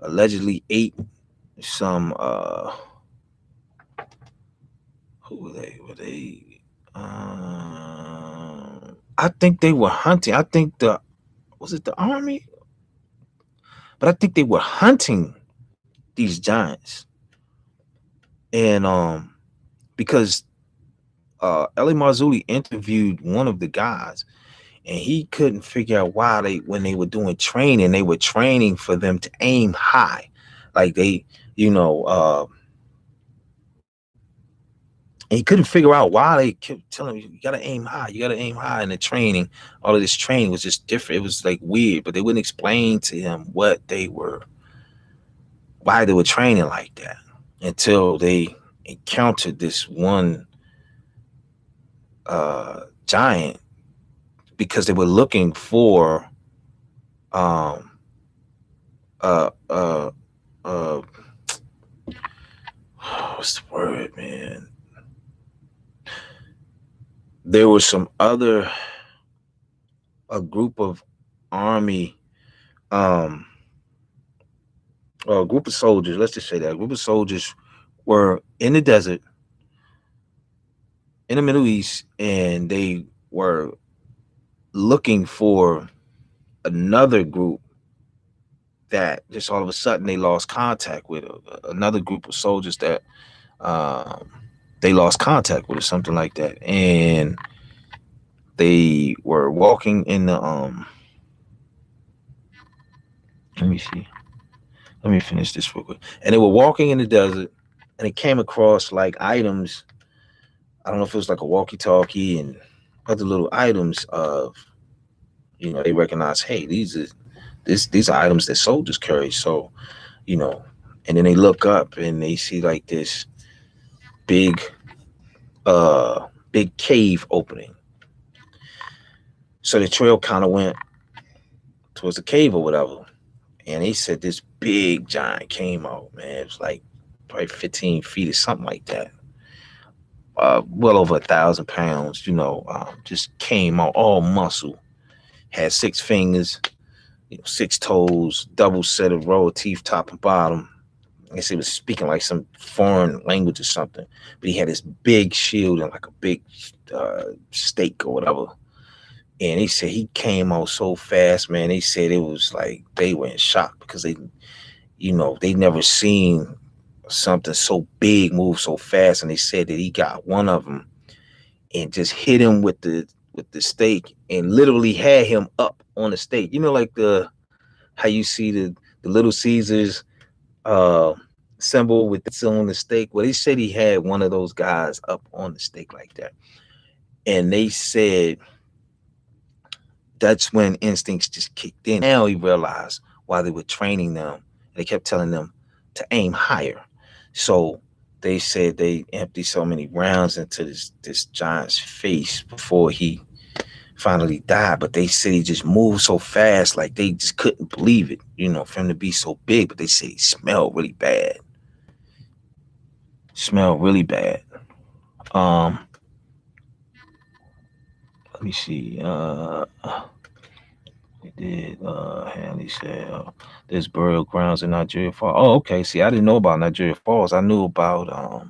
allegedly ate some who were they? I think they were hunting. I think was it the army? But I think they were hunting these giants. And because Ellie Marzulli interviewed one of the guys, and he couldn't figure out why when they were doing training, they were training for them to aim high. Like they, and he couldn't figure out why they kept telling him, you gotta aim high, you gotta aim high. In the training, all of this training was just different. It was like weird, but they wouldn't explain to him why they were training like that, until they encountered this one giant, because they were looking for what's the word, man? There was a group of army, or a group of soldiers, let's just say that a group of soldiers were in the desert in the Middle East, and they were looking for another group that just all of a sudden they lost contact with, another group of soldiers that they lost contact with, or something like that. And they were walking in the let me see. Let me finish this real quick. And they were walking in the desert, and they came across like items. I don't know if it was like a walkie-talkie, and other little items of, they recognize, hey, these are items that soldiers carry. So, you know, and then they look up and they see like this big big cave opening. So the trail kind of went towards the cave or whatever. And they said this big giant came out, man. It was like probably 15 feet or something like that. Well over 1,000 pounds, just came out all muscle. Had 6 fingers, 6 toes, double set of row of teeth, top and bottom. I guess he was speaking like some foreign language or something. But he had this big shield and like a big stake or whatever. And they said he came out so fast, man. They said it was like they were in shock because they never seen something so big move so fast. And they said that he got one of them and just hit him with the stake and literally had him up on the stake. Like how you see the Little Caesars uh symbol with this on the stake. Well, they said he had one of those guys up on the stake like that. And they said that's when instincts just kicked in. Now he realized why they were training them. They kept telling them to aim higher. So they said they emptied so many rounds into this giant's face before he finally died. But they said he just moved so fast, like they just couldn't believe it, for him to be so big. But they said he smelled really bad. Smelled really bad. Let me see. We did. Hanley said there's burial grounds in Nigeria Falls. Oh, okay. See, I didn't know about Nigeria Falls. I knew about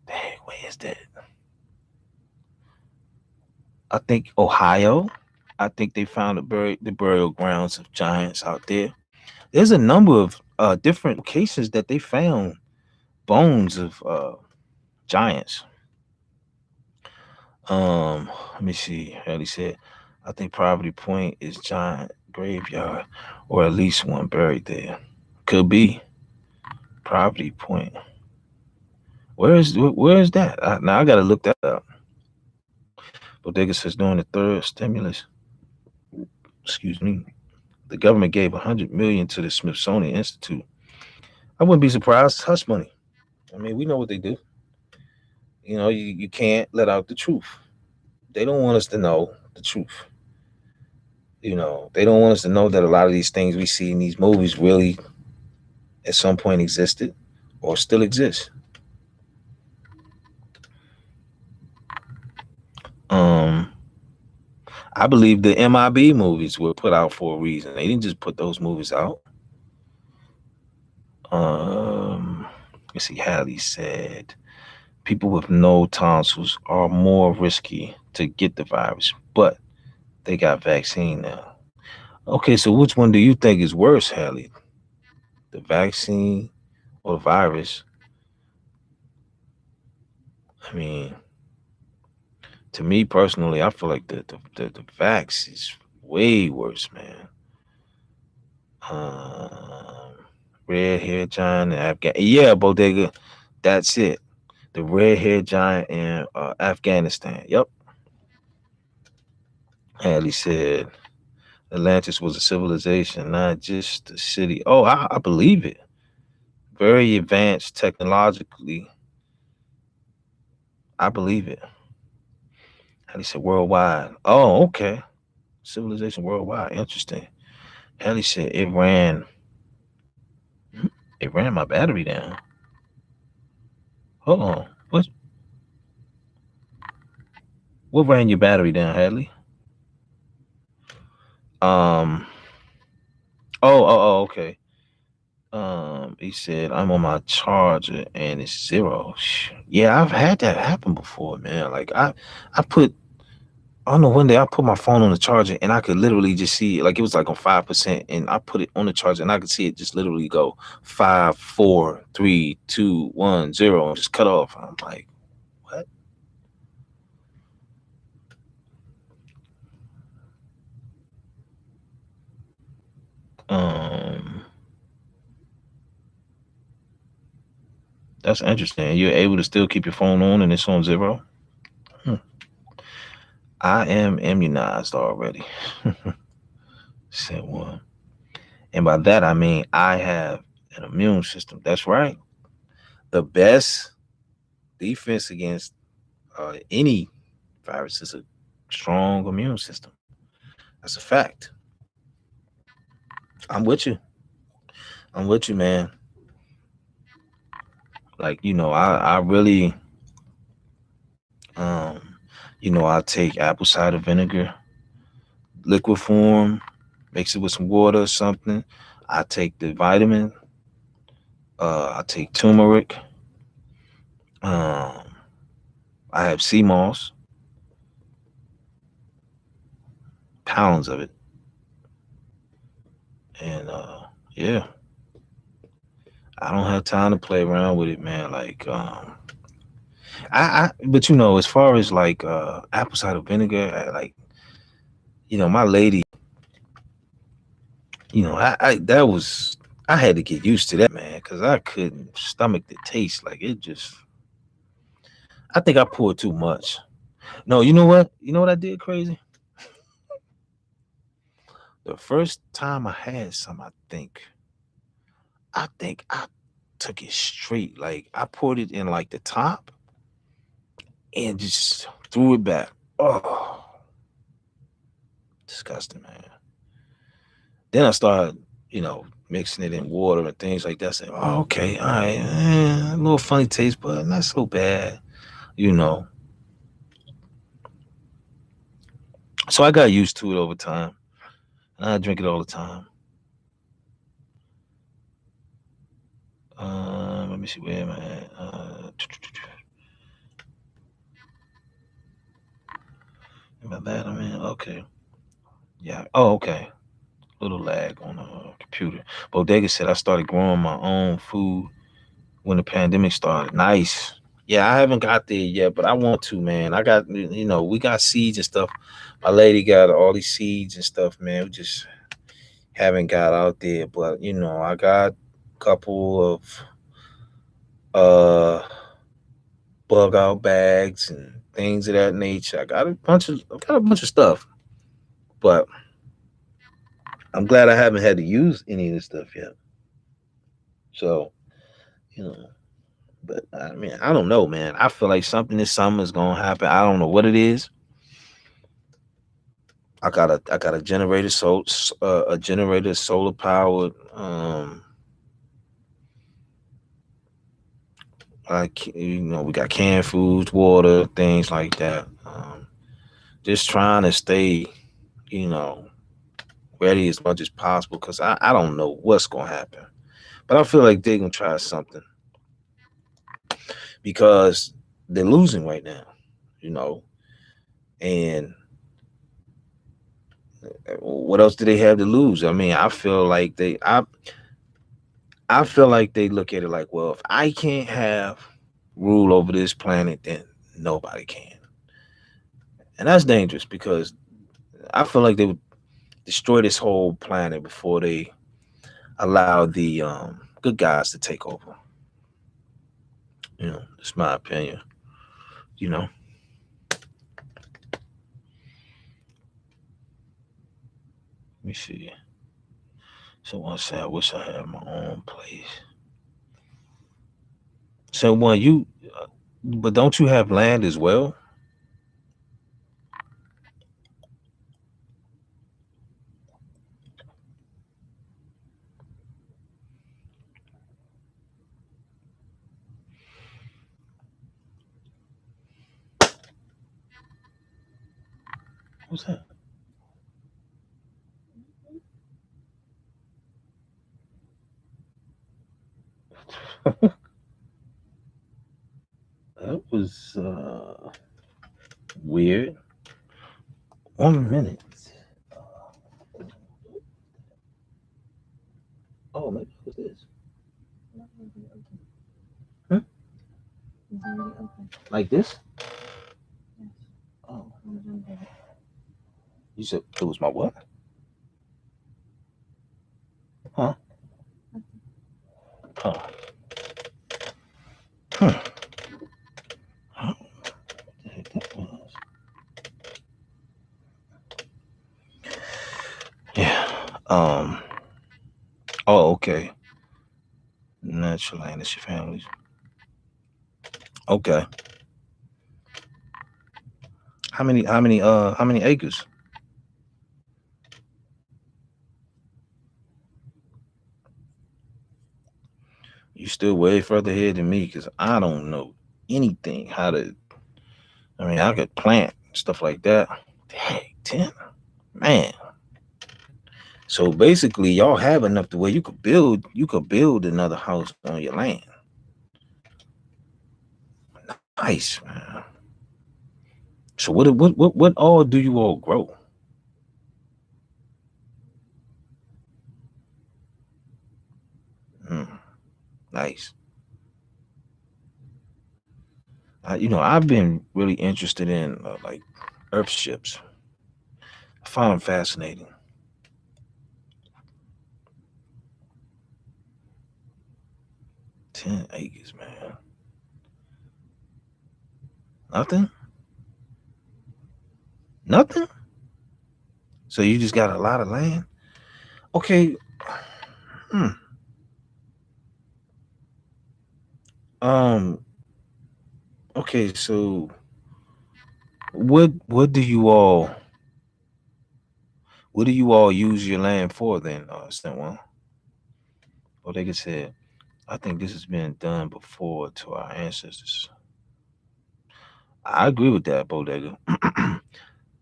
dang, where is that? I think Ohio. I think they found the burial grounds of giants out there. There's a number of different locations that they found bones of giants. Let me see. Haley said, I think Poverty Point is giant graveyard, or at least one buried there. Could be Poverty Point. Where is that? Now I gotta look that up. Bodega says during the third stimulus, excuse me, the government gave $100 million to the Smithsonian Institute. I wouldn't be surprised. Hush money. I mean, we know what they do. You can't let out the truth. They don't want us to know the truth. They don't want us to know that a lot of these things we see in these movies really at some point existed or still exist. I believe the MIB movies were put out for a reason. They didn't just put those movies out. Let's see, Hallie said people with no tonsils are more risky to get the virus, but they got vaccine now. Okay, so which one do you think is worse, Hallie? The vaccine or the virus? I mean, to me personally, I feel like the vax is way worse, man. Red hair giant in Afghanistan. Yeah, Bodega, that's it. The red hair giant in Afghanistan. Yep. Hallie said Atlantis was a civilization, not just a city. Oh, I believe it. Very advanced technologically. I believe it. Hallie said worldwide. Oh, okay. Civilization worldwide. Interesting. Hallie said it ran my battery down. Hold on. What ran your battery down, Hadley? Okay. He said I'm on my charger and it's 0. Yeah, I've had that happen before, man. Like I don't know, one day I put my phone on the charger and I could literally just see it. Like it was like on 5%, and I put it on the charger and I could see it just literally go 5, 4, 3, 2, 1, 0 and just cut off. I'm like, what? That's interesting. You're able to still keep your phone on and it's on 0. I am immunized already. Said one. And by that, I mean I have an immune system. That's right. The best defense against any virus is a strong immune system. That's a fact. I'm with you. I'm with you, man. Like, I really, I take apple cider vinegar, liquid form, mix it with some water or something. I take the vitamin. I take turmeric. Um, I have sea moss, pounds of it, and yeah, I don't have time to play around with it, man. Like, but as far as like apple cider vinegar, like, my lady, that was, I had to get used to that, man, because I couldn't stomach the taste. Like, it just, I think I poured too much. No, you know what? You know what I did crazy? The first time I had some, I think I took it straight. Like, I poured it in like the top and just threw it back. Oh, disgusting, man. Then I started, mixing it in water and things like that. I said, oh, okay, all right, a little funny taste, but not so bad, you know. So I got used to it over time, and I drink it all the time. Let me see, where am I at? Am I that? I mean, okay, yeah. Oh, okay. Little lag on the computer. Bodega said I started growing my own food when the pandemic started. Nice. Yeah, I haven't got there yet, but I want to, man. I got, we got seeds and stuff. My lady got all these seeds and stuff, man. We just haven't got out there, but I got a couple of uh bug out bags and things of that nature. I got a bunch of stuff, but I'm glad I haven't had to use any of this stuff yet. So, you know, but I mean, I don't know, man. I feel like something this summer is gonna happen. I don't know what it is. I got a generator, a generator, solar powered. Like, we got canned foods, water, things like that. Just trying to stay, you know, ready as much as possible because I don't know what's gonna happen. But I feel like they're gonna try something because they're losing right now, you know. And what else do they have to lose? I mean, I feel like they look at it like, well, if I can't have rule over this planet, then nobody can. And that's dangerous because I feel like they would destroy this whole planet before they allow the good guys to take over. It's my opinion. You know, let me see. Someone said, I wish I had my own place. So, but don't you have land as well? What's that? That was weird. 1 minute. Oh, maybe it was this. Huh? Like this? Oh, you said it was my what? Huh? Oh. Huh. What the heck that was? Um. Oh, okay. Natural land. It's your family's. Okay. How many acres? You still way further ahead than me because I don't know anything how to. I mean, I could plant stuff like that. Dang, 10, man. So basically, y'all have enough to where you could build. You could build another house on your land. Nice, man. So what all do you all grow? Mm, nice. I've been really interested in like earth ships. I find them fascinating. 10 acres, man. Nothing. Nothing. So you just got a lot of land. Okay. Hmm. Um. Okay. So what do you all use your land for then? Step one. Well, they could say, I think this has been done before to our ancestors. I agree with that, Bodega.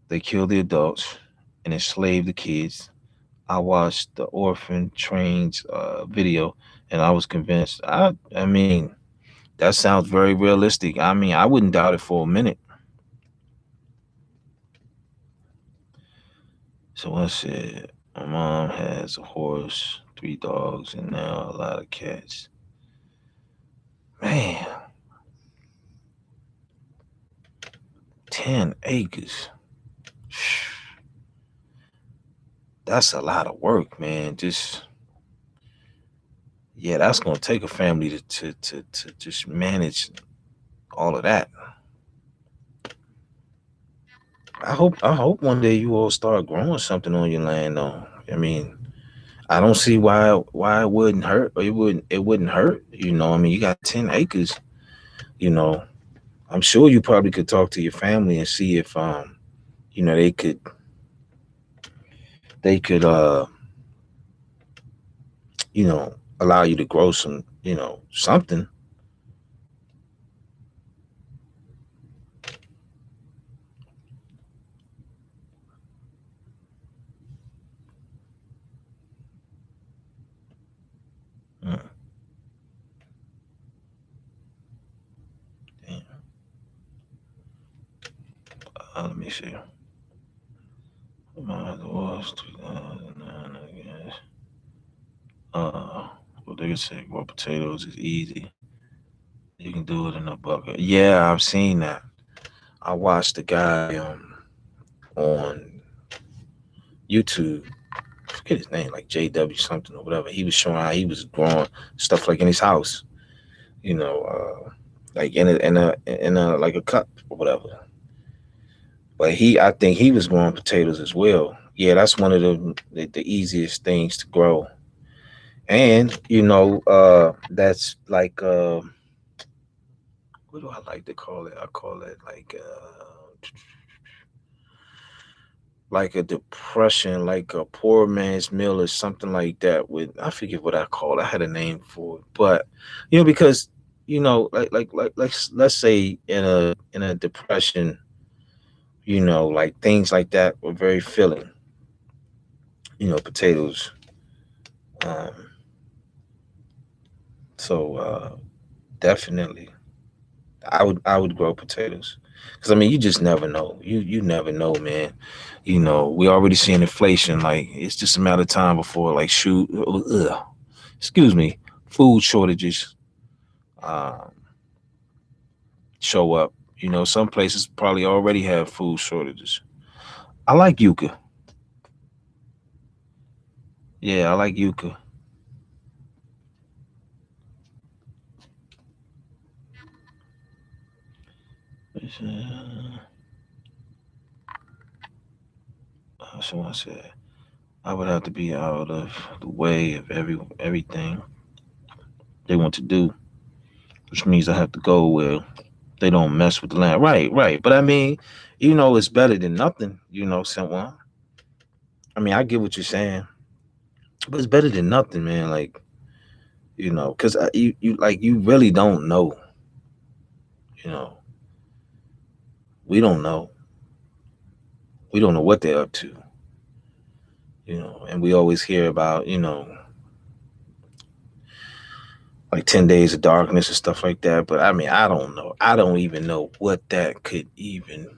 They kill the adults and enslave the kids. I watched the orphan trains video, and I was convinced. I mean, that sounds very realistic. I mean, I wouldn't doubt it for a minute. So I said, my mom has a horse, 3 dogs, and now a lot of cats. Man, 10 acres. That's a lot of work, man. Just yeah, that's gonna take a family to just manage all of that. I hope one day you all start growing something on your land though. I mean, I don't see why it wouldn't hurt or it wouldn't hurt. I mean you got 10 acres, you know. I'm sure you probably could talk to your family and see if they could allow you to grow some, something. Mm, damn. Let me see. Mine was 2009, I guess. Well, they could say grow potatoes is easy. You can do it in a bucket. Yeah, I've seen that. I watched the guy on YouTube. I forget his name, like JW something or whatever. He was showing how he was growing stuff like in his house. Like in a like a cup or whatever. But I think he was growing potatoes as well. Yeah, that's one of the easiest things to grow. And that's like what do I like to call it? I call it like a depression, like a poor man's meal or something like that. With I forget what I call it. I had a name for it, but because like let's say in a depression, like things like that were very filling. Potatoes. Um, so definitely, I would grow potatoes because I mean you just never know. You never know, man. We already seeing inflation. Like it's just a matter of time before like excuse me, food shortages um, show up. Some places probably already have food shortages. I like yuca. Yeah, I like yuca. So I said. I would have to be out of the way of everything they want to do, which means I have to go where they don't mess with the land. Right, right. But I mean, it's better than nothing. Someone. I mean, I get what you're saying, but it's better than nothing, man. Like, because you really don't know. You know, we don't know. We don't know what they're up to. And we always hear about like 10 days of darkness and stuff like that. But I mean, I don't know. I don't even know what that could even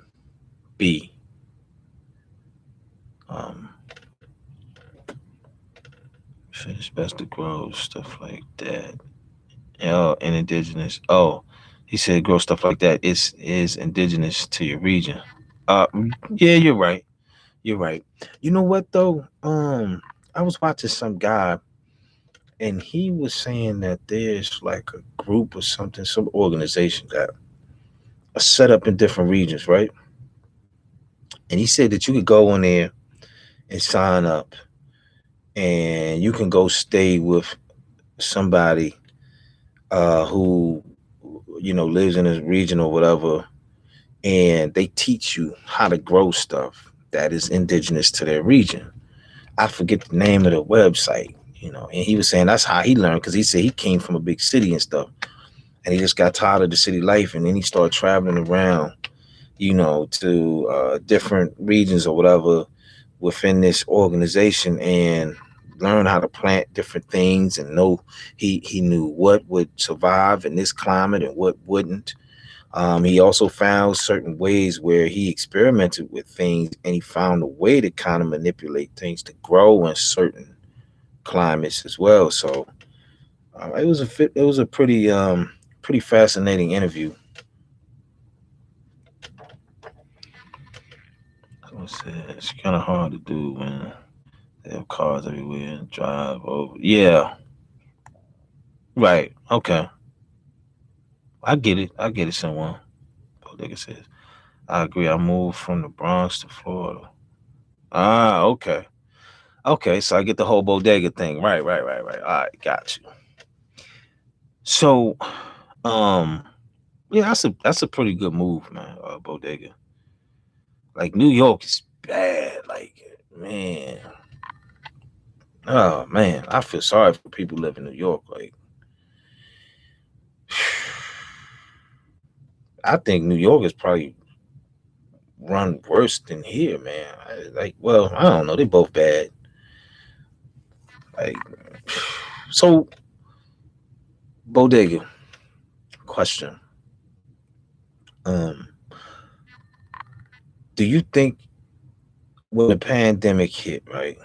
be. Um, Finish best to grow stuff like that. Oh, and indigenous. Oh, he said grow stuff like that is indigenous to your region. Yeah, you're right. You're right. You know what though? I was watching some guy, and he was saying that there's like a group or something, some organization that are set up in different regions, right? And he said that you could go in there and sign up, and you can go stay with somebody who lives in a region or whatever, and they teach you how to grow stuff that is indigenous to their region. I forget the name of the website, and he was saying that's how he learned, because he said he came from a big city and stuff, and he just got tired of the city life, and then he started traveling around, to different regions or whatever within this organization, and learn how to plant different things, and know he knew what would survive in this climate and what wouldn't. He also found certain ways where he experimented with things, and he found a way to kind of manipulate things to grow in certain climates as well. So it was a pretty fascinating interview. It's kind of hard to do when they have cars everywhere and drive over. Yeah, right. Okay, I get it. I get it. Someone, like I says, I agree. I moved from the Bronx to Florida. Ah, okay. Okay, so I get the whole bodega thing. Right, right, right, right. All right, got you. So, um, yeah, that's a pretty good move, man. Bodega. Like New York is bad. Like, man, oh man, I feel sorry for people living in New York. Like, I think New York is probably run worse than here, man. Well, I don't know. They both bad. Like, so bodega question. Um, do you think when the pandemic hit, right?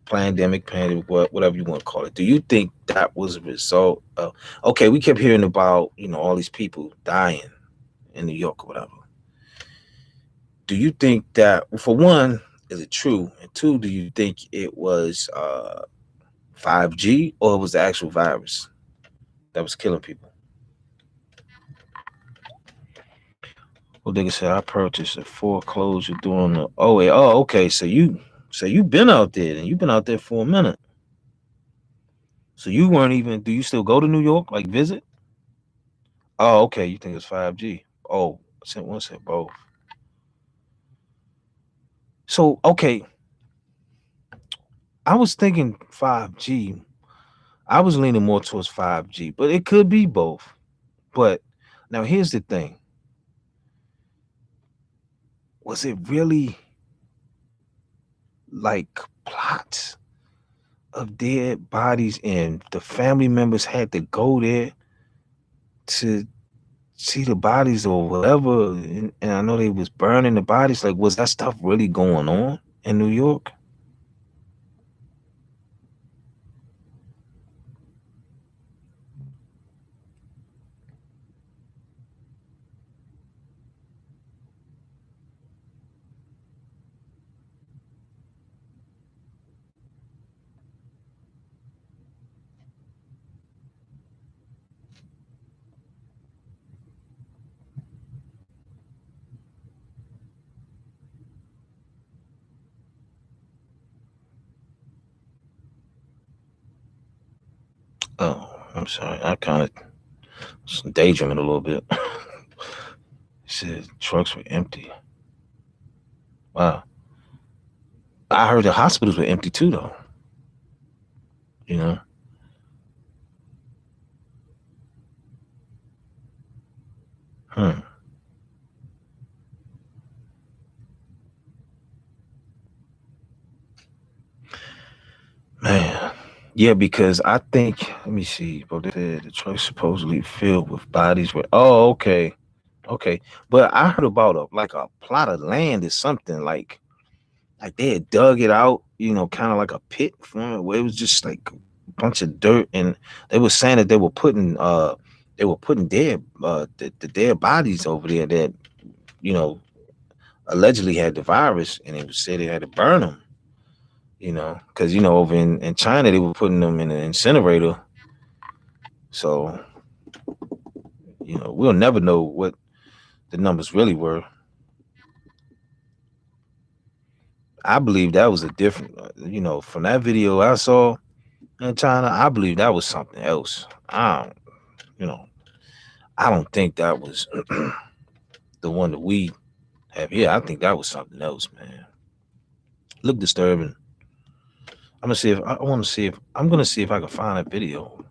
Pandemic, whatever you want to call it. Do you think that was a result of? Okay, we kept hearing about all these people dying in New York or whatever. Do you think that, for one, is it true, and two, do you think it was 5G, or it was the actual virus that was killing people? Well, nigga said I purchased a foreclosure during the. Oh wait, oh okay. So you been out there, and you've been out there for a minute. So you weren't even. Do you still go to New York, like visit? Oh, okay. You think it's 5G? Oh, sent one said both. So okay, I was thinking 5G. I was leaning more towards 5G, but it could be both. But now here's the thing: was it really like plots of dead bodies, and the family members had to go there to see the bodies or whatever? And I know they was burning the bodies. Like, was that stuff really going on in New York? Oh, I'm sorry. I kind of daydreaming a little bit. It said trucks were empty. Wow. I heard the hospitals were empty too, though. You know. Hmm. Man. Yeah, because I think. Let me see. But they said the truck supposedly filled with bodies. With. Oh, okay. Okay. But I heard about a plot of land or something like they had dug it out, kind of like a pit from it where it was just like a bunch of dirt, and they were saying that they were putting the dead bodies over there that you know allegedly had the virus, and it was said they had to burn them, because over in China they were putting them in an incinerator, so we'll never know what the numbers really were. I believe that was a different, from that video I saw in China. I believe that was something else. You know, I don't think that was the one that we have here. I think that was something else, man. Look disturbing. I'm gonna see if I can find a video.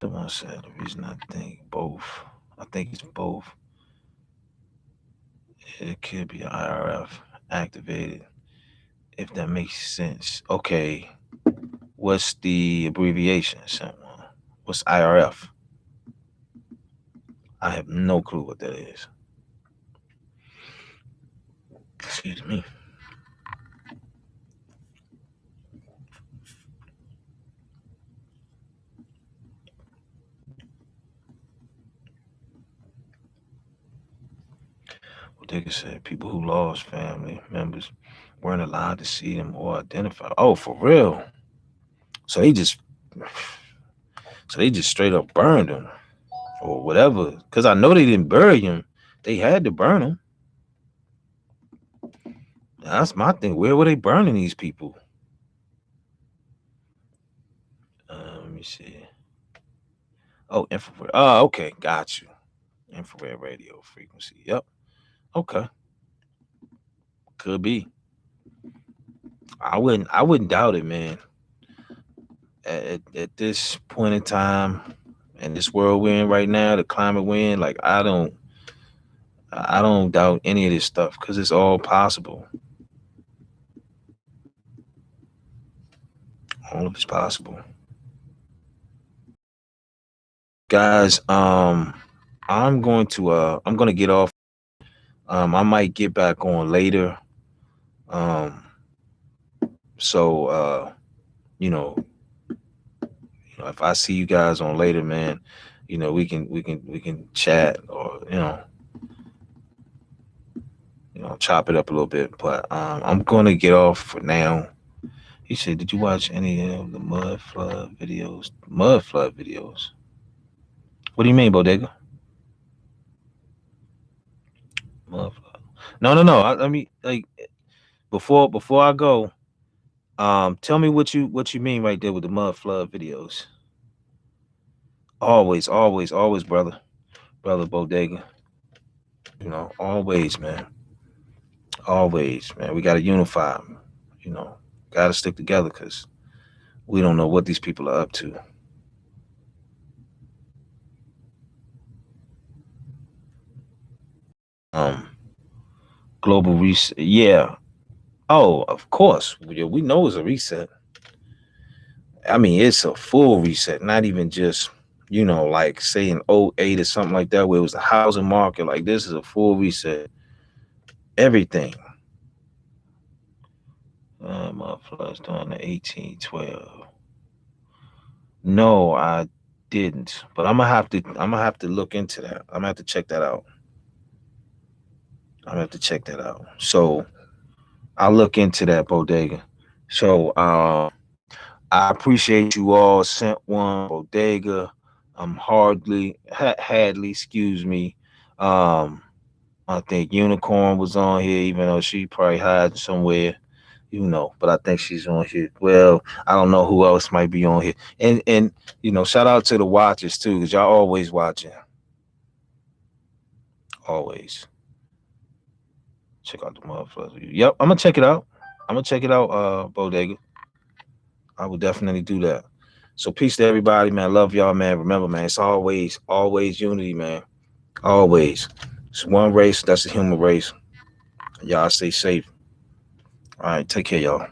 Someone said the reason I think both. I think it's both. It could be IRF activated, if that makes sense. Okay, what's the abbreviation? Someone. What's IRF? I have no clue what that is. Excuse me. Bodega said people who lost family members weren't allowed to see them or identify. Oh, for real? So they just, so they just straight up burned them or whatever. Because I know they didn't bury him. They had to burn him. That's my thing. Where were they burning these people? Let me see. Oh, infrared. Oh, okay, got you. Infrared radio frequency. Yep. Okay, could be. I wouldn't doubt it, man. At this point in time, in this world we're in right now, the climate we're in, like I don't doubt any of this stuff because it's all possible. All of it's possible. Guys, I'm gonna get off. I might get back on later. Um, so you know, if I see you guys on later, man, we can chat or chop it up a little bit. But I'm gonna get off for now. He said, "Did you watch any of the mud flood videos? Mud flood videos? What do you mean, Bodega? Mud flood? No, no, no. I mean, like before I go, tell me what you mean right there with the mud flood videos. Always, always, always, brother Bodega. Always, man, always, man. We gotta unify. You know, gotta stick together because we don't know what these people are up to. Um, global reset. Yeah. Oh, of course. We know it's a reset. I mean, it's a full reset, not even just, like say in '08 or something like that, where it was the housing market. Like this is a full reset. Everything. My floods during the 1812. No, I didn't. But I'm gonna have to look into that. I'm gonna have to check that out. I'm gonna have to check that out. So I'll look into that bodega. So I appreciate you all sent one bodega. Hadley, excuse me. Um, I think Unicorn was on here, even though she probably hiding somewhere. you know, but I think she's on here. Well, I don't know who else might be on here. And you know, shout out to the watchers too, because y'all always watching. Always. Check out the motherfucker. Yep, I'm gonna check it out. I'm gonna check it out, Bodega. I will definitely do that. So peace to everybody, man. Love y'all, man. Remember, man, it's always unity, man. Always. It's one race, that's the human race. Y'all stay safe. All right, take care, y'all.